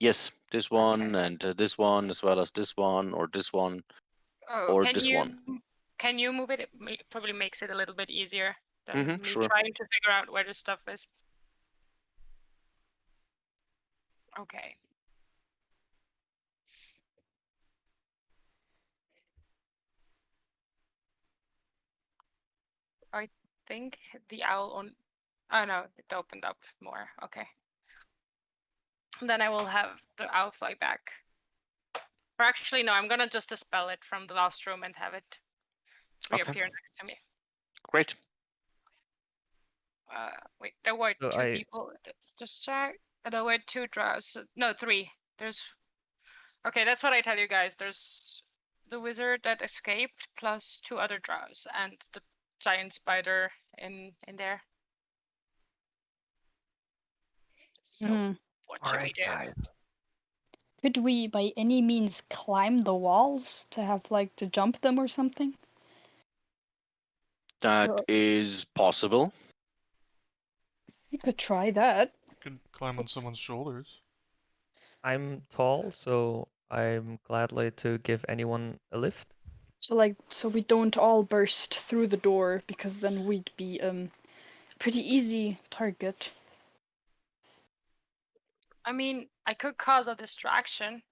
Yes, this one and this one, as well as this one or this one. Oh, Or can this you one. can you move it? It probably makes it a little bit easier than me Sure. trying to figure out where the stuff is. Okay. I think the owl on. Oh no, it opened up more. Okay. Then I will have the owl fly back. Or actually, no, I'm gonna just dispel it from the last room and have it reappear next to me. Great. Wait, there were So two people. Let's just check. There were 2 drows. No, 3. There's. Okay, that's what I tell you guys. There's the wizard that escaped plus 2 other drows and the giant spider in there. So what should we do? Guys. Could we by any means climb the walls to have like to jump them or something? That Or- is possible. We could try that. You can climb on someone's shoulders. I'm tall, so I'm gladly to give anyone a lift. So we don't all burst through the door because then we'd be pretty easy target. I mean, I could cause a distraction.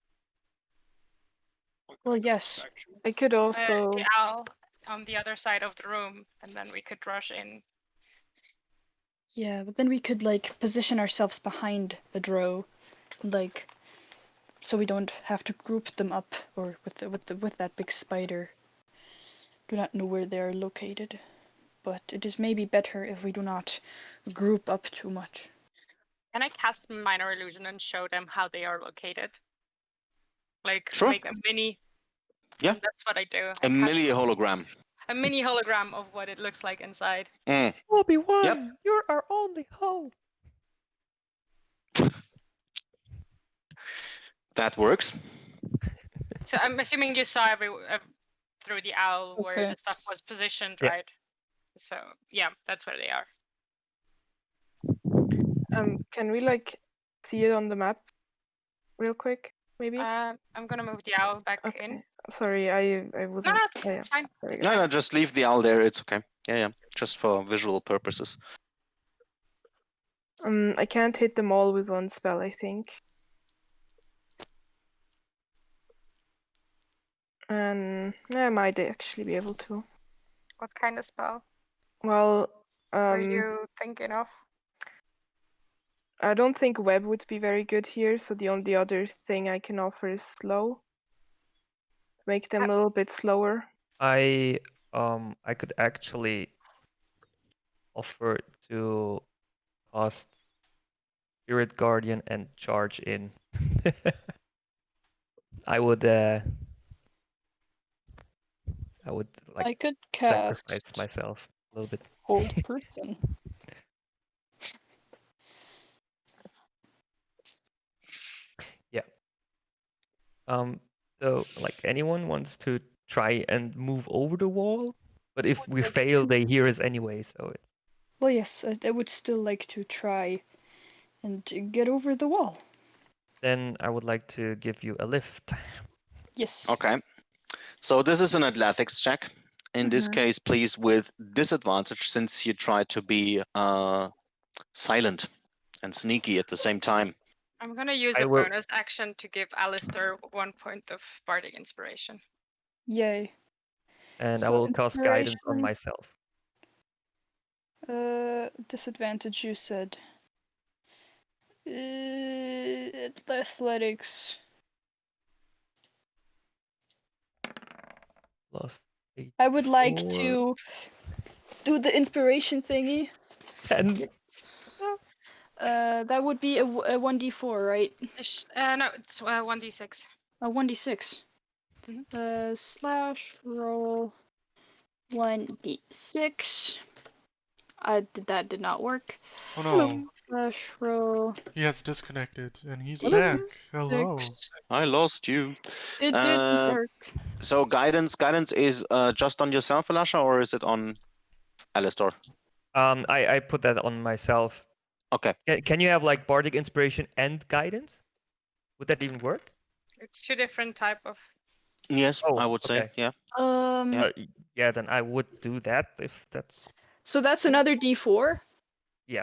Well, yes. I could also. The owl on the other side of the room, and then we could rush in. Yeah, but then we could like position ourselves behind a drow, like, so we don't have to group them up or with that big spider. Do not know where they are located, but it is maybe better if we do not group up too much. Can I cast minor illusion and show them how they are located? Like Sure. make a mini. Yeah. That's what I do. A mini hologram. A mini hologram of what it looks like inside. Obi-Wan, Yep. you're our only hope. That works. So I'm assuming you saw through the owl where Okay. the stuff was positioned, Yeah. right? So yeah, that's where they are. Can we like see it on the map real quick, maybe? I'm gonna move the owl back in. Okay. Sorry, I wasn't. No, oh, yeah. it's fine. There we It's go. No, just leave the owl there. It's okay. Yeah. Just for visual purposes. I can't hit them all with one spell, I think. And I might actually be able to. What kind of spell Well, are you thinking of? I don't think web would be very good here, so the only other thing I can offer is slow. Make them a little bit slower. I could actually offer to cast Spirit Guardian and charge in. I would like I could cast sacrifice myself a little bit. Hold Person. So like anyone wants to try and move over the wall, but if we like fail, to. they hear us anyway. So it's Well, yes, I would still like to try and get over the wall. then I would like to give you a lift. Yes. Okay. So this is an athletics check. In this case, please with disadvantage, since you try to be silent and sneaky at the same time. I'm gonna use I a will- bonus action to give Alistair 1 point of bardic inspiration. Yay. And I So will cast guidance on inspiration. myself. Disadvantage, you said. Athletics. Plus 8. I would like Four. to do the inspiration thingy. 10. That would be a 1d4, right? No, it's 1d6. A 1d6. Mhm. Slash roll 1d6. That did not work. Oh no, Slash roll. he has disconnected, and he's What? back. Hello. 6. I lost you. It didn't work. So guidance is just on yourself, Elisha, or is it on Alistor? I put that on myself. Okay. Can you have like bardic inspiration and guidance? Would that even work? It's 2 different type of. Yes, Oh, I would say, okay. yeah. Yeah. Yeah, then I would do that if that's. So that's another D4. Yeah.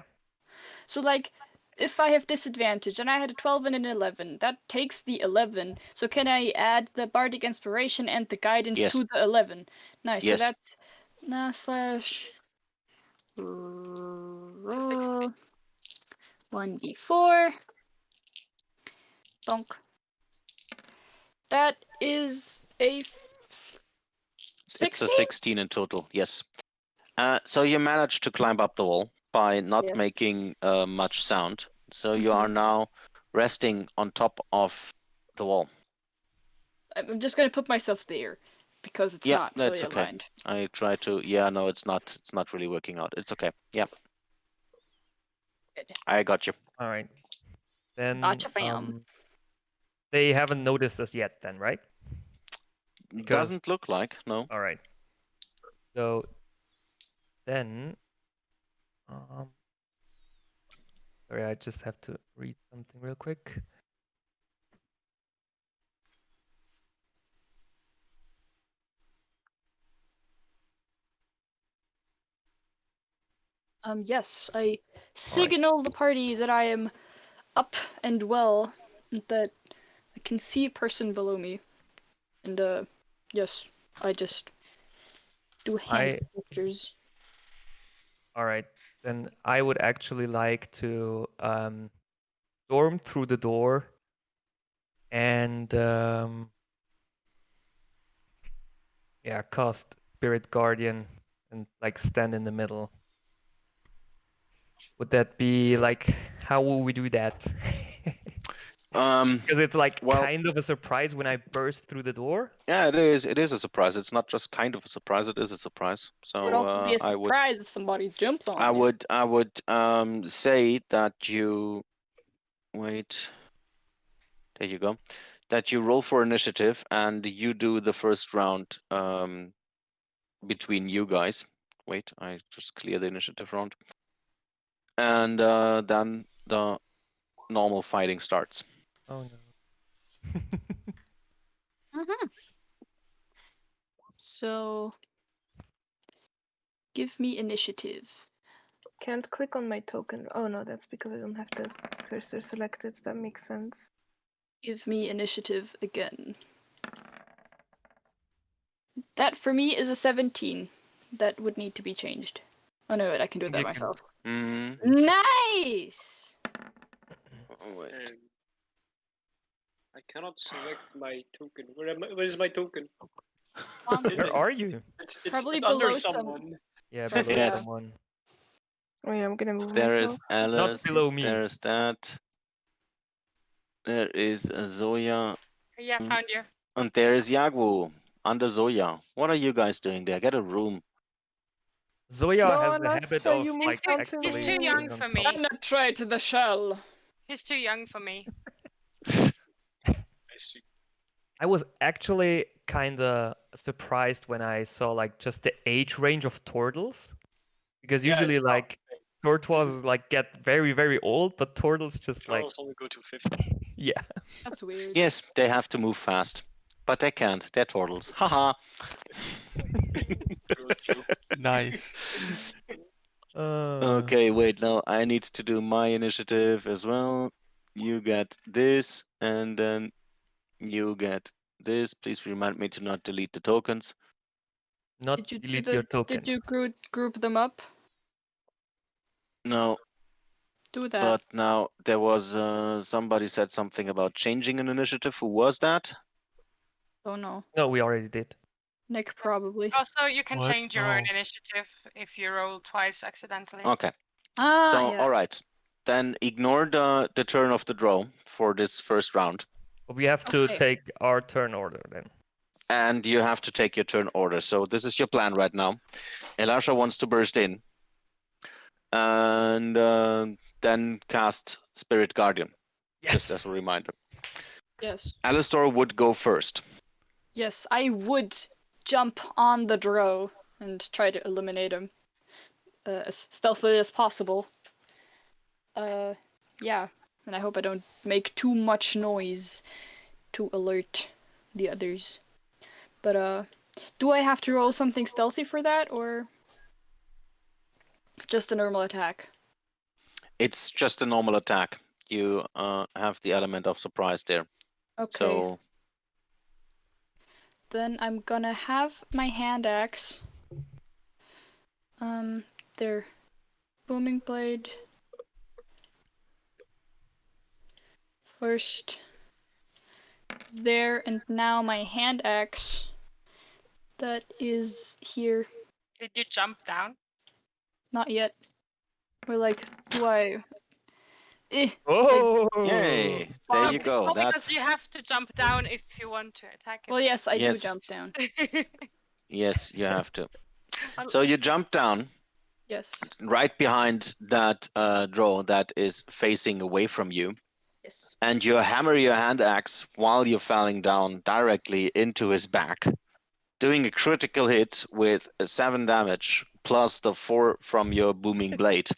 So like, if I have disadvantage and I had a 12 and an 11, that takes the 11. So can I add the bardic inspiration and the guidance Yes. to the 11? Nice. Yes. So that's now slash roll 1d4. Donk. That is a 16? It's a 16 in total, yes. So you managed to climb up the wall by not Yes. making much sound. So you are now resting on top of the wall. I'm just gonna put myself there because it's Yeah, not that's fully okay. aligned. I try to. Yeah, no, it's not. It's not really working out. It's okay. Yeah, Good. I got you. All right. Then Gotcha, fam. they haven't noticed us yet, then, right? Because- Doesn't look like, no. All right. So then, sorry, I just have to read something real quick. Yes, I signal the party that I am up and well, and that I can see a person below me. And yes, I just do hand gestures. All right, then I would actually like to storm through the door and cast Spirit Guardian and like stand in the middle. Would that be like, how will we do that? Because it's like well- kind of a surprise when I burst through the door. Yeah, it is. It is a surprise. It's not just kind of a surprise. It is a surprise. So It would also be a I would. surprise if somebody jumps on you. I would say that you wait. There you go. That you roll for initiative and you do the first round between you guys. Wait, I just clear the initiative round. And then the normal fighting starts. Oh no. So, give me initiative. Can't click on my token. Oh no, that's because I don't have the cursor selected. That makes sense. Give me initiative again. That for me is a 17. That would need to be changed. Oh no, I can do that You can- myself. Mm. Nice! Wait. I cannot select my token. Where is my token? Where are you? It's Probably under below someone. Yeah, Probably, below Yes. someone. Oh yeah, I'm gonna move There myself. is Alice. below me. There's that. There is Zoya. Yeah, found you. And there is Jagu under Zoya. What are you guys doing there? Get a room. Zoya No, has the not habit so of you like moved on to He's actually too young being on for top. me. Penetrate the shell. He's too young for me. I see. I was actually kind of surprised when I saw like just the age range of turtles, because Yeah, usually it's not- like turtles like get very old, but turtles just like Turtles only go to 50. yeah. That's weird. Yes, they have to move fast. But they can't. They're turtles. Haha. Nice. Okay, wait, now I need to do my initiative as well. You get this, and then you get this. Please remind me to not delete the tokens. Not Did you delete your tokens. Did you group them up? No, Do that. but now there was somebody said something about changing an initiative. Who was that? Oh no, No, we already did. Nick probably. Also, you can What? change your own Oh. initiative if you roll twice accidentally. Okay. Ah, So, yeah. all right. Then ignore the turn of the draw for this first round. But we have to Okay. take our turn order then. And you have to take your turn order. So this is your plan right now. Elisha wants to burst in. and then cast Spirit Guardian, just as a Yes. reminder. Yes. Alistor would go first. Yes, I would jump on the drow and try to eliminate him as stealthily as possible. Yeah, and I hope I don't make too much noise to alert the others. But do I have to roll something stealthy for that, or just a normal attack? It's just a normal attack. You have the element of surprise there. Okay. So Then I'm gonna have my hand axe. Their booming blade. First there, and now my hand axe. That is here. Did you jump down? Not yet. Or like, do I? Oh! yay! There you Fuck. go. Oh, That because you have to jump down if you want to attack Well, yes, I do Yes. jump down. it. yes, you have to. I'll- So you jump down Yes. right behind that drow that is facing away from you, Yes. and you hammer your hand axe while you're falling down directly into his back, doing a critical hit with 7 damage plus the 4 from your booming blade.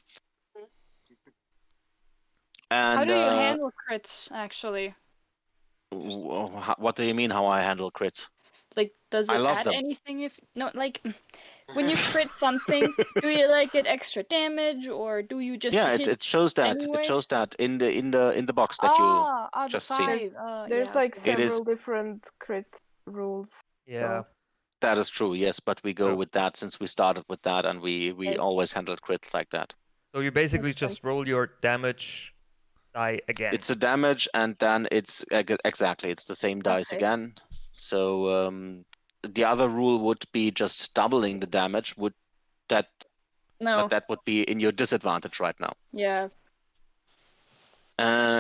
And How do you handle crits, actually? what do you mean how I handle crits? Like, does I it love add them. anything if no? Like, when you crit something, do you like get extra damage, or do you just Yeah, hit it shows that. anyway? It shows that in the box that you the just seen. 5. There's yeah, like okay. It is- several different crit rules. Yeah. So That is true, yes, but we go Oh. with that since we started with that, and we Okay. always handled crits like that. So you basically That's just right. roll your damage die again. It's a damage, and then it's exactly it's the same dice Okay. again. So the other rule would be just doubling the damage. Would that? No. But that would be in your disadvantage right now. Yeah.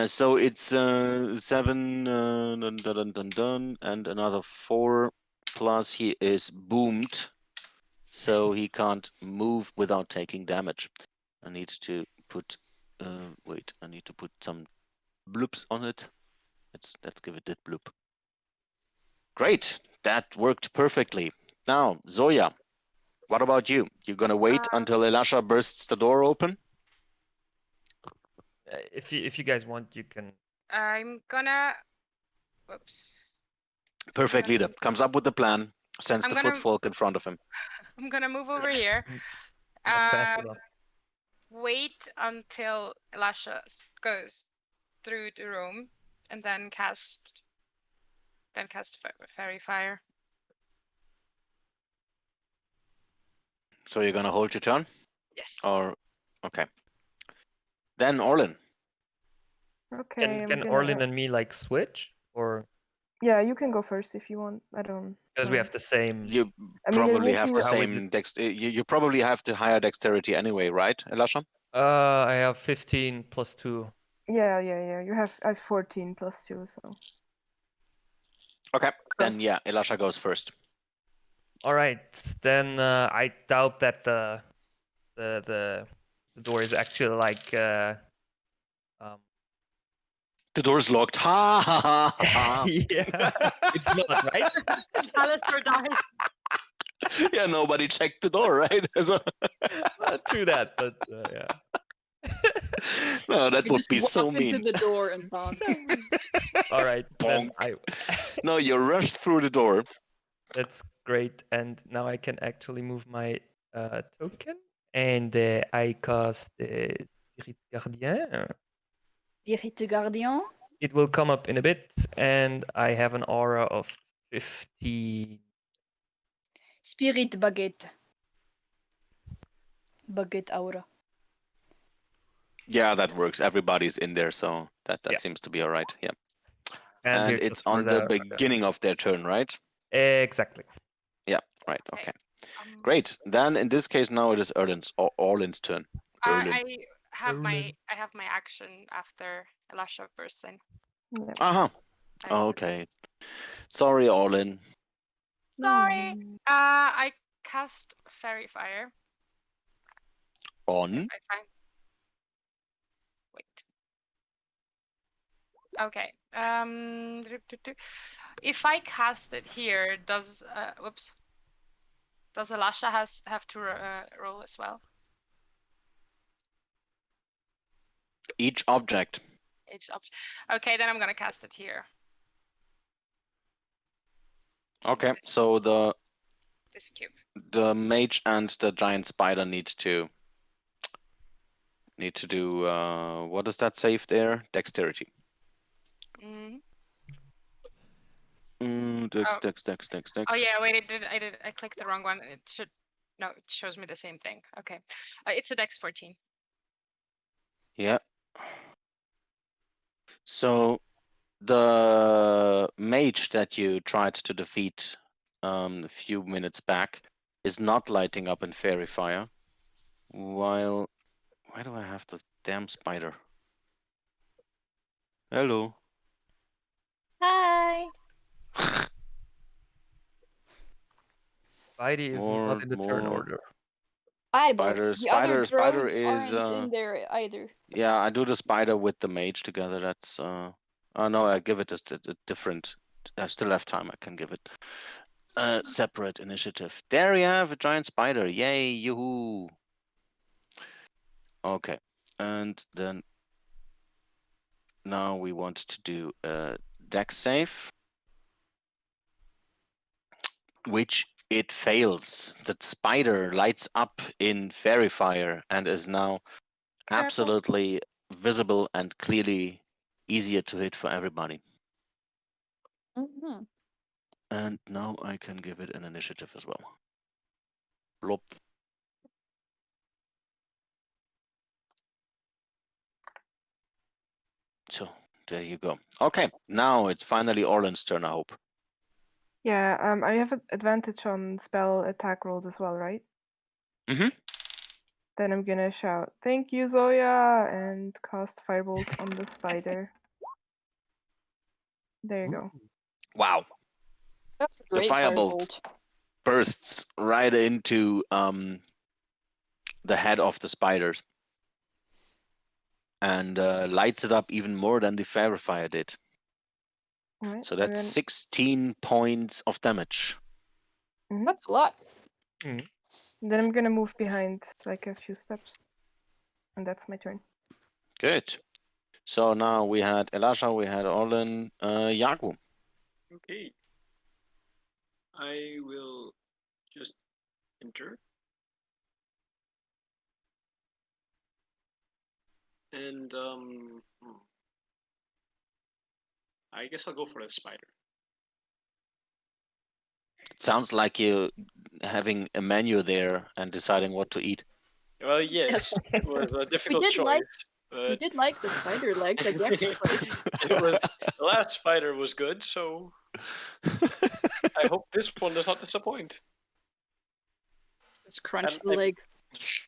So it's 7 dun, dun, dun, dun, and another 4 plus he is boomed, so he can't move without taking damage. I need to put wait, I need to put some bloops on it. Let's give it that bloop. Great, that worked perfectly. Now, Zoya, what about you? You're gonna wait until Elisha bursts the door open? If you guys want, you can. I'm gonna. Whoops. Perfect leader. Comes up with the plan, sends I'm the gonna- footfolk in front of him. I'm gonna move over here. Not fast Um, enough. wait until Elisha goes through the room, and then cast fairy fire. So you're gonna hold your turn? Yes. Or okay. Then Orlin. okay, I'm Can gonna. Orlin and me like switch, or Yeah, you can go first if you want. I don't. because we know. have the same? You I mean, it probably would have be the How we same you probably have the higher dexterity anyway, right, Elisha? I have 15 plus 2. Yeah. You have I have 14 plus 2, so. Okay. Then yeah, Elisha goes first. All right, then I doubt that the door is actually like The door's locked. Ha ha ha ha. yeah, it's not right. Alistair dies. Yeah, nobody checked the door, right? So- True that, but yeah. no, that You would just be walk so into mean. the door and bonk. All right, then Bonk. No, you rush through the door. that's great, and now I can actually move my token, and I cast Spirit Gardien. Spirit Gardien. It will come up in a bit, and I have an aura of 15. Spirit Baguette. Baguette aura. Yeah, that works. Everybody's in there, so that Yeah. seems to be all right. Yeah. And, And here's it's for on the beginning of their turn, right? Exactly. Right. Okay. Okay. Great. Then in this case, now it is Orlin's turn. Erlin. I have my Erlin. I have my action after Elisha bursts in. Yeah. Uh-huh. I- Okay. Sorry, Orlin. Sorry. I cast fairy fire. On. I find. Wait. Okay. If I cast it here, does whoops. Does Elisha have to roll as well? Each object. Okay, then I'm gonna cast it here. Okay, so This cube. the mage and the giant spider need to do what is that save there? Dexterity. Mm. Dex. Oh yeah, wait, I clicked the wrong one. It should. No, it shows me the same thing. Okay, it's a Dex 14. Yeah. So the mage that you tried to defeat a few minutes back is not lighting up in fairy fire. While why do I have the damn spider? Hello. Hi. Spidey is not in the turn order. Spider is aren't in there either. yeah, I do the spider with the mage together. That's oh no, I give it a different. I still have time. I can give it a separate initiative. There you have a giant spider. Yay, yoo-hoo. Okay, and then now we want to do a dex save, which it fails. The spider lights up in fairy fire and is now absolutely visible and clearly easier to hit for everybody. Mm-hmm. And now I can give it an initiative as well. Blop. So there you go. Okay, now it's finally Orlan's turn, I hope. Yeah, I have advantage on spell attack rolls as well, right? Mm-hmm. Then I'm gonna shout, "Thank you, Zoya!" and cast Firebolt on the spider. There you go. Wow. That's a The great firebolt bursts right into the head of the spiders and lights it up even more than the fairy fire did. Right, So that's 16 points of damage. That's a lot. then I'm gonna move behind like a few steps. And that's my turn. Good. So now we had Elisha, we had Orlan, Jaku. Okay. I will just enter. And I guess I'll go for the spider. It sounds like you having a menu there and deciding what to eat. Well, yes, it was a difficult choice. We did like the spider legs at Jack's place. It was the last spider was good, so I hope this one does not disappoint. Let's crunch And the leg.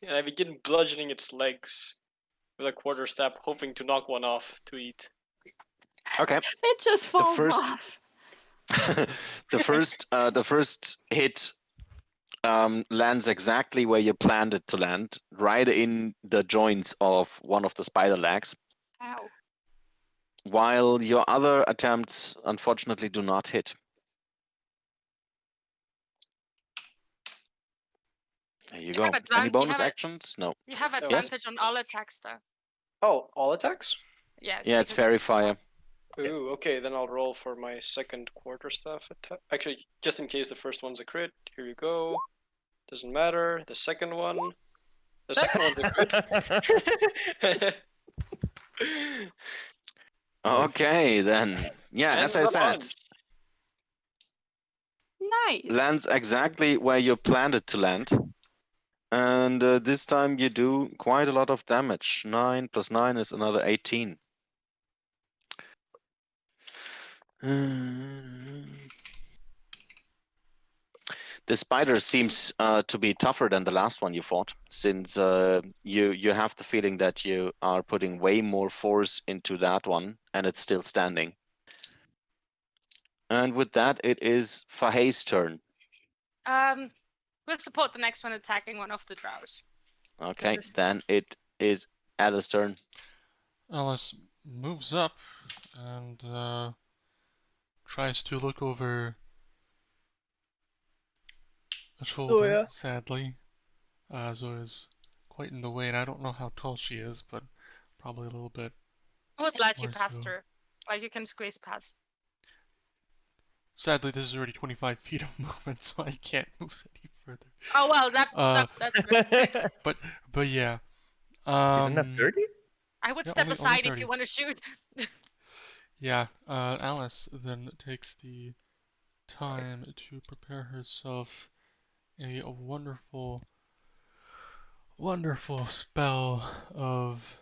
And I begin bludgeoning its legs with a quarterstaff, hoping to knock one off to eat. Okay. It just falls first- off. the first hit lands exactly where you planned it to land, right in the joints of one of the spider legs. Ow. While your other attempts unfortunately do not hit. There you go. Any bonus actions? No. You have advantage on all attacks, though. Oh, all attacks? Yes. Yeah, it's fairy fire. Ooh, okay, then I'll roll for my second quarterstaff attack. Actually, just in case the first one's a crit, here you go. Doesn't matter. The second one. The second one's a crit. Okay, then. Yeah, And as I the said, punch. Nice. lands exactly where you planned it to land. And this time you do quite a lot of damage. 9 plus 9 is another 18. The spider seems to be tougher than the last one you fought, since you have the feeling that you are putting way more force into that one, and it's still standing. And with that, it is Fahey's turn. We'll support the next one attacking one of the drows. Okay, This is- then it is Alice's turn. Alice moves up and tries to look over a shoulder, yeah. sadly. Zoya's quite in the way, and I don't know how tall she is, but probably a little bit. I would let you More pass so. through. Like you can squeeze past. Sadly, this is already 25 feet of movement, so I can't move any further. Oh well, that's good. But yeah. Didn't have 30? I would Yeah, step only aside if 30. you want to shoot. Yeah, Alice then takes the time to prepare herself a wonderful, wonderful spell of.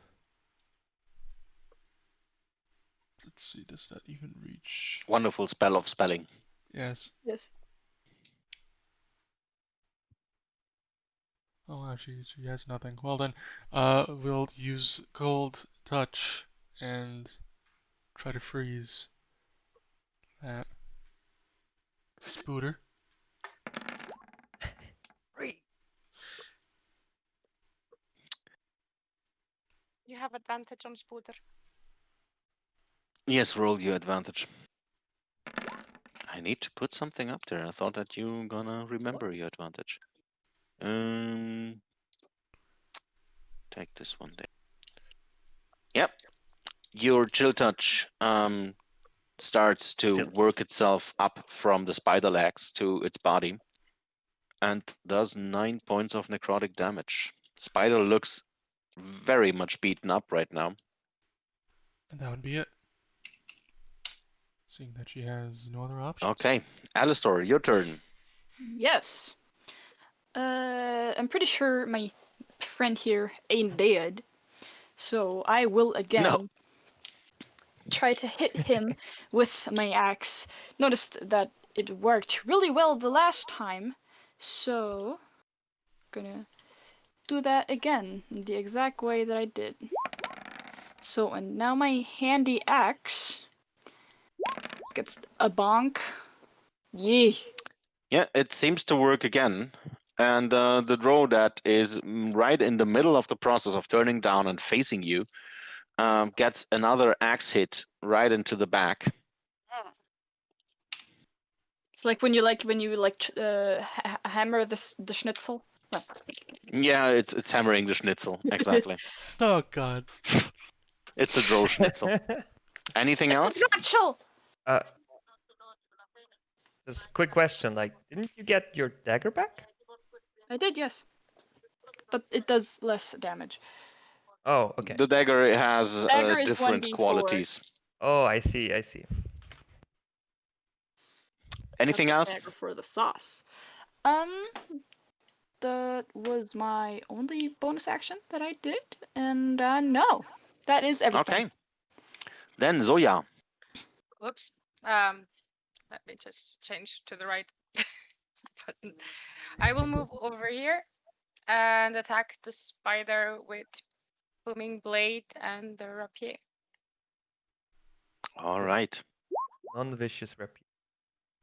Let's see, does that even reach? Wonderful spell of spelling. Yes. Yes. Oh wow, she has nothing. Well then, we'll use Cold Touch and try to freeze that Spooter. You have advantage on Spooter. Yes, roll your advantage. I need to put something up there. I thought that you gonna remember your advantage. Take this one there. Yep. Your chill touch starts to Chill. work itself up from the spider legs to its body and does 9 points of necrotic damage. Spider looks very much beaten up right now. And that would be it. Seeing that she has no other options. Okay, Alistair, your turn. Yes. I'm pretty sure my friend here ain't dead, so I will again try to hit him with my axe. Noticed that it worked really well the last time, so gonna do that again in the exact way that I did. So, and now my handy axe gets a bonk. Yee. Yeah, it seems to work again. And the drow that is right in the middle of the process of turning down and facing you gets another axe hit right into the back. It's like when you hammer the schnitzel. Yeah, it's hammering the schnitzel, exactly. Oh god. It's a drow schnitzel. Anything else? Schnitzel. uh, just quick question, like, didn't you get your dagger back? I did, yes, but it does less damage. Oh, okay. The dagger has Dagger is different 1d4. qualities. Oh, I see, I see. Anything That's else? Dagger for the sauce. That was my only bonus action that I did, and no, that is everything. Okay. Then Zoya. Whoops. Let me just change to the right button. I will move over here and attack the spider with booming blade and the rapier. All right. Non-vicious rapier.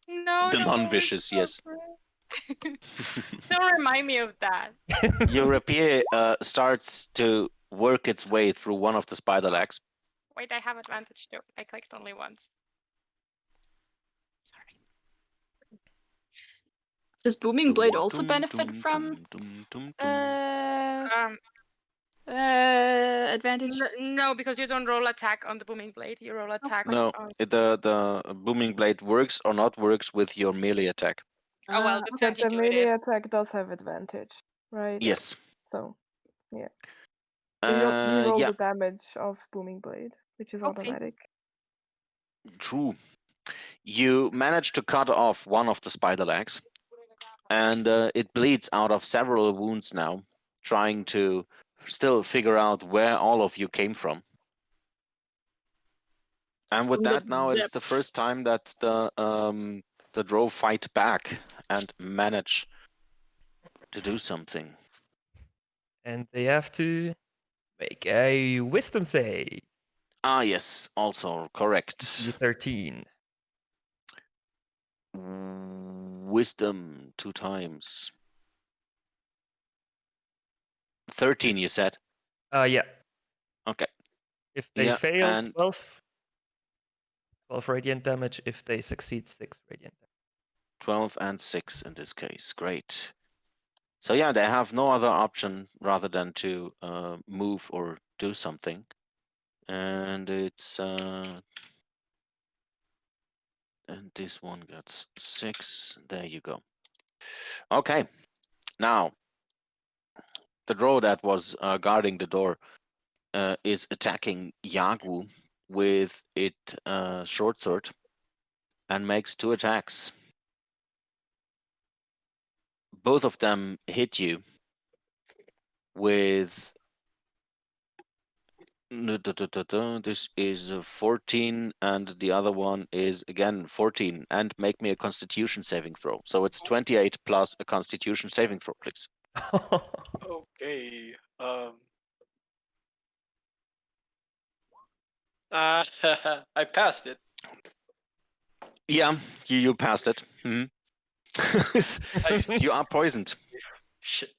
No, The no, non-vicious, it's yes. Don't remind me of that. Your rapier starts to work its way through one of the spider legs. Wait, I have advantage too. I clicked only once. Sorry. Does booming blade also Dum, benefit dum, from dum, dum, dum. advantage? No, because you don't roll attack on the booming blade. You roll attack. No, on... the booming blade works or not works with your melee attack. Oh well, the But the 22 it melee is. attack does have advantage, right? Yes. So, yeah. You roll Yeah, the damage of Booming Blade, which is Okay. automatic. true. You manage to cut off one of the spider legs, and it bleeds out of several wounds now, trying to still figure out where all of you came from. And with From the that, now it's the depths. first time that the drow fight back and manage to do something. And they have to make a wisdom save. Ah, yes, also correct. DC 13. Wisdom 2 times. 13, you said. Yeah. Okay. If they Yeah, fail, and 12 radiant damage. If they succeed, 6 radiant damage. 12 and 6 in this case. Great. So yeah, they have no other option rather than to move or do something. And it's and this one gets 6. There you go. Okay. Now the drow that was guarding the door is attacking Jagu with its short sword and makes 2 attacks. Both of them hit you with this is 14 and the other one is again 14, and make me a constitution saving throw. So it's 28 plus a constitution saving throw, please. Okay. I passed it. Yeah, you passed it. Mhm. You are poisoned. Shit.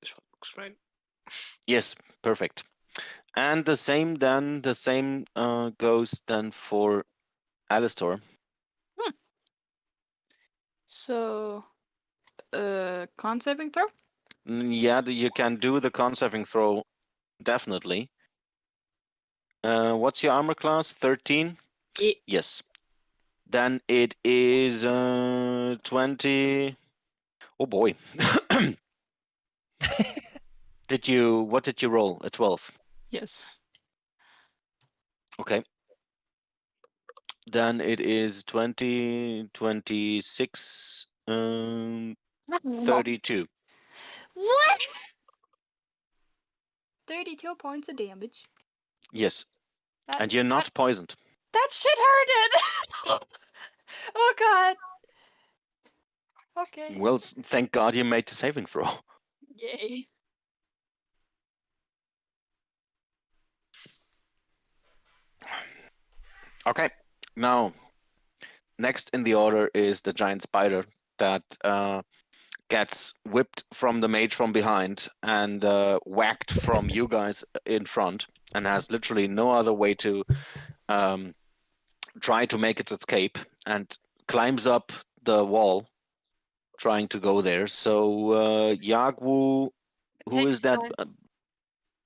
This one looks fine. Yes, perfect. And the same goes then for Alistor. So, con saving throw? Yeah, you can do the con saving throw, definitely. What's your armor class? 13? Yes. Then it is 20. Oh boy. What did you roll? A 12. Yes. Okay. Then it is 20, 26, 32. What? 32 points of damage. Yes. That, And you're not poisoned. that shit hurted! Oh god. Okay. Well, thank God you made the saving throw. Yay. Okay. Now, next in the order is the giant spider that gets whipped from the mage from behind and whacked from you guys in front, and has literally no other way to try to make its escape, and climbs up the wall trying to go there. So Jagu, who is that?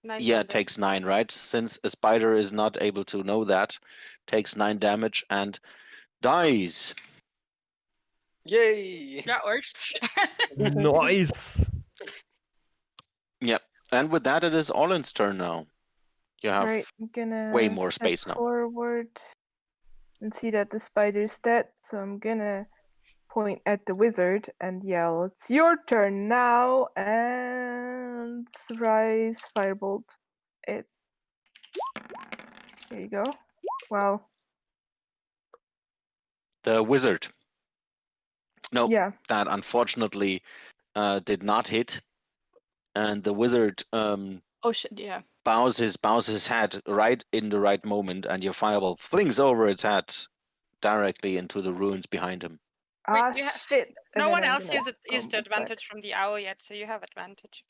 9 Yeah, damage. takes 9, right? Since a spider is not able to know that, takes 9 damage and dies. Yay! That works. Nice. Yep. And with that, it is Olin's turn now. You have Right, I'm gonna way more step space now. forward and see that the spider's dead, so I'm gonna point at the wizard and yell, "It's your turn now!" And surprise firebolt. It. There you go. Wow. The wizard. Nope. Yeah. That unfortunately did not hit. And the wizard Oh shit, yeah. bows his head right in the right moment, and your fireball flings over its head directly into the ruins behind him. Wait, Ah, you ha- shit. And No then one I'm else gonna used the move back. advantage from the owl yet, so you have advantage.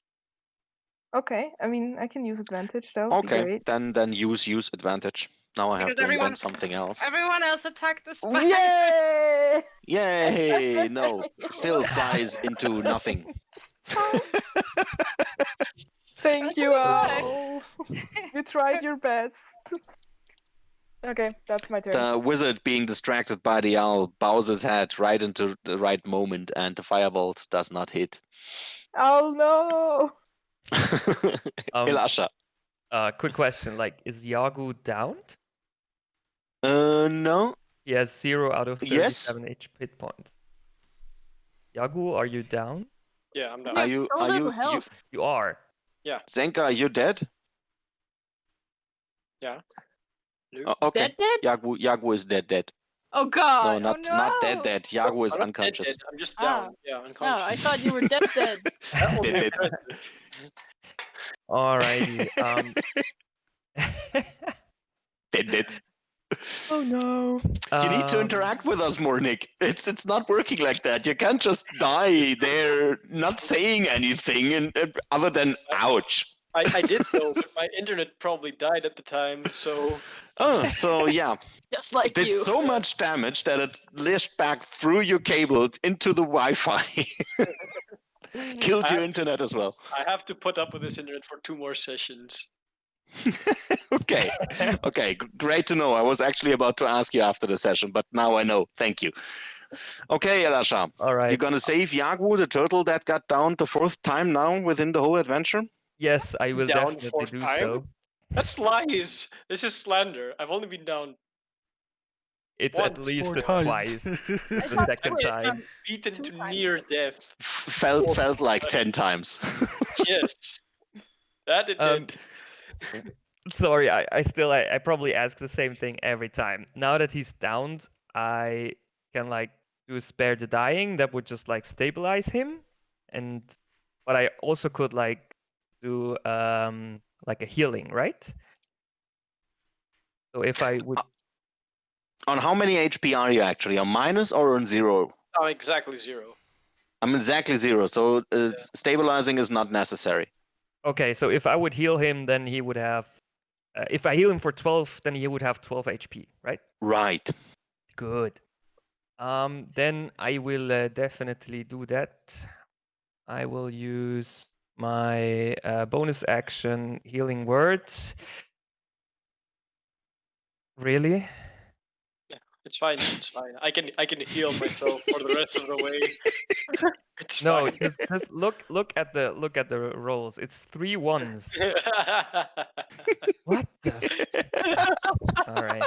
Okay, I mean, I can use advantage. That would be Okay, great. then use advantage. Now I have Because to everyone- invent something else. Everyone else attacked the spider. Yay! Yay! No, still flies into nothing. Thank you, That's Owl. You tried your best. Okay, that's my turn. The wizard, being distracted by the owl, bows his head right into the right moment, and the firebolt does not hit. Oh no! Ilasha. Quick question: like, is Jagu downed? No. He has 0 out of Yes. 37 hit points. Jagu, are you down? Yeah, I'm down. Are you? so little health. You are. Zenka, are you dead? Yeah. Okay. Dead? Jagu is dead. Oh god. No, not oh, no. not dead. Jagu is I'm not unconscious. dead, I'm just down. Ah. Yeah, Oh, unconscious. I thought you were dead. That would be Dead. impressive. Alrighty. Dead. Oh no. You need to Um, interact with us more, Nick. It's not working like that. You can't just die there, not saying anything, and other than ouch. I did though, but my internet probably died at the time, so Oh, so yeah, Just like did you. so much damage that it lashed back through your cable into the Wi-Fi, killed I your have- internet as well. I have to put up with this internet for 2 more sessions. Okay, okay, great to know. I was actually about to ask you after the session, but now I know. Thank you. Okay, Elasha, all right. you're gonna save Jagu, the turtle that got down the 4th time now within the whole adventure? Yes, I will Down definitely 4th do time? so. That's lies. This is slander. I've only been down. It's at Once. least 4 a times. twice. The thought second you were- time. Beaten 2 to times. near death. Felt like 10 times. Yes. That it Um, did. Sorry, I probably ask the same thing every time. Now that he's downed, I can like do spare the dying. That would just like stabilize him, and but I also could like do like a healing, right? So if I would, On how many HP are you actually? On minus or on 0? I'm exactly 0. I'm exactly 0, so stabilizing is not necessary. okay, so if I would heal him, then he would have. If I heal him for 12, then he would have 12 HP, right? Right. Good. Then I will definitely do that. I will use my bonus action healing words. Really? It's fine. It's fine. I can heal myself for the rest of the way. It's No, fine. just look at the rolls. It's 3 ones. What the? All right.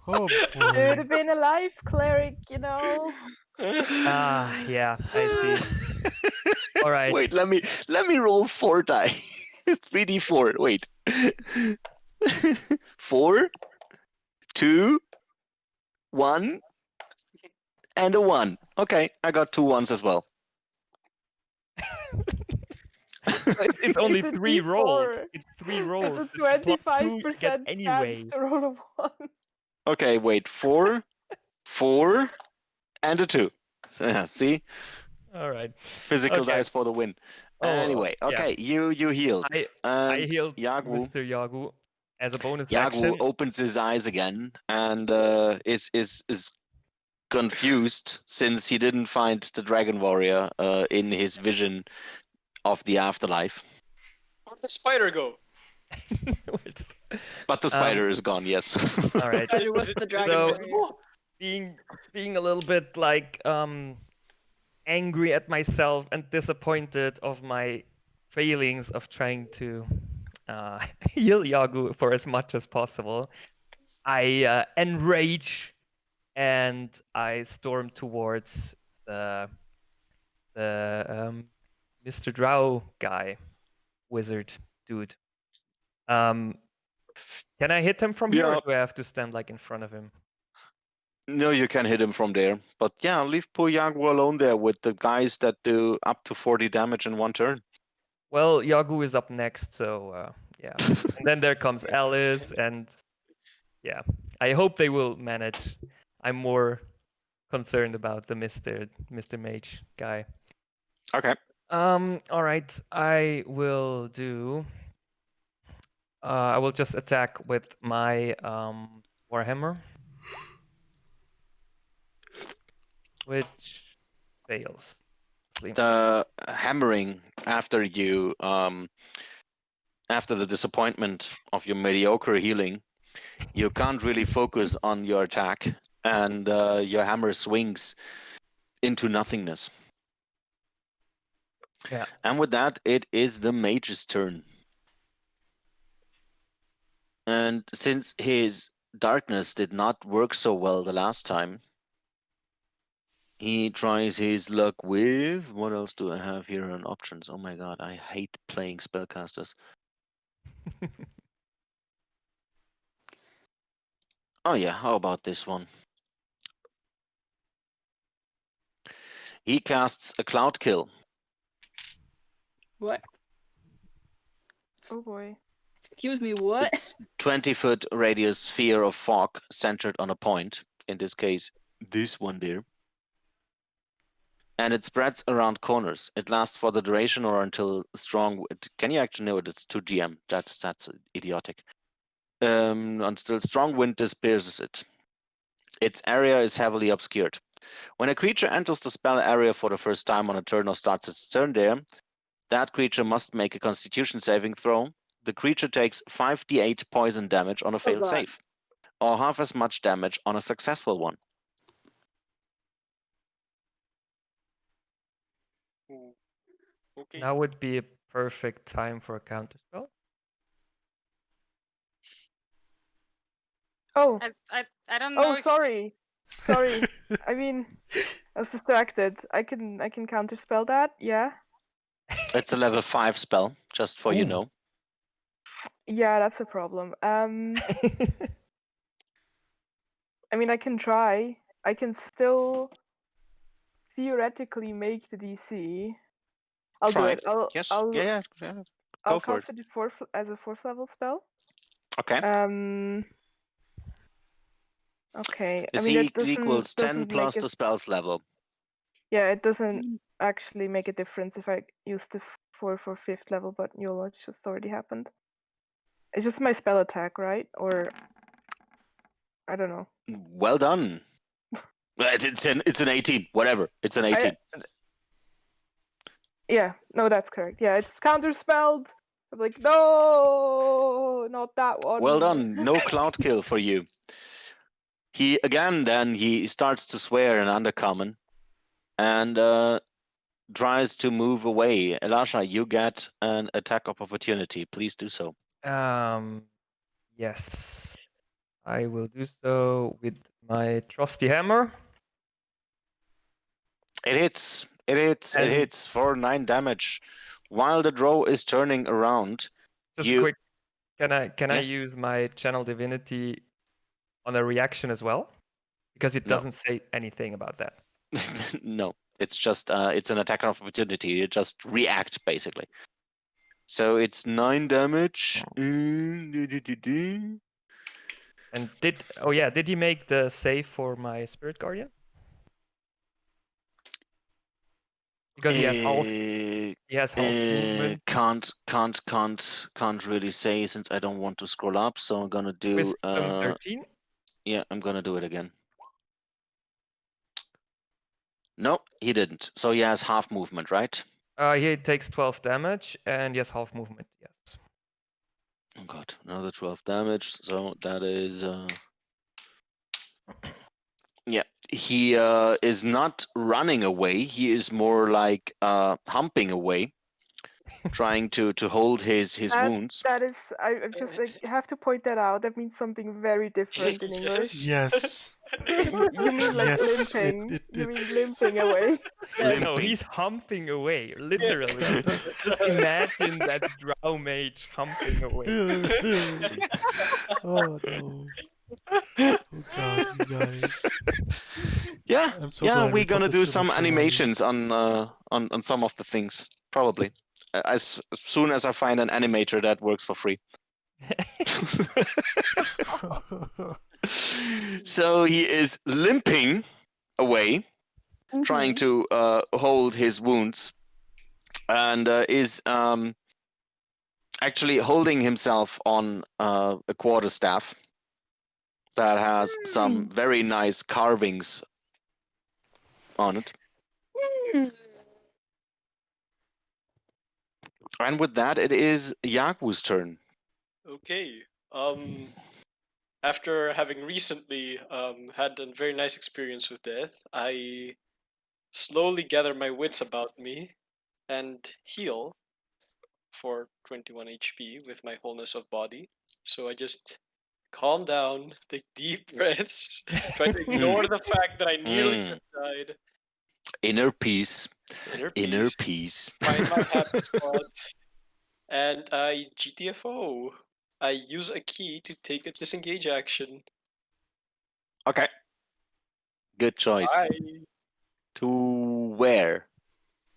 Oh Should boy. have been a life cleric, you know. Ah, yeah, I see. All right. Wait, let me roll 4 die. 3d4. Wait. 4, 2, 1, and a 1. Okay, I got 2 ones as well. It's only It's a 3 rolls. D4. It's 3 rolls. It's a That you plus 2, you 25% get anyway. chance to roll a 1. Okay, wait. 4, 4, and a 2. So, yeah, see? All right. Physical Okay. dice for the win. Oh, Anyway, yeah. okay, you healed. I and healed Jagu, Mr. Jagu as a bonus Jagu action. opens his eyes again and is confused since he didn't find the Dragon Warrior in his vision of the afterlife. Where'd the spider go? But the spider is gone, yes. All right. It was the dragon. So- warrior. Being a little bit like angry at myself and disappointed of my failings of trying to heal Yagu for as much as possible, I enrage and I storm towards the Mr. Drow guy, wizard dude. Can I hit him from here, Yeah. or do I have to stand like in front of him? No, you can hit him from there. But yeah, leave poor Jaguar alone there with the guys that do up to 40 damage in 1 turn. Well, Yagu is up next, so yeah. And then there comes Alice, and yeah, I hope they will manage. I'm more concerned about the Mr. Mage guy. Okay. All right, I will do. I will just attack with my Warhammer, which fails. The hammering after you after the disappointment of your mediocre healing, you can't really focus on your attack, and your hammer swings into nothingness. Yeah. And with that, it is the mage's turn. And since his darkness did not work so well the last time, he tries his luck with... What else do I have here on options? Oh my god, I hate playing spellcasters. Oh yeah, how about this one? He casts a cloud kill. What? Oh boy. Excuse me, what? It's 20-foot radius sphere of fog centered on a point. In this case, this one there. And it spreads around corners. It lasts for the duration or until strong. Can you actually know it? It's 2 GM. That's idiotic. Until strong wind disperses it. Its area is heavily obscured. When a creature enters the spell area for the first time on a turn or starts its turn there, that creature must make a Constitution saving throw. The creature takes 5d8 poison damage on a failed God. save, or half as much damage on a successful one. Ooh. Okay. Now would be a perfect time for a counterspell. Oh, I don't know. oh, sorry. Sorry. I mean, I was distracted. I can counterspell that. Yeah. It's a level 5 spell, just for you Ooh. know. Yeah, that's a problem. I mean, I can try. I can still theoretically make the DC. I'll do Try it. it. Yes. Yeah. I'll Go for it. cast it as a 4th level spell. Okay. Okay. The I mean, C that equals 10 doesn't plus make the it. spell's level. Yeah, it doesn't actually make a difference if I use the 4 for 5th level, but YOLO, it just already happened. It's just my spell attack, right? Or I don't know. Well done. It's an 18. Whatever. It's an 18. Yeah, no, that's correct. Yeah, it's counterspelled. I'm like, no, not that one. Well done. No cloud kill for you. He starts to swear in Undercommon and tries to move away. Elisha, you get an attack of opportunity. Please do so. Yes, I will do so with my trusty hammer. It hits. It hits. It And- hits for 9 damage. While the draw is turning around, Just you quick, can I Yes. use my channel divinity on a reaction as well? Because it No. doesn't say anything about that. no, it's just it's an attack of opportunity. You just react basically. So it's 9 damage. And did he make the save for my spirit guardian? Because he has half movement. Can't really say since I don't want to scroll up. So I'm gonna do Wisdom 13. yeah, I'm gonna do it again. No, he didn't. So he has half movement, right? He takes 12 damage and he has half movement. Yes. Oh god, another 12 damage. So that is yeah. He is not running away. He is more like humping away, trying to hold his wounds. That is, I just have to point that out. That means something very different in English. Yes. You mean like Yes, limping? You mean it's- limping away? No, Limping. he's humping away, literally. Just imagine that drow mage humping away. Oh no. Oh god, you guys. Yeah, I'm so yeah, glad we we're put gonna this do to the some show. animations on some of the things, probably. As soon as I find an animator that works for free. So he is limping away, trying to hold his wounds, and is actually holding himself on a quarterstaff that has some very nice carvings on it. And with that, it is Jaku's turn. Okay. After having recently had a very nice experience with death, I slowly gather my wits about me and heal for 21 HP with my wholeness of body. So I just calm down, take deep breaths, try to ignore the fact that I nearly just died. Inner peace. Inner Inner peace. peace. Find my happy spot. And I GTFO. I use a key to take a disengage action. Okay. Good choice. Bye. To where?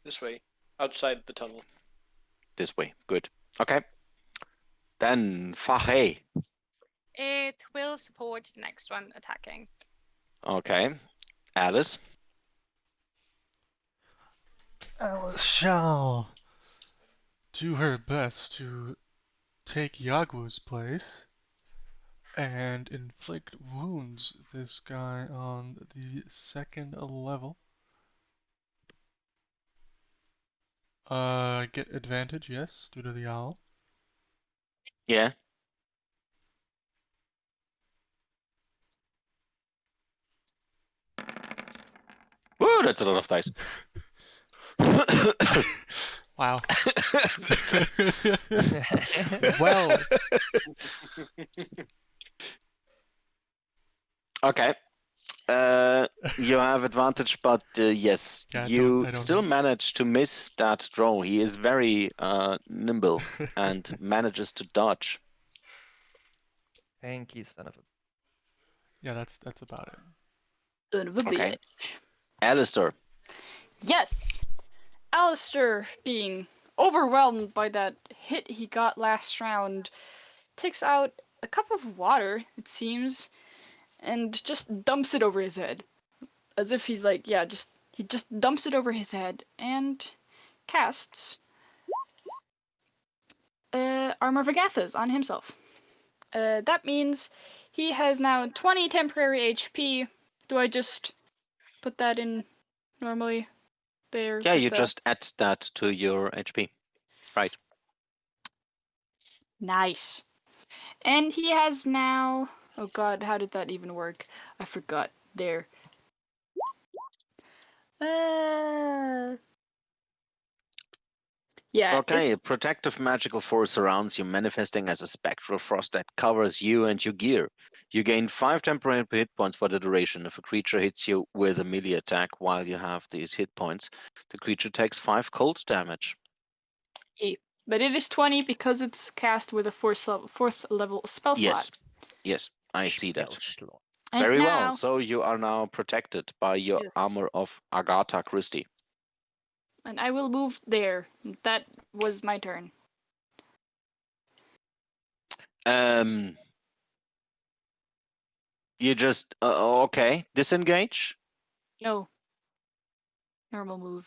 This way, outside the tunnel. This way. Good. Okay. Then Fahe. It will support the next one attacking. Okay. Alice. Alice shall do her best to take Jaguar's place and inflict wounds this guy on the 2nd level. Get advantage, yes, due to the owl. Yeah. Woo, that's a lot of dice. Wow. Well, Okay. You have advantage, but yes, Yeah, I you don't still know. manage to miss that draw. He is very nimble and manages to dodge. thank you, son of a. Yeah, that's about it. Son of a Okay. bitch. Alistair. Yes. Alistair, being overwhelmed by that hit he got last round, takes out a cup of water, it seems, and just dumps it over his head. As if he's like, yeah, he just dumps it over his head and casts Armor of Agathas on himself. That means he has now 20 temporary HP. Do I just put that in normally there? Yeah, with you the- just add that to your HP. Right. Nice. And he has now... Oh god, how did that even work? I forgot. There. Yeah, Okay, a protective magical force surrounds you, manifesting as a spectral frost that covers you and your gear. You gain 5 temporary hit points for the duration. If a creature hits you with a melee attack while you have these hit points, the creature takes 5 cold damage. but it is 20 because it's cast with a fourth level spell Yes, slot. yes, I see that. Spell slot. And Very now, well, so you are now protected by your Yes. armor of Agatha Christie. And I will move there. That was my turn. You just, okay, disengage? No. Normal move.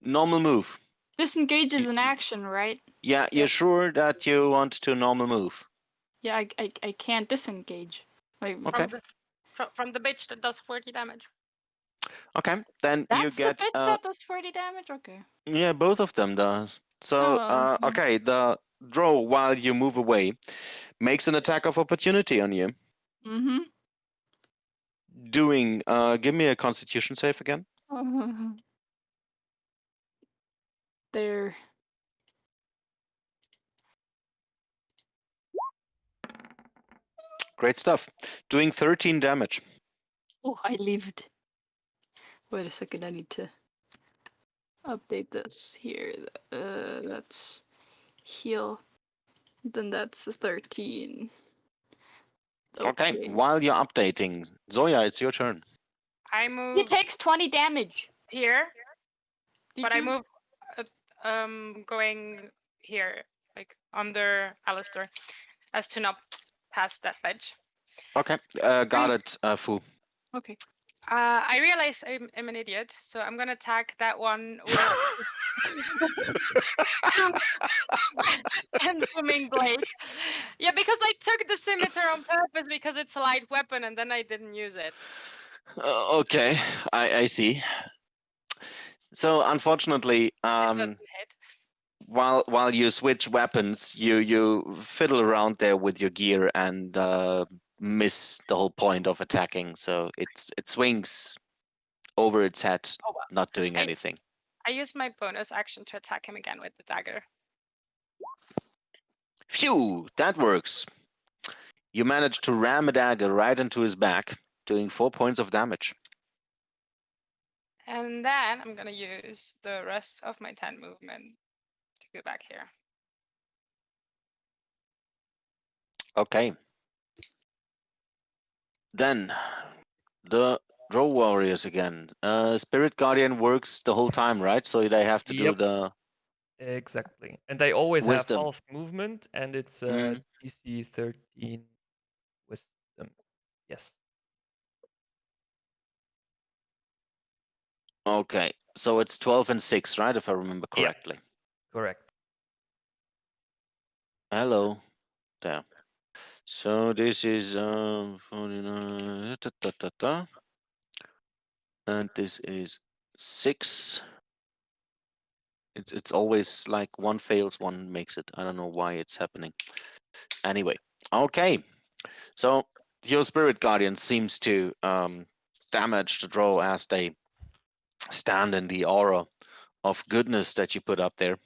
Normal move. Disengage is an action, right? Yeah, you're sure that you want to normal move? Yeah, I can't disengage. Like, Okay. From the bitch that does 40 damage. Okay, then that's you get the bitch that does 40 damage? Okay. yeah, both of them does. So Oh, okay, the draw while you move away makes an attack of opportunity on you. Mm-hmm. Doing give me a constitution save again. There. Great stuff. Doing 13 damage. Oh, I lived. Wait a second, I need to update this here. That's heal. Then that's 13. Okay, while you're updating, Zoya, it's your turn. I He move takes 20 damage. here, Did but I you? move going here, like under Alistair, as to not pass that bitch. Okay, got it, Fu. Okay. I realize I'm an idiot, so I'm gonna attack that one with and swimming blade. Yeah, because I took the scimitar on purpose because it's a light weapon, and then I didn't use it. Okay, I see. So unfortunately, It doesn't hit. while you switch weapons, you fiddle around there with your gear and miss the whole point of attacking. So it swings over its head, Oh well. not doing I- anything. I use my bonus action to attack him again with the dagger. Phew, that works. You manage to ram a dagger right into his back, doing 4 points of damage. And then I'm gonna use the rest of my 10 movement to go back here. Okay. Then the Drow warriors again. Spirit Guardian works the whole time, right? So they have to do Yep. the Exactly. And they always Wisdom. have half movement, and it's Mhm. DC 13 wisdom. Yes. Okay, so it's 12 and 6, right? If I remember Yeah. correctly. Correct. Hello. There. So this is 49. And this is 6. It's always like one fails, one makes it. I don't know why it's happening. Anyway, okay. So your spirit guardian seems to damage the drow as they stand in the aura of goodness that you put up there.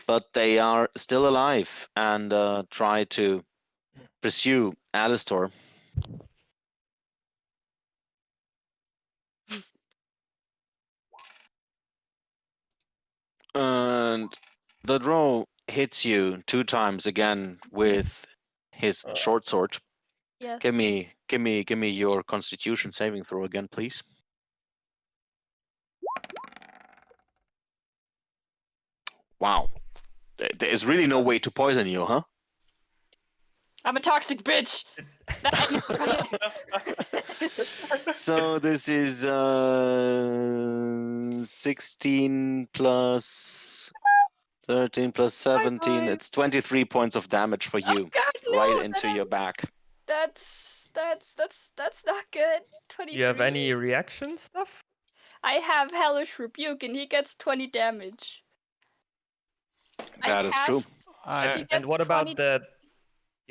But they are still alive and try to pursue Alistor. And the drow hits you 2 times again with his short sword. Yes. Give me your Constitution saving throw again, please. Wow, there is really no way to poison you, huh? I'm a toxic bitch. So this is 16 plus 13 plus 17. High It's 23 points of damage for you, God, right no, into your back. That's not good. 23. You have any reaction stuff? I have Hellish Rebuke and he gets 20 damage. That is true. And gets what 20 about the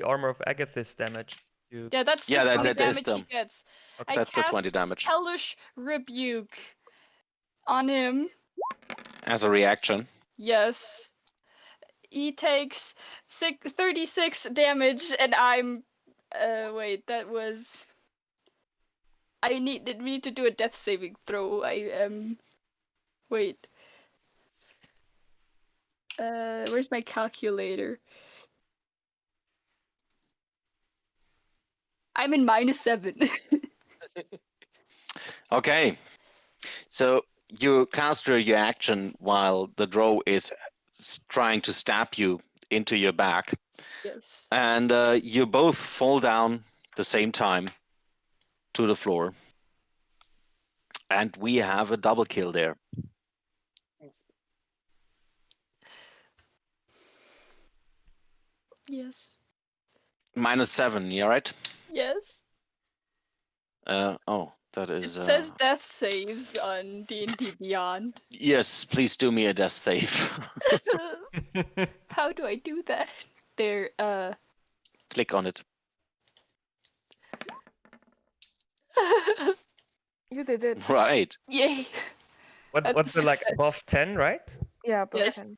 armor of Agathis damage? Yeah, that's Yeah, the that- 20 that is damage he the- gets. Okay. I That's the cast 20 damage Hellish Rebuke on him. as a reaction. Yes. He takes 36 damage and I'm wait, that was I need to do a death saving throw. I am wait. Where's my calculator? I'm in -7. Okay, so you cast your action while the drow is trying to stab you into your back, Yes. and you both fall down the same time to the floor, and we have a double kill there. Yes. -7, you right? Yes. Oh, that is. It says death saves on D&D Beyond. Yes, please do me a death save. How do I do that? There, Click on it. You did it. Right. Yay. What's the like Success. above 10, right? Yeah, above Yes. 10.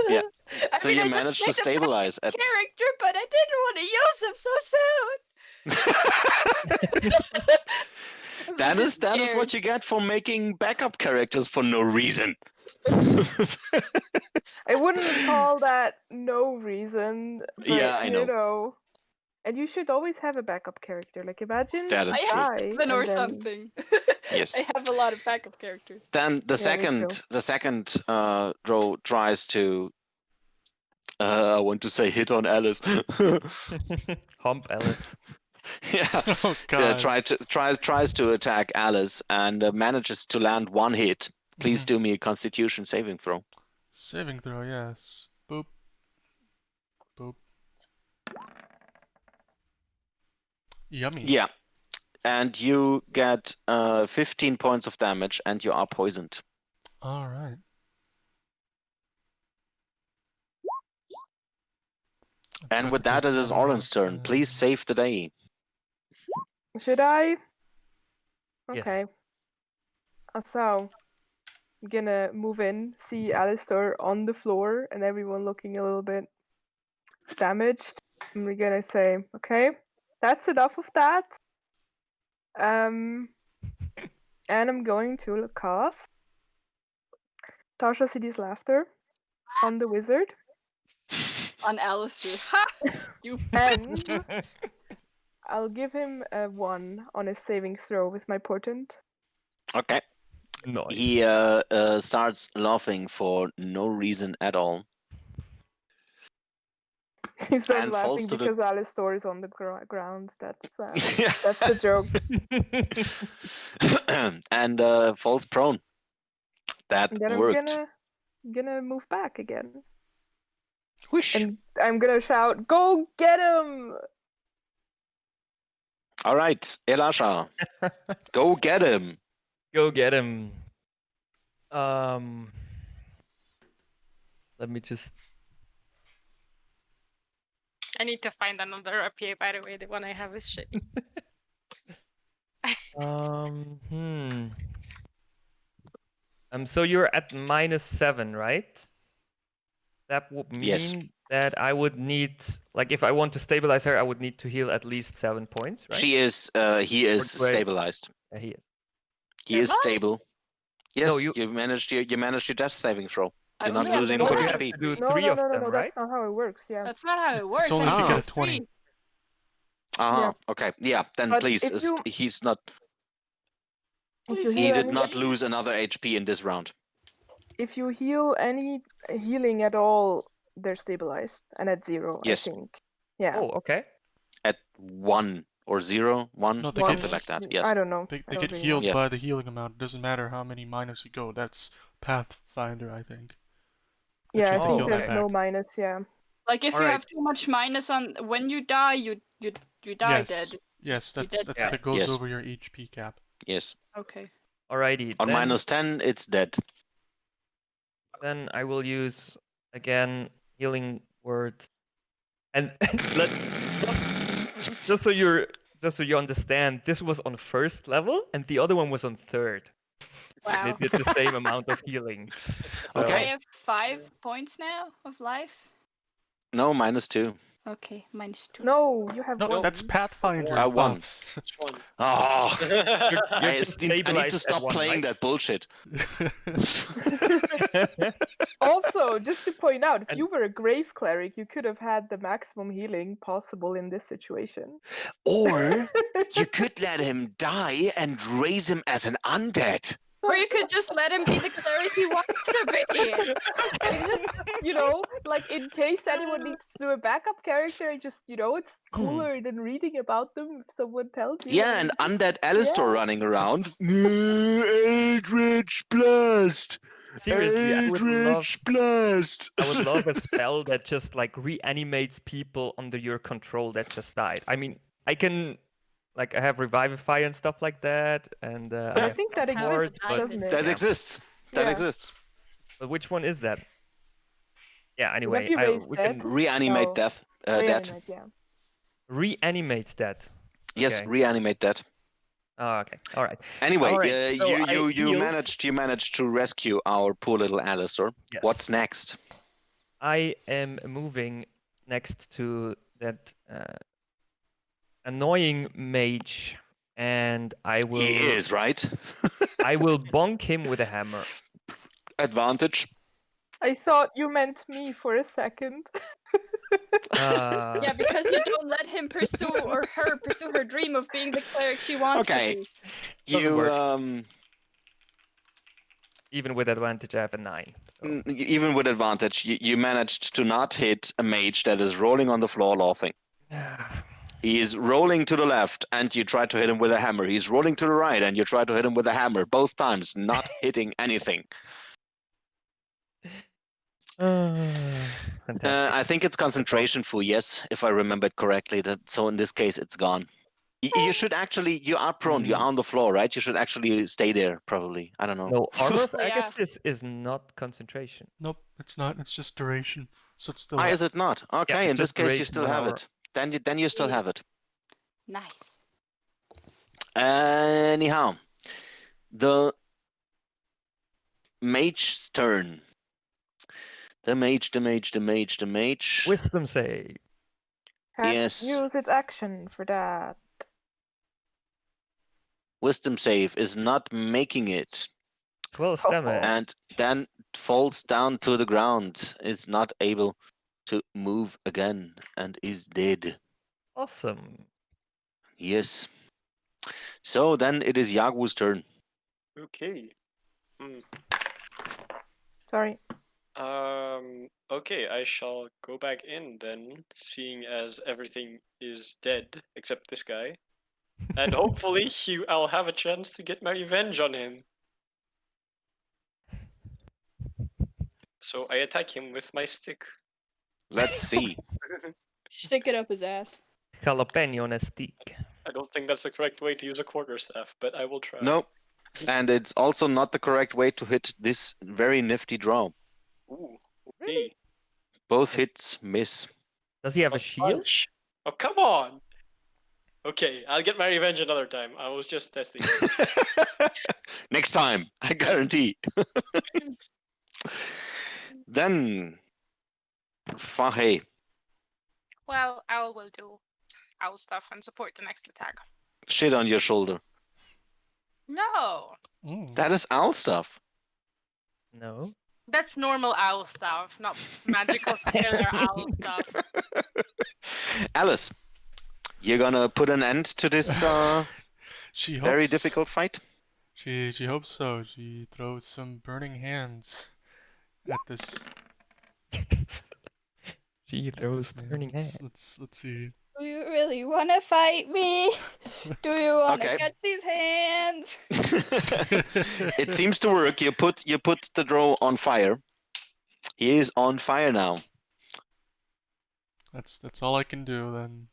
Yeah. I So mean, you I just managed to made a stabilize at. character, but I didn't want to use him so soon. That is what you get for making backup characters for no reason. I wouldn't call that no reason, but Yeah, I know. you know. And you should always have a backup character. Like imagine That is I true. have die 7 or and then... something. Yes. I have a lot of backup characters. Then the Yeah, me second drow tries to. I want to say hit on Alice. Hump Alice. Yeah. Oh god. Tries to attack Alice and manages to land one hit. Please do me a Constitution saving throw. Saving throw, yes. Boop. Boop. Yummy. Yeah, and you get 15 points of damage, and you are poisoned. Alright. And with that, it is Orlan's turn. Please save the day. Should I? Yes. Okay. So, I'm gonna move in, see Alistair on the floor, and everyone looking a little bit damaged. And we're gonna say, okay, that's enough of that. And I'm going to cast Tasha City's Laughter on the wizard. On Alistair. Ha! You And I'll give him a 1 on his saving throw with my portent. Okay. Nice. He starts laughing for no reason at all. He starts And falls laughing to the- because Alistor is on the ground. That's the joke. And falls prone. That And then worked. I'm gonna move back again. Whoosh. And I'm gonna shout, "Go get him!" All right, Elasha, go get him. Go get him. Let me just. I need to find another RPA, by the way. The one I have is shitty. So you're at -7, right? That would mean Yes. that I would need, like, if I want to stabilize her, I would need to heal at least 7 points, right? He is do I- stabilized. He is. He is What? stable. Yes, you- you managed your death saving throw. I You're not only have losing No, one. but more you have HP. to do No, 3 no, of no, no, them, no. right? That's not how it works. Yeah. That's not how it works. only I if you need get to a 20. three. Uh-huh. Okay. Yeah. Then But please. if you- He's not. If you He heal did any- not lose another HP in this round. If you heal any healing at all, they're stabilized and at 0. Yes. I think. Yeah. Oh, okay. At 1 or 0, 1, No, they One. something like that. Yes. I don't know. They I don't get really healed Yeah. by the healing amount. It doesn't matter how many minus you go. That's Pathfinder, I think. know. Yeah, I Actually, Oh, think heal that there's no back. minus. Yeah. Like if you Alright. have too much minus on when you die, you die Yes. dead. Yes, You that's did- Yeah. if it goes Yes. over your HP cap. Yes. Okay. Alrighty. On then, -10, it's dead. Then I will use again healing word, and let just so you understand, this was on 1st level, and the other one was on 3rd. Wow. They did the same amount of healing. So- I Okay. have 5 points now of life. No, -2. Okay, -2. No, you have No, one. that's Pathfinder One. buffs. Which one? Oh, You're I just need to stabilized at stop 1, playing right? that bullshit. Also, just to point out, if And- you were a grave cleric, you could have had the maximum healing possible in this situation. Or you could let him die and raise him as an undead. Or you could just let him be the cleric he wants to be. It just, like in case anyone needs to do a backup character, just it's cooler than reading about them if someone tells you. Yeah, and undead Alistor running around. Eldritch Blast! Seriously, I would love Eldritch Blast! I would love a spell that just like reanimates people under your control that just died. I mean, I can, like, I have Revivify and stuff like that, and But I have think that Ward, exists, but- doesn't it? That Yeah. exists. That Yeah. exists. But which one is that? Yeah. Anyway, you raised we that? can Reanimate No. death. Dead. Reanimate, yeah. reanimate that. Yes, Okay. reanimate death. Oh, okay. All right. Anyway, All right, so I you healed. managed to rescue our poor little Alistor. Yes. What's next? I am moving next to that annoying mage, and I will. He is, right? I will bonk him with a hammer. Advantage. I thought you meant me for a second. Yeah, because you don't let him pursue or her pursue her dream of being the cleric she wants Okay. to be. Doesn't You work. Even with advantage, I have a 9. So. even with advantage, you managed to not hit a mage that is rolling on the floor laughing. He is rolling to the left, and you try to hit him with a hammer. He's rolling to the right, and you try to hit him with a hammer. Both times, not hitting anything. Fantastic. I think it's concentration for yes, if I remember it correctly. So in this case, it's gone. You should actually. You are prone. You're on the floor, right? You should actually stay there. Probably. I don't know. No, Armor of Yeah. Agathis is not concentration. Nope, it's not. It's just duration. So it's still Why up. is it not? Okay, it's in this just case, you duration, still 1 have hour. it. Then you still Yeah. have it. Nice. Anyhow, the mage's turn. The mage. Wisdom save. Has Yes. use its action for that. Wisdom save is not making it, 12 Oh. damage. and then falls down to the ground. Is not able to move again, and is dead. Awesome. Yes. So then it is Jagu's turn. Okay. Hmm. Sorry. Okay, I shall go back in then, seeing as everything is dead except this guy. And hopefully I'll have a chance to get my revenge on him. So I attack him with my stick. Let's see. Stick it up his ass. Jalapeno on a stick. I don't think that's the correct way to use a quarterstaff, but I will try. Nope. And it's also not the correct way to hit this very nifty draw. Ooh. Really? Okay. Both hits miss. Does he have a A shield? punch. Oh, come on! Okay, I'll get my revenge another time. I was just testing. Next time, I guarantee. Then, Fahe. Well, Owl will do Owl stuff and support the next attack. Shit on your shoulder. No, Mm. That is owl stuff. No. that's normal Owl stuff, not magical killer Owl stuff. Alice, you're gonna put an end to this She hopes, very difficult fight? She hopes so. She throws some burning hands at this. She throws man. burning hands. Let's see. Do you really want to fight me? Do you want to Okay. catch these hands? It seems to work. You put the draw on fire. He is on fire now. That's all I can do then.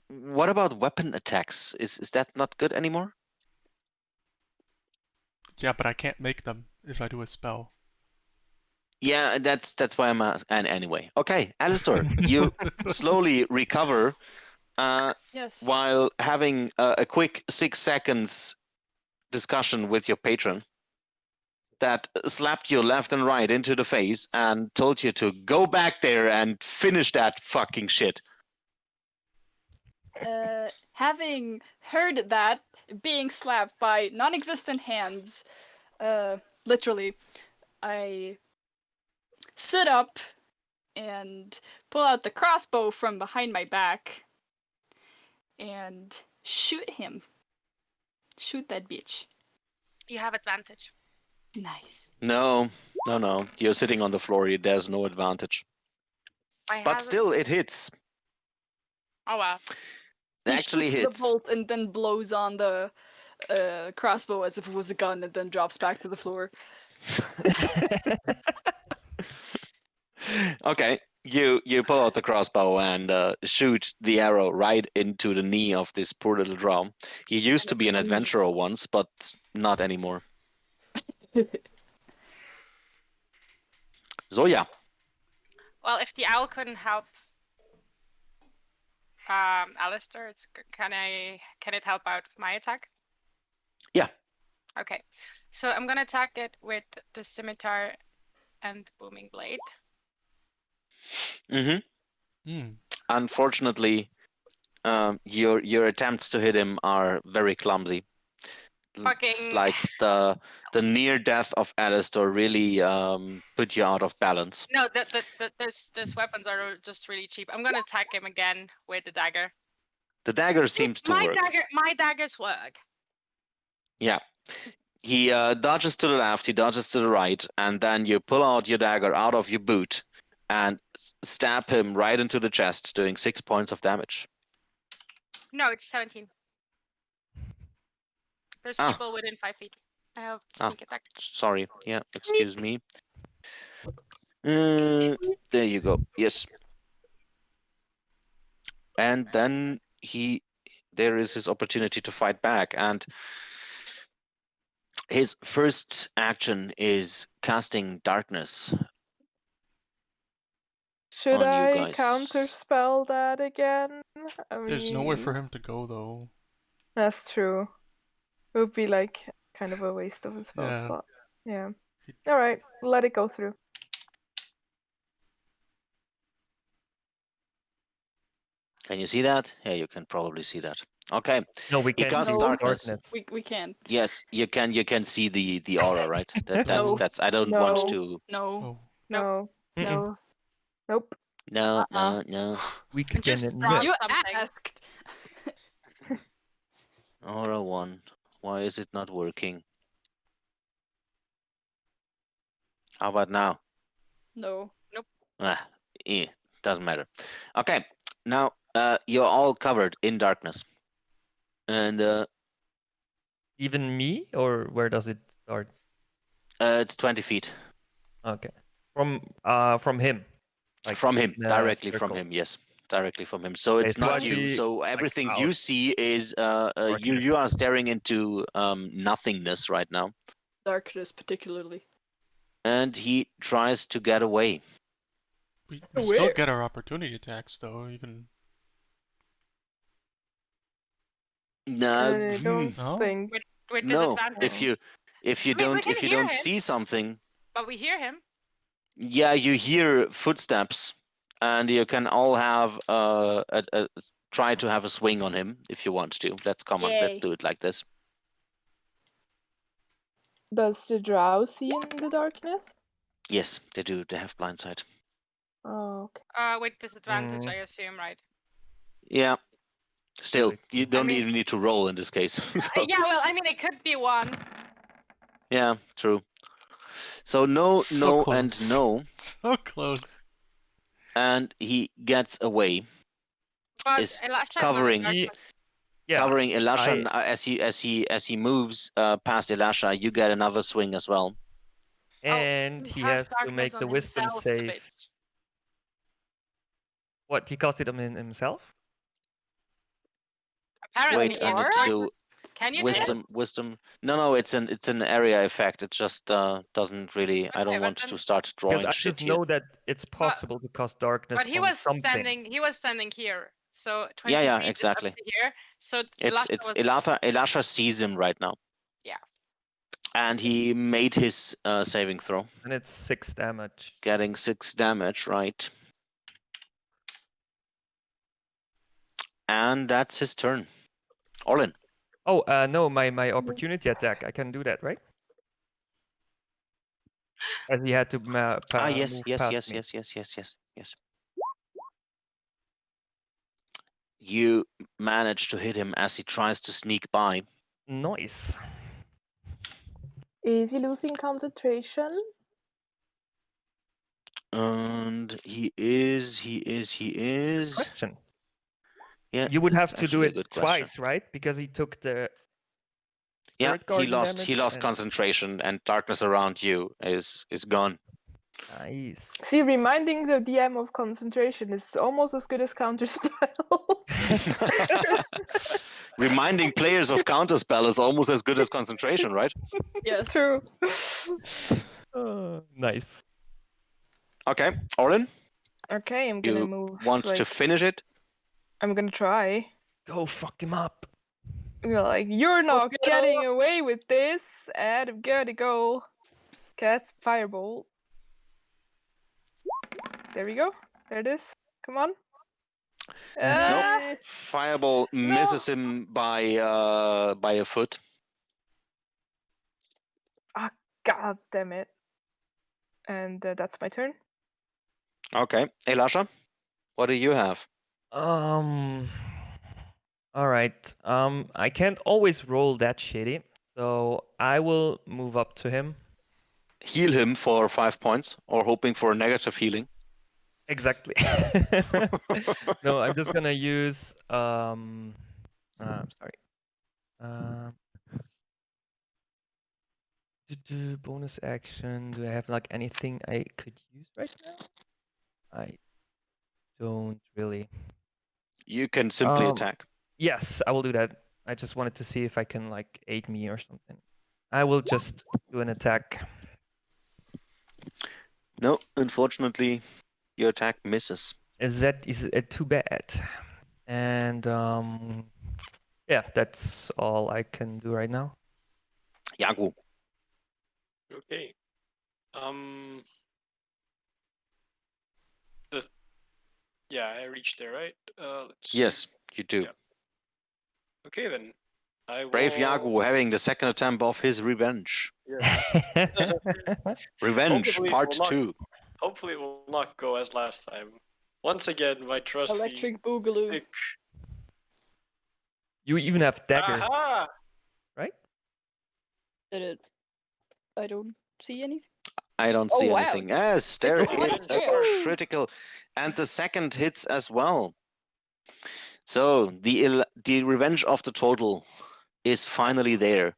What about weapon attacks? Is that not good anymore? Yeah, but I can't make them if I do a spell. Yeah, that's why I'm asking. And anyway, okay, Alistair, you slowly recover Yes. while having a quick 6 seconds discussion with your patron that slapped you left and right into the face and told you to go back there and finish that fucking shit. Having heard that, being slapped by non-existent hands, literally, I sit up and pull out the crossbow from behind my back and shoot him. Shoot that bitch. You have advantage. Nice. No. You're sitting on the floor. There's no advantage. I But have still, it hits. Oh wow. He Actually shoots hits. the bolt and then blows on the crossbow as if it was a gun and then drops back to the floor. Okay, you pull out the crossbow and shoot the arrow right into the knee of this poor little drow. He used to be an adventurer once, but not anymore. Zoya. Well, if the owl couldn't help Alistair, can it help out with my attack? Yeah. Okay. So I'm gonna attack it with the scimitar and the booming blade. Mm-hmm. Mm. Unfortunately, your attempts to hit him are very clumsy. It's Fucking- like the near death of Alistair really put you out of balance. No, those weapons are just really cheap. I'm gonna attack him again with the dagger. The dagger seems to work. My daggers work. Yeah. He dodges to the left, he dodges to the right, and then you pull out your dagger out of your boot and stab him right into the chest, doing 6 points of damage. No, it's 17. There's Ah. people within 5 feet. I have Ah. sneak attack. Sorry. Yeah, excuse me. There you go. Yes. And then there is his opportunity to fight back, and his first action is casting darkness. Should On you I guys. counterspell that again? There's nowhere for mean, him to go though. That's true. It would be like kind of a waste of a spell Yeah. slot. Yeah. He- Alright, let it go through. Can you see that? Yeah, you can probably see that. Okay. No, we He can't casts see darkness. We can. Yes, you can see the aura, right? That's I don't want No. to. No. Oh. No. Mm-mm. No. Nope. No, Uh-uh. no. We can Just admit. drop You something. asked. Aura 1. Why is it not working? How about now? No. Ah, doesn't matter. Okay, now you're all covered in darkness, and Even me, or where does it start? it's 20 feet Okay. From him. Like from him, in a directly from circle. him. Yes, directly from him. So Okay, it's so not I'd you. be, So like, everything out. you see is Darkness. you are staring into nothingness right now, Darkness, particularly. and he tries to get away. We still Where? get our opportunity attacks though, even. I don't No? think. With No, disadvantage. if you I mean, we don't can hear him. see something, But we hear him. yeah, you hear footsteps, and you can all have try to have a swing on him if you want to. Let's come on, let's Yay. do it like this. Does the drow see in the darkness? Yes, they do. They have blind sight. Oh, okay. With disadvantage, Mm. I assume, right? Yeah. Still, Really you cool. don't mean- even need to roll in this case. So, Yeah, well, I mean, it could be one. yeah, true. So no, So no, close. and no, So close. and he gets away, But is Elisha is not in covering darkness. Yeah. covering Elisha. I- And, as he moves past Elisha, you get another swing as well. And he has to make the wisdom himself, the save. bitch. What, he cast it on himself? Apparently, Wait, he I is need in to do darkness. Can you do that? wisdom. No, it's an area effect. It just doesn't really. I Okay, don't but want then- to start Because drawing I shit just here. know that it's possible to cast darkness But he on was something. standing here. So 20 Yeah, feet is exactly. up to here. So It's Elisha was Elisha sees him right now. Yeah. And he made his saving throw, And it's 6 damage. getting 6 damage, right? And that's his turn. Orlin. Oh, no, my opportunity attack. I can do that, right? As he had to Yes, move yes, past yes, me. yes. You manage to hit him as he tries to sneak by. Nice. Is he losing concentration? And he is. Question. Yeah, You would have it's to do actually a it good question. twice, right? Because he took the Yeah, Spirit Guardian he damage lost and- concentration, and darkness around you is gone. Nice. See, reminding the DM of concentration is almost as good as counterspell. Reminding players of counterspell is almost as good as concentration, right? Yes. True. Nice. Okay, Orlin, Okay, I'm gonna you move. want to finish it? I'm gonna try. Go fuck him up. You're like, you're not no. getting away with this, and I'm gonna go cast Firebolt. There we go. There it is. Come on. Nope. Fireball misses him by a foot. God damn it. And that's my turn. Okay, Elisha, what do you have? All right. I can't always roll that shitty, so I will move up to him. Heal him for 5 points, or hoping for a negative healing. Exactly. No, I'm just gonna use I'm sorry. Bonus action. Do I have like anything I could use right now? I don't really. You can simply attack. Yes, I will do that. I just wanted to see if I can like aid me or something. I will just do an attack. No, unfortunately, your attack misses. Is too bad? And yeah, that's all I can do right now. Jagu. Okay. Yeah, I reached there, right? Let's see. Yes, you do. Yeah. Okay, then. I will... Brave Jagu having the second attempt of his revenge. Yes. Revenge, Hopefully it part will not- 2. Hopefully it will not go as last time. Once again, my trusty Electric Boogaloo. stick. You even have daggers, Aha! right? Did it? I don't see anything. I don't Oh, see wow. anything. Yes, there It's a is a critical. critical. And the second hits as well. So the revenge of the total is finally there.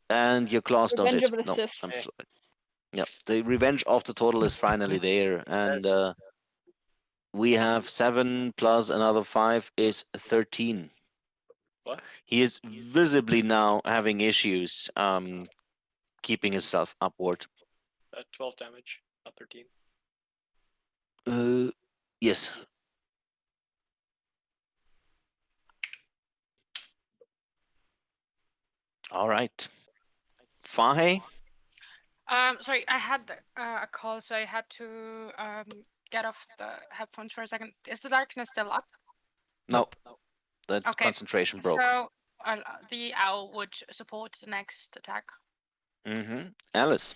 And your claws don't Revenge hit. of the No, Sith. I'm sorry. Yeah, the revenge of the total is finally there. And we have 7 plus another 5 is 13. What? He is visibly now having issues keeping himself upward. 12 damage, not 13. Yes. All right. Fahe? Sorry, I had a call, so I had to get off the headphones for a second. Is the darkness still up? No. The Okay, concentration broke. So the owl would support the next attack. Alice.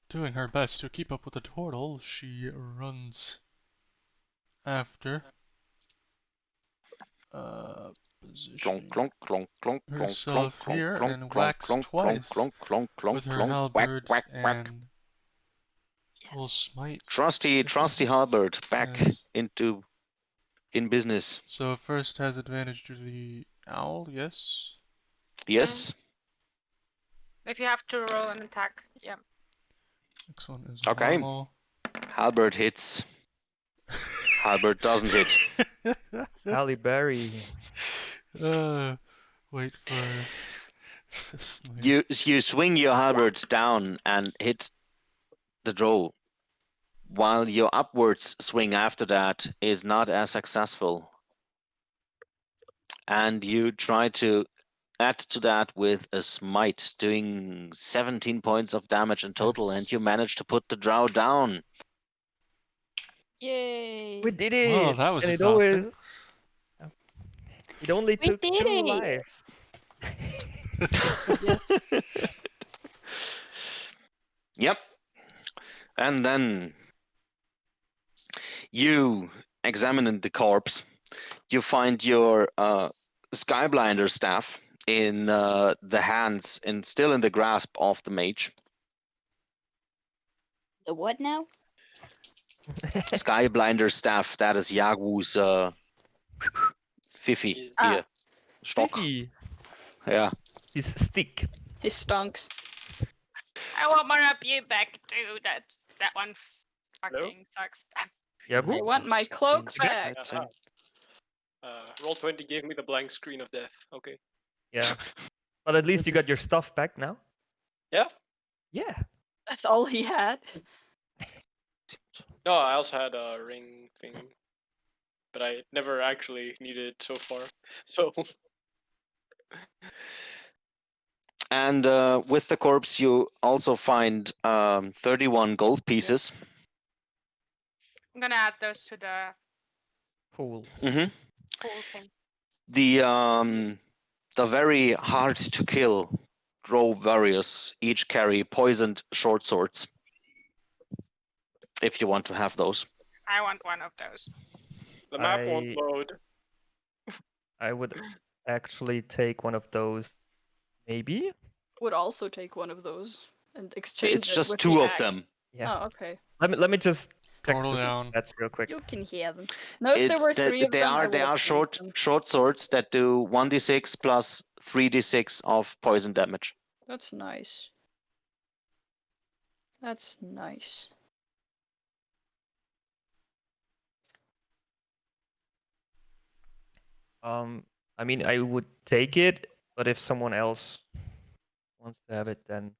Doing her best to keep up with the turtle, she runs after. Clonk, Positioning clonk, clonk, clonk, clonk, clonk, herself clonk, here clonk, and clonk, whacks clonk, twice clonk, clonk, clonk, with her clonk, whack, halberd whack, whack. and will Yes. smite. Trusty halberd back Yes. in business. So first has advantage to the owl, yes. Yes. If you have to roll an attack, yeah. Next one is Okay. normal. Halberd hits. Halberd doesn't hit. Halle Berry. Wait for this. You swing your halberd down and hit the drow, while your upwards swing after that is not as successful. And you try to add to that with a smite, doing 17 points of damage in total, Yes. and you manage to put the drow down. Yay. We did it! Well, that was And exhausting. it only We took did 2 it! lives. Yep. And then you examine the corpse. You find your Skyblinder staff in the hands and still in the grasp of the mage. The what now? Skyblinder staff, that is Jagu's Fifi Is- here. Stock. Fifi. Yeah. His stick. His stonks. I want more of you back too. That one fucking sucks. Jagu? I want my cloak back. Roll 20 gave me the blank screen of death. Okay. Yeah. But at least you got your stuff back now. Yeah. Yeah. That's all he had. No, I also had a ring thing, but I never actually needed it so far. So And with the corpse, you also find 31 gold pieces. I'm gonna add those to the Cool. whole thing. The very hard to kill drow warriors each carry poisoned short swords. If you want to have those. I want one of those. the map won't load. I would actually take one of those. Maybe? Would also take one of those and exchange It's it just with 2 the of axe. them. Yeah. Oh, okay. Let me just check Portal the down. stats real quick. You can hear them. No, if there were 3 of They them, I are would have short them. short swords that do 1d6 plus 3d6 of poison damage. That's nice. That's nice. I mean, I would take it, but if someone else wants to have it, then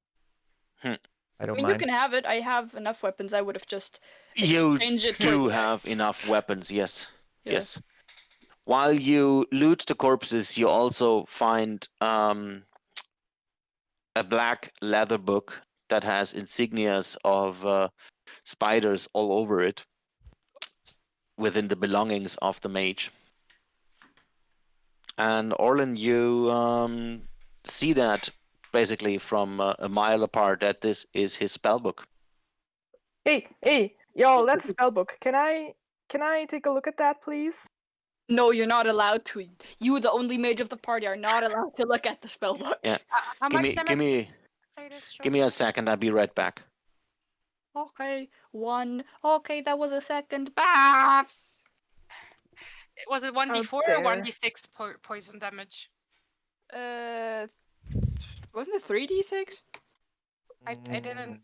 Hmm. I I don't mean, you mind. can have it. I have enough weapons. I would have just You exchanged it for do the have axe. enough weapons, yes. Yeah. Yes. While you loot the corpses, you also find a black leather book that has insignias of spiders all over it within the belongings of the mage. And Orlin, you see that basically from a mile apart that this is his spellbook. Hey, y'all, that's a spell book. Can I take a look at that, please? No, you're not allowed to. You, the only mage of the party, are not allowed to look at the spellbook. Yeah. How Give much me, damage? give me, Latest give me a second. I'll be right back. Okay, 1. Okay, that was a second. Baths! Was it 1d4 or there. 1d6 poison damage? Wasn't it 3d6? I didn't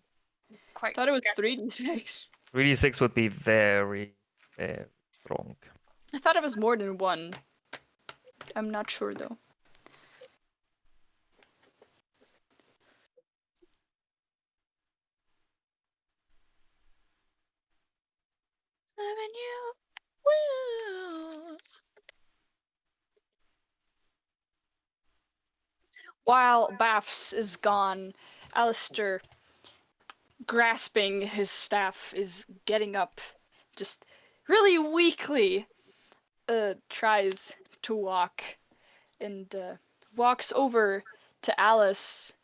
quite. Thought it was get- 3d6. 3d6 would be very, very strong. I thought it was more than 1. I'm not sure though. Loving you. Woo. While Baths is gone, Alistair, grasping his staff, is getting up, just really weakly, tries to walk, and walks over to Alice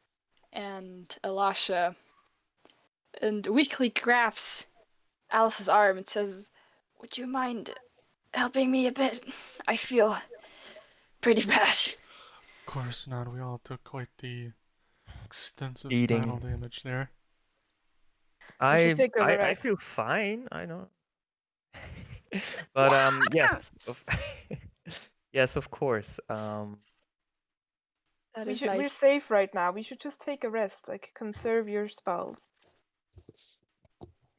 and Elisha, and weakly grabs Alice's arm and says, "Would you mind helping me a bit? I feel pretty bad." Of course not. We all took quite the extensive Eating. battle damage there. should take a I rest. feel fine. I know. But yes, yes, of course. That We're is nice. safe right now. We should just take a rest, like conserve your spells.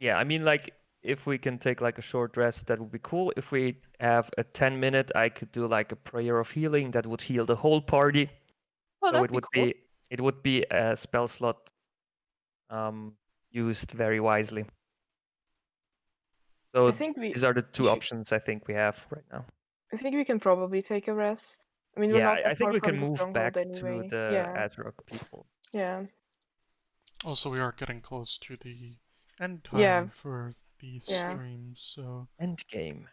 Yeah, I mean, like, if we can take like a short rest, that would be cool. If we have a 10-minute, I could do like a prayer of healing that would heal the whole party. Oh, So that'd it be would cool. it would be a spell slot used very wisely. So I think these are the two should- options I think we have right now. I think we can probably take a rest. I mean, we're Yeah, not that I think far we from can the move stronghold back anyway. to the Yeah, Azrock people. yeah, Also, we are getting close to the end time Yeah. for the Yeah. stream, so End game.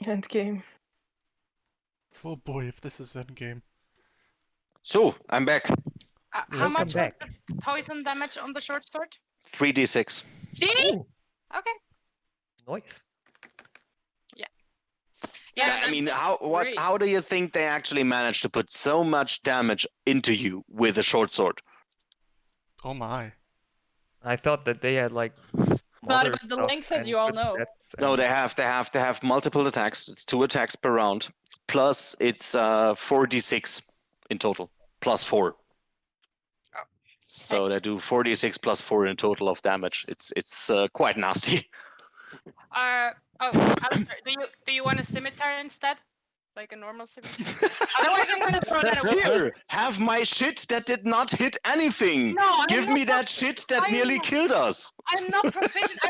end game. oh boy, if this is endgame. So I'm back. How Welcome much back. was the poison damage on the short sword? 3d6. See? Oh, Okay. nice. Yeah. I mean, great. how do you think they actually managed to put so much damage into you with a short sword? Oh my. I thought that they had like Not other about the stuff length, as and you all good know. stats No, and- they have multiple attacks. It's 2 attacks per round. Plus it's 4d6 in total. Plus 4. Oh. So they do 4d6 plus 4 in total of damage. It's quite nasty. Alistair, do you want a scimitar instead? Like a normal scimitar? Otherwise, I'm gonna throw that away. Here, have my shit that did not hit anything. No, I'm Give not me that shit that I'm nearly not- killed us. I'm not proficient.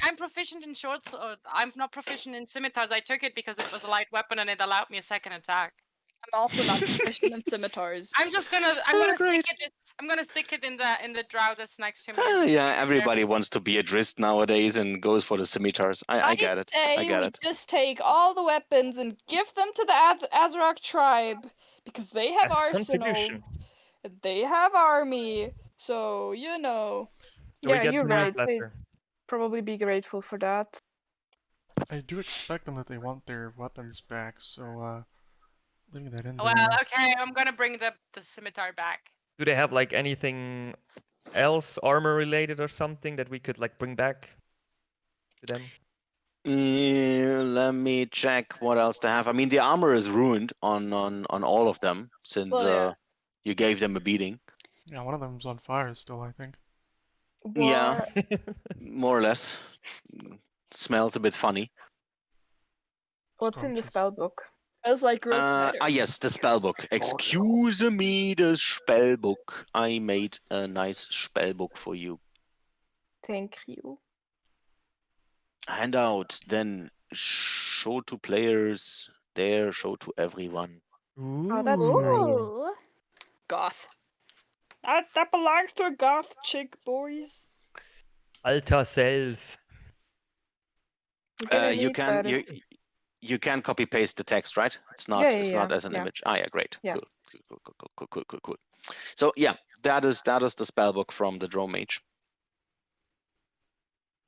I'm proficient in short sword. I'm not proficient in scimitars. I took it because it was a light weapon and it allowed me a second attack. I'm also not proficient in scimitars. I'm gonna stick it in the drow that's next to me. Yeah, everybody wants to be a Drist nowadays and goes for the scimitars. I get it. I get we it. just take all the weapons and give them to the Azrock tribe because they have As arsenals, contribution. and they have army. So you know. So we Yeah, get you're the right. They newsletter. probably be grateful for that. I do expect them that they want their weapons back, so leaving that in there. Well, okay, I'm gonna bring the scimitar back. Do they have like anything else armor related or something that we could like bring back to them? Let me check what else they have. I mean, the armor is ruined on all of them since Well, yeah. you gave them a beating. Yeah, one of them's on fire still, I think. Yeah. What- More or less. Smells a bit funny. What's in the Scrumptious. spell book? Smells like gross matter. Yes, the spellbook. Excuse me, the spellbook. I made a nice spellbook for you. Thank you. Hand out, then show to players. There, show to everyone. Oh, that's Ooh. nice. Ooh. Goth. That belongs to a goth chick, boys. Alter Self. We're gonna You need can better. you can copy paste the text, right? It's not Yeah, yeah, it's not yeah, as an yeah. image. Ah, yeah, great. Yeah. Cool. So yeah, that is the spellbook from the Drone Mage.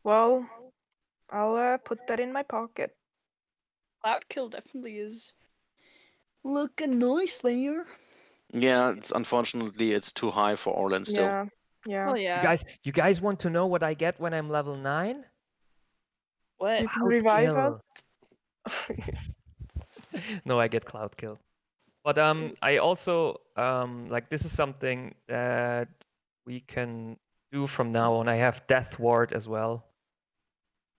Well, I'll put that in my pocket. Cloud kill definitely is looking nice there. Yeah, it's unfortunately it's too high for Orlan still. Yeah, yeah. Well, yeah. You guys want to know what I get when I'm level 9? What? You can revive us. No, I get cloud kill. But I also like this is something that we can do from now on. I have Death Ward as well.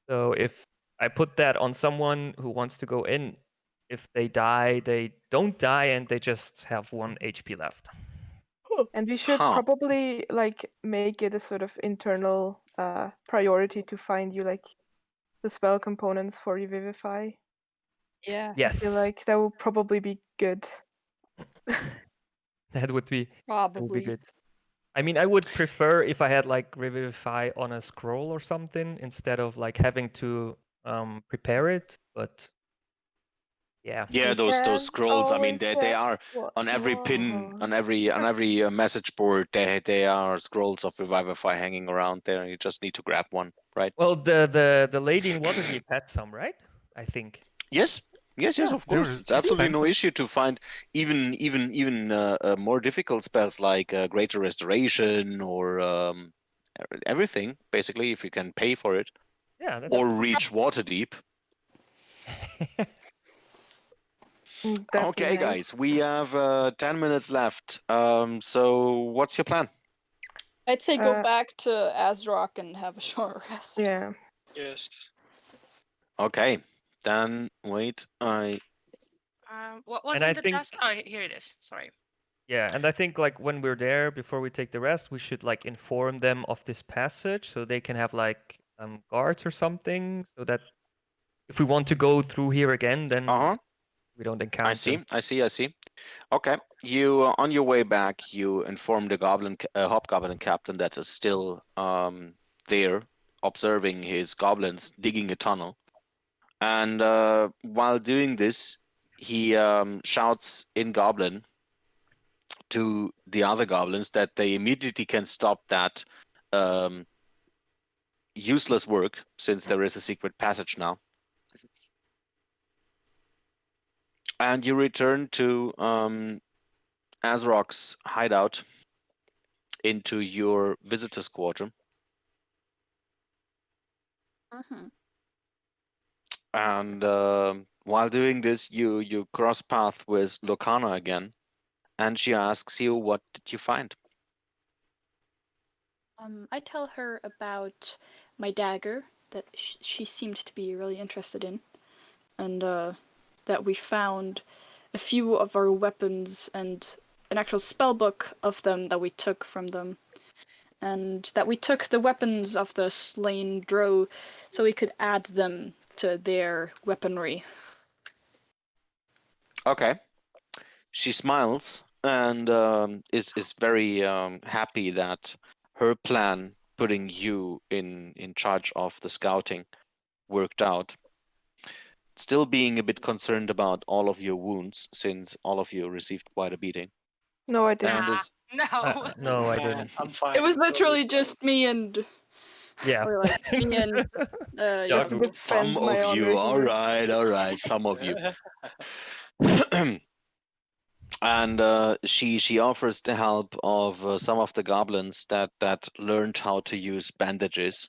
So if I put that on someone who wants to go in, if they die, they don't die and they just have 1 HP left. And we should Huh. probably like make it a sort of internal priority to find you like the spell components for Revivify. Yeah. I Yes, feel like that would probably be good. that would be Probably. good. I mean, I would prefer if I had like Revivify on a scroll or something instead of like having to prepare it. But yeah, Yeah, You those can scrolls. I mean, always they get are what on you every pin, want. on every message board. They are scrolls of Revivify hanging around there. You just need to grab one, right? well, the lady in Waterdeep had some, right? I think. Yes, yes, Yeah, of They course. were It's absolutely no expensive. issue to find even more difficult spells like Greater Restoration or everything. Basically, if you can pay for it Yeah, that's or reach Waterdeep. That'd Okay, be nice. guys, we have 10 minutes left. So what's your plan? I'd say go Uh, back to Azrock and have a short rest. Yeah. Yes. Okay, then wait. What And I wasn't the think just? Oh, here it is. Sorry. yeah, and I think like when we're there before we take the rest, we should like inform them of this passage so they can have like guards or something so that if we want to go through here again, then Uh-huh. we don't encounter. I see. Okay, you on your way back, you inform the hobgoblin captain that is still there, observing his goblins digging a tunnel, and while doing this, he shouts in Goblin to the other goblins that they immediately can stop that um, useless work since there is a secret passage now. And you return to Azrock's hideout into your visitor's quarter. Mm-hmm. And while doing this, you cross path with Lokana again, and she asks you, "What did you find?" I tell her about my dagger that she seemed to be really interested in, and that we found a few of our weapons and an actual spell book of them that we took from them, and that we took the weapons of the slain drow so we could add them to their weaponry. Okay. She smiles and is very happy that her plan, putting you in charge of the scouting, worked out. Still being a bit concerned about all of your wounds, since all of you received quite a beating. No, I didn't. And Nah, is no. No, I Fine, didn't. I'm fine. It was Totally literally fine. just me and Yeah. or like me and Yeah, Jaku. good. some Defend my of you. honor here. All right, some of you. And she offers the help of some of the goblins that learned how to use bandages.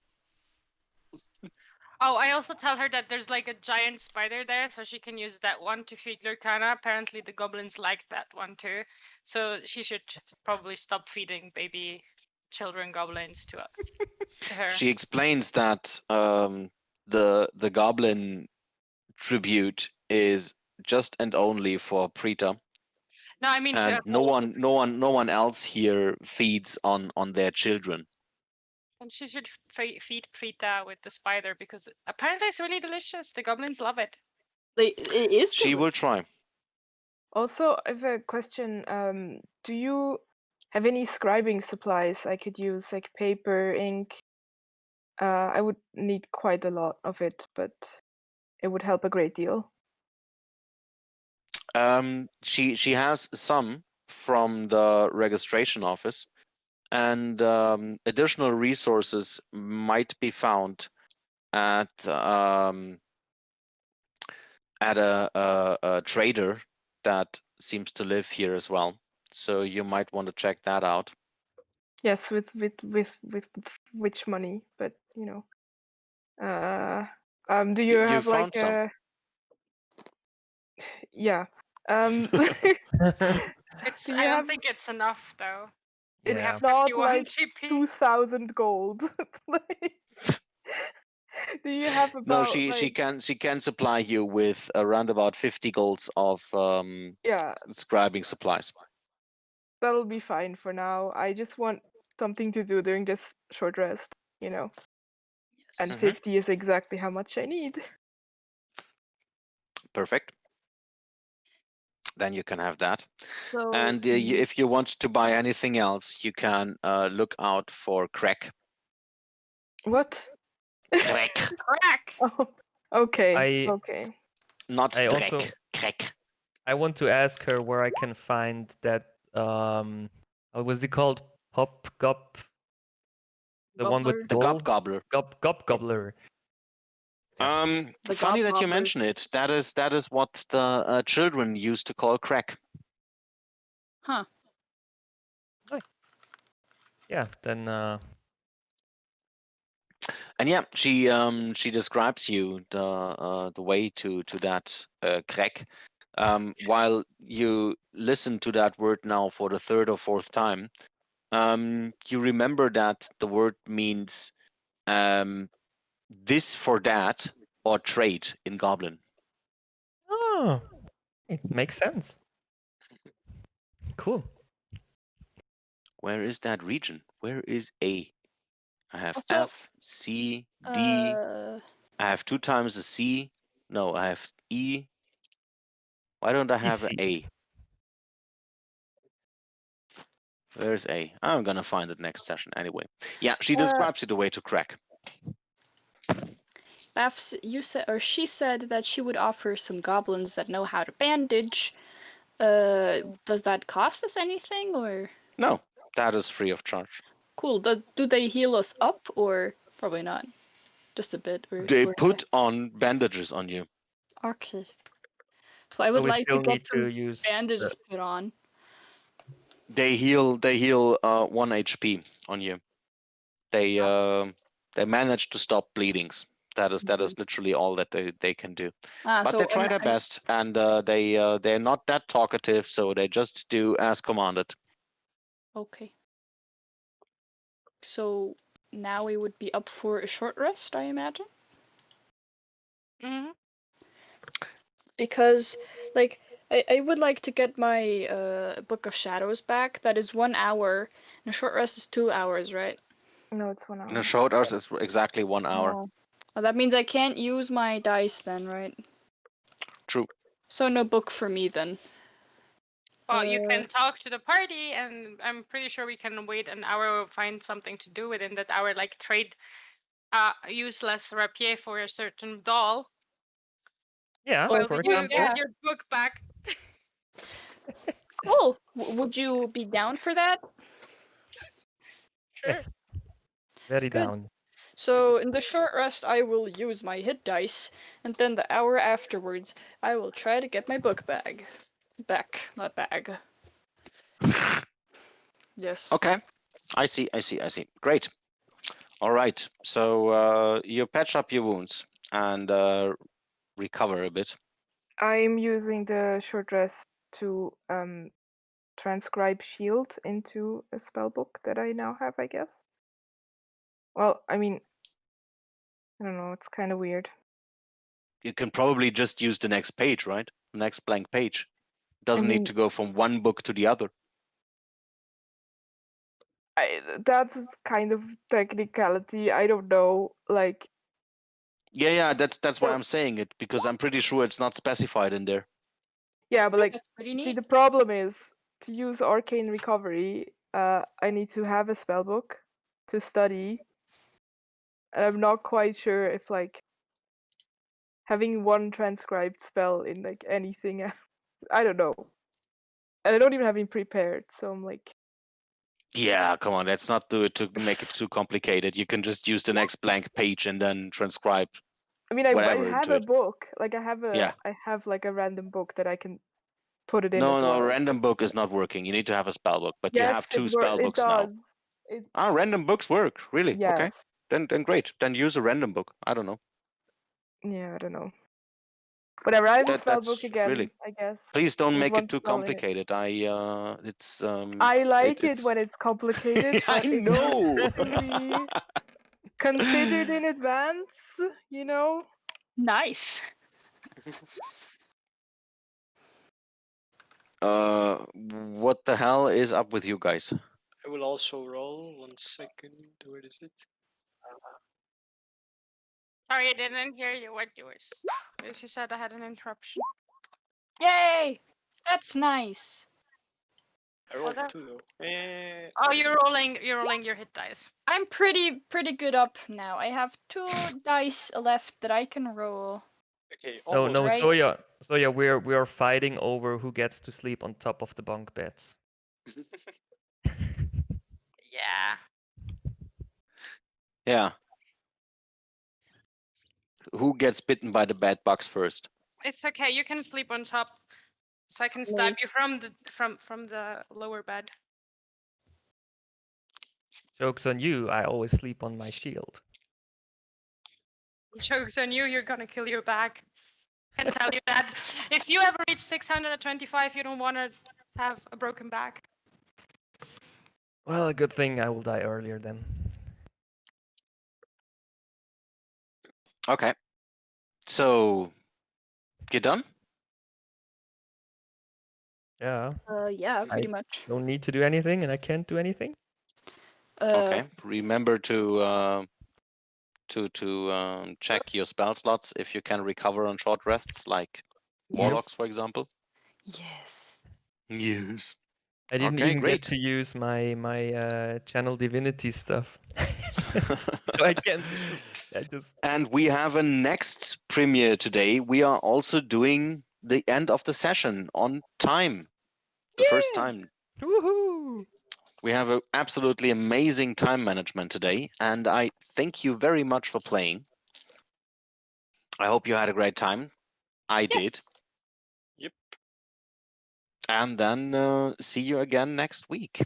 Oh, I also tell her that there's like a giant spider there, so she can use that one to feed Lurkana. Apparently, the goblins like that one too, so she should probably stop feeding baby children goblins to her. She explains that the goblin tribute is just and only for Preta, No, I mean and no one else here feeds on their children. and she should feed Prita with the spider because apparently it's really delicious. The goblins love it. It is. She will try. Also, I have a question. Do you have any scribing supplies I could use, like paper, ink? I would need quite a lot of it, but it would help a great deal. She has some from the registration office, and additional resources might be found at at a trader that seems to live here as well. So you might want to check that out. Yes, with which money, but you know. Do you You have found like some. a? Yeah. It's. Do I you don't have? think it's enough though. It's We have Yeah. not 51 like GP. 2,000 gold. It's like, do you have about? No, she like, can supply you with around about 50 golds of Yeah, scribing supplies. that'll be fine for now. I just want something to do during this short rest, you know. And Mhm. 50 is exactly how much I need. Perfect. Then you can have that. So, And if you want to buy anything else, you can look out for crack. What? Crack, Crack. Oh, okay. I- Okay. not I dreck. also- Crack. I want to ask her where I can find that. What was it called? Hobgob. The one with The doll? Gobbler. Gobbler. Yeah. The Funny that you Goblin. mention it. That is what the children used to call crack. Huh. Yeah. Then. And yeah, she describes you the way to that crack. While you listen to that word now for the third or fourth time, you remember that the word means this for that or trade in Goblin. Oh, it makes sense. Cool. Where is that region? Where is A? I have Also, F, C, D. Uh, I have 2 times a C. No, I have E. Why don't I have an EC. A? Where's A? I'm gonna find it next session anyway. Yeah, she describes it the way to crack. Bafs, you said, or she said that she would offer some goblins that know how to bandage. Does that cost us anything, or No, that is free of charge. cool? Do they heal us up, or probably not? Just a bit, or They or- put on bandages on you. Okay. So I would we like to still need get some to use bandages put on. They heal 1 HP on you. They manage to stop bleedings. That is literally all that they can do. But So they try their best, and they're not that talkative, so they just do as commanded. Okay. So now we would be up for a short rest, I imagine. Hmm. Because, like, I would like to get my Book of Shadows back. That is 1 hour, and a short rest is 2 hours, right? No, it's 1 hour. And the short hours is exactly 1 hour. Oh. Oh, that means I can't use my dice then, right? True. So no book for me then. Well, you can talk to the party, and I'm pretty sure we can wait an hour, find something to do within that hour, like trade useless rapier for a certain doll. Yeah, Well, for you example. get your book back. Cool. Would you be down for that? Sure. Yes. Very Good. down. So in the short rest, I will use my hit dice, and then the hour afterwards, I will try to get my book back. Not bag. Yes. Okay. I see. Great. All right. So you patch up your wounds and recover a bit. I'm using the short rest to transcribe shield into a spell book that I now have, I guess. Well, I mean, I don't know, it's kind of weird. You can probably just use the next page, right? The next blank page. Doesn't mean- need to go from one book to the other. That's kind of technicality. I don't know. Like, Yeah, that's why So- I'm saying it, because I'm pretty sure it's not specified in there. yeah, but like, That's pretty see, neat. the problem is to use arcane recovery. I need to have a spell book to study, and I'm not quite sure if like having one transcribed spell in like anything. I don't know, and I don't even have it prepared. So I'm like, Yeah, come on, let's not do it to make it too complicated. You can just use the next blank page and then transcribe. I mean, I whatever have into a it. book. Like I Yeah. have like a random book that I can put it in No, as no, well. random book is not working. You need to have a spell book, but you have Yes, two spell it books now. does. It Random books work, really? Okay. yes. Then great. Then use a random book. I don't know. Yeah, I don't know. Whatever. I have a spell book That's again. really. I guess. Please don't with make one it too spell in it. complicated. It's I like it it's. when it's complicated, I but it know. needs to be considered in advance. You know. Nice. What the hell is up with you guys? I will also roll. 1 second. Where is it? Sorry, I didn't hear you. What yours? Because you said I had an interruption. Yay! That's nice. I rolled Okay. 2 though. Oh, you're rolling your hit dice. I'm pretty good up now. I have 2 dice left that I can roll. Okay, No, almost. no, right. Soya, we're fighting over who gets to sleep on top of the bunk beds. Yeah. Yeah. Who gets bitten by the bed bugs first? It's okay. You can sleep on top, so I can stab you from the lower bed. Joke's on you, I always sleep on my shield. Joke's on you. You're gonna kill your back. I can tell you that. If you ever reach 625, you don't want to have a broken back. Well, a good thing I will die earlier then. Okay. So, you done? Yeah, Yeah, pretty much. don't need to do anything and I can't do anything. Okay. Remember to check your spell slots if you can recover on short rests, like warlocks, for example. Yes. Yes. I didn't Okay, even great. get to use my channel divinity stuff. So I can't. I just. And we have a next premiere today. We are also doing the end of the session on time. The first time. Woohoo! We have an absolutely amazing time management today, and I thank you very much for playing. I hope you had a great time. I did. Yep. And then see you again next week.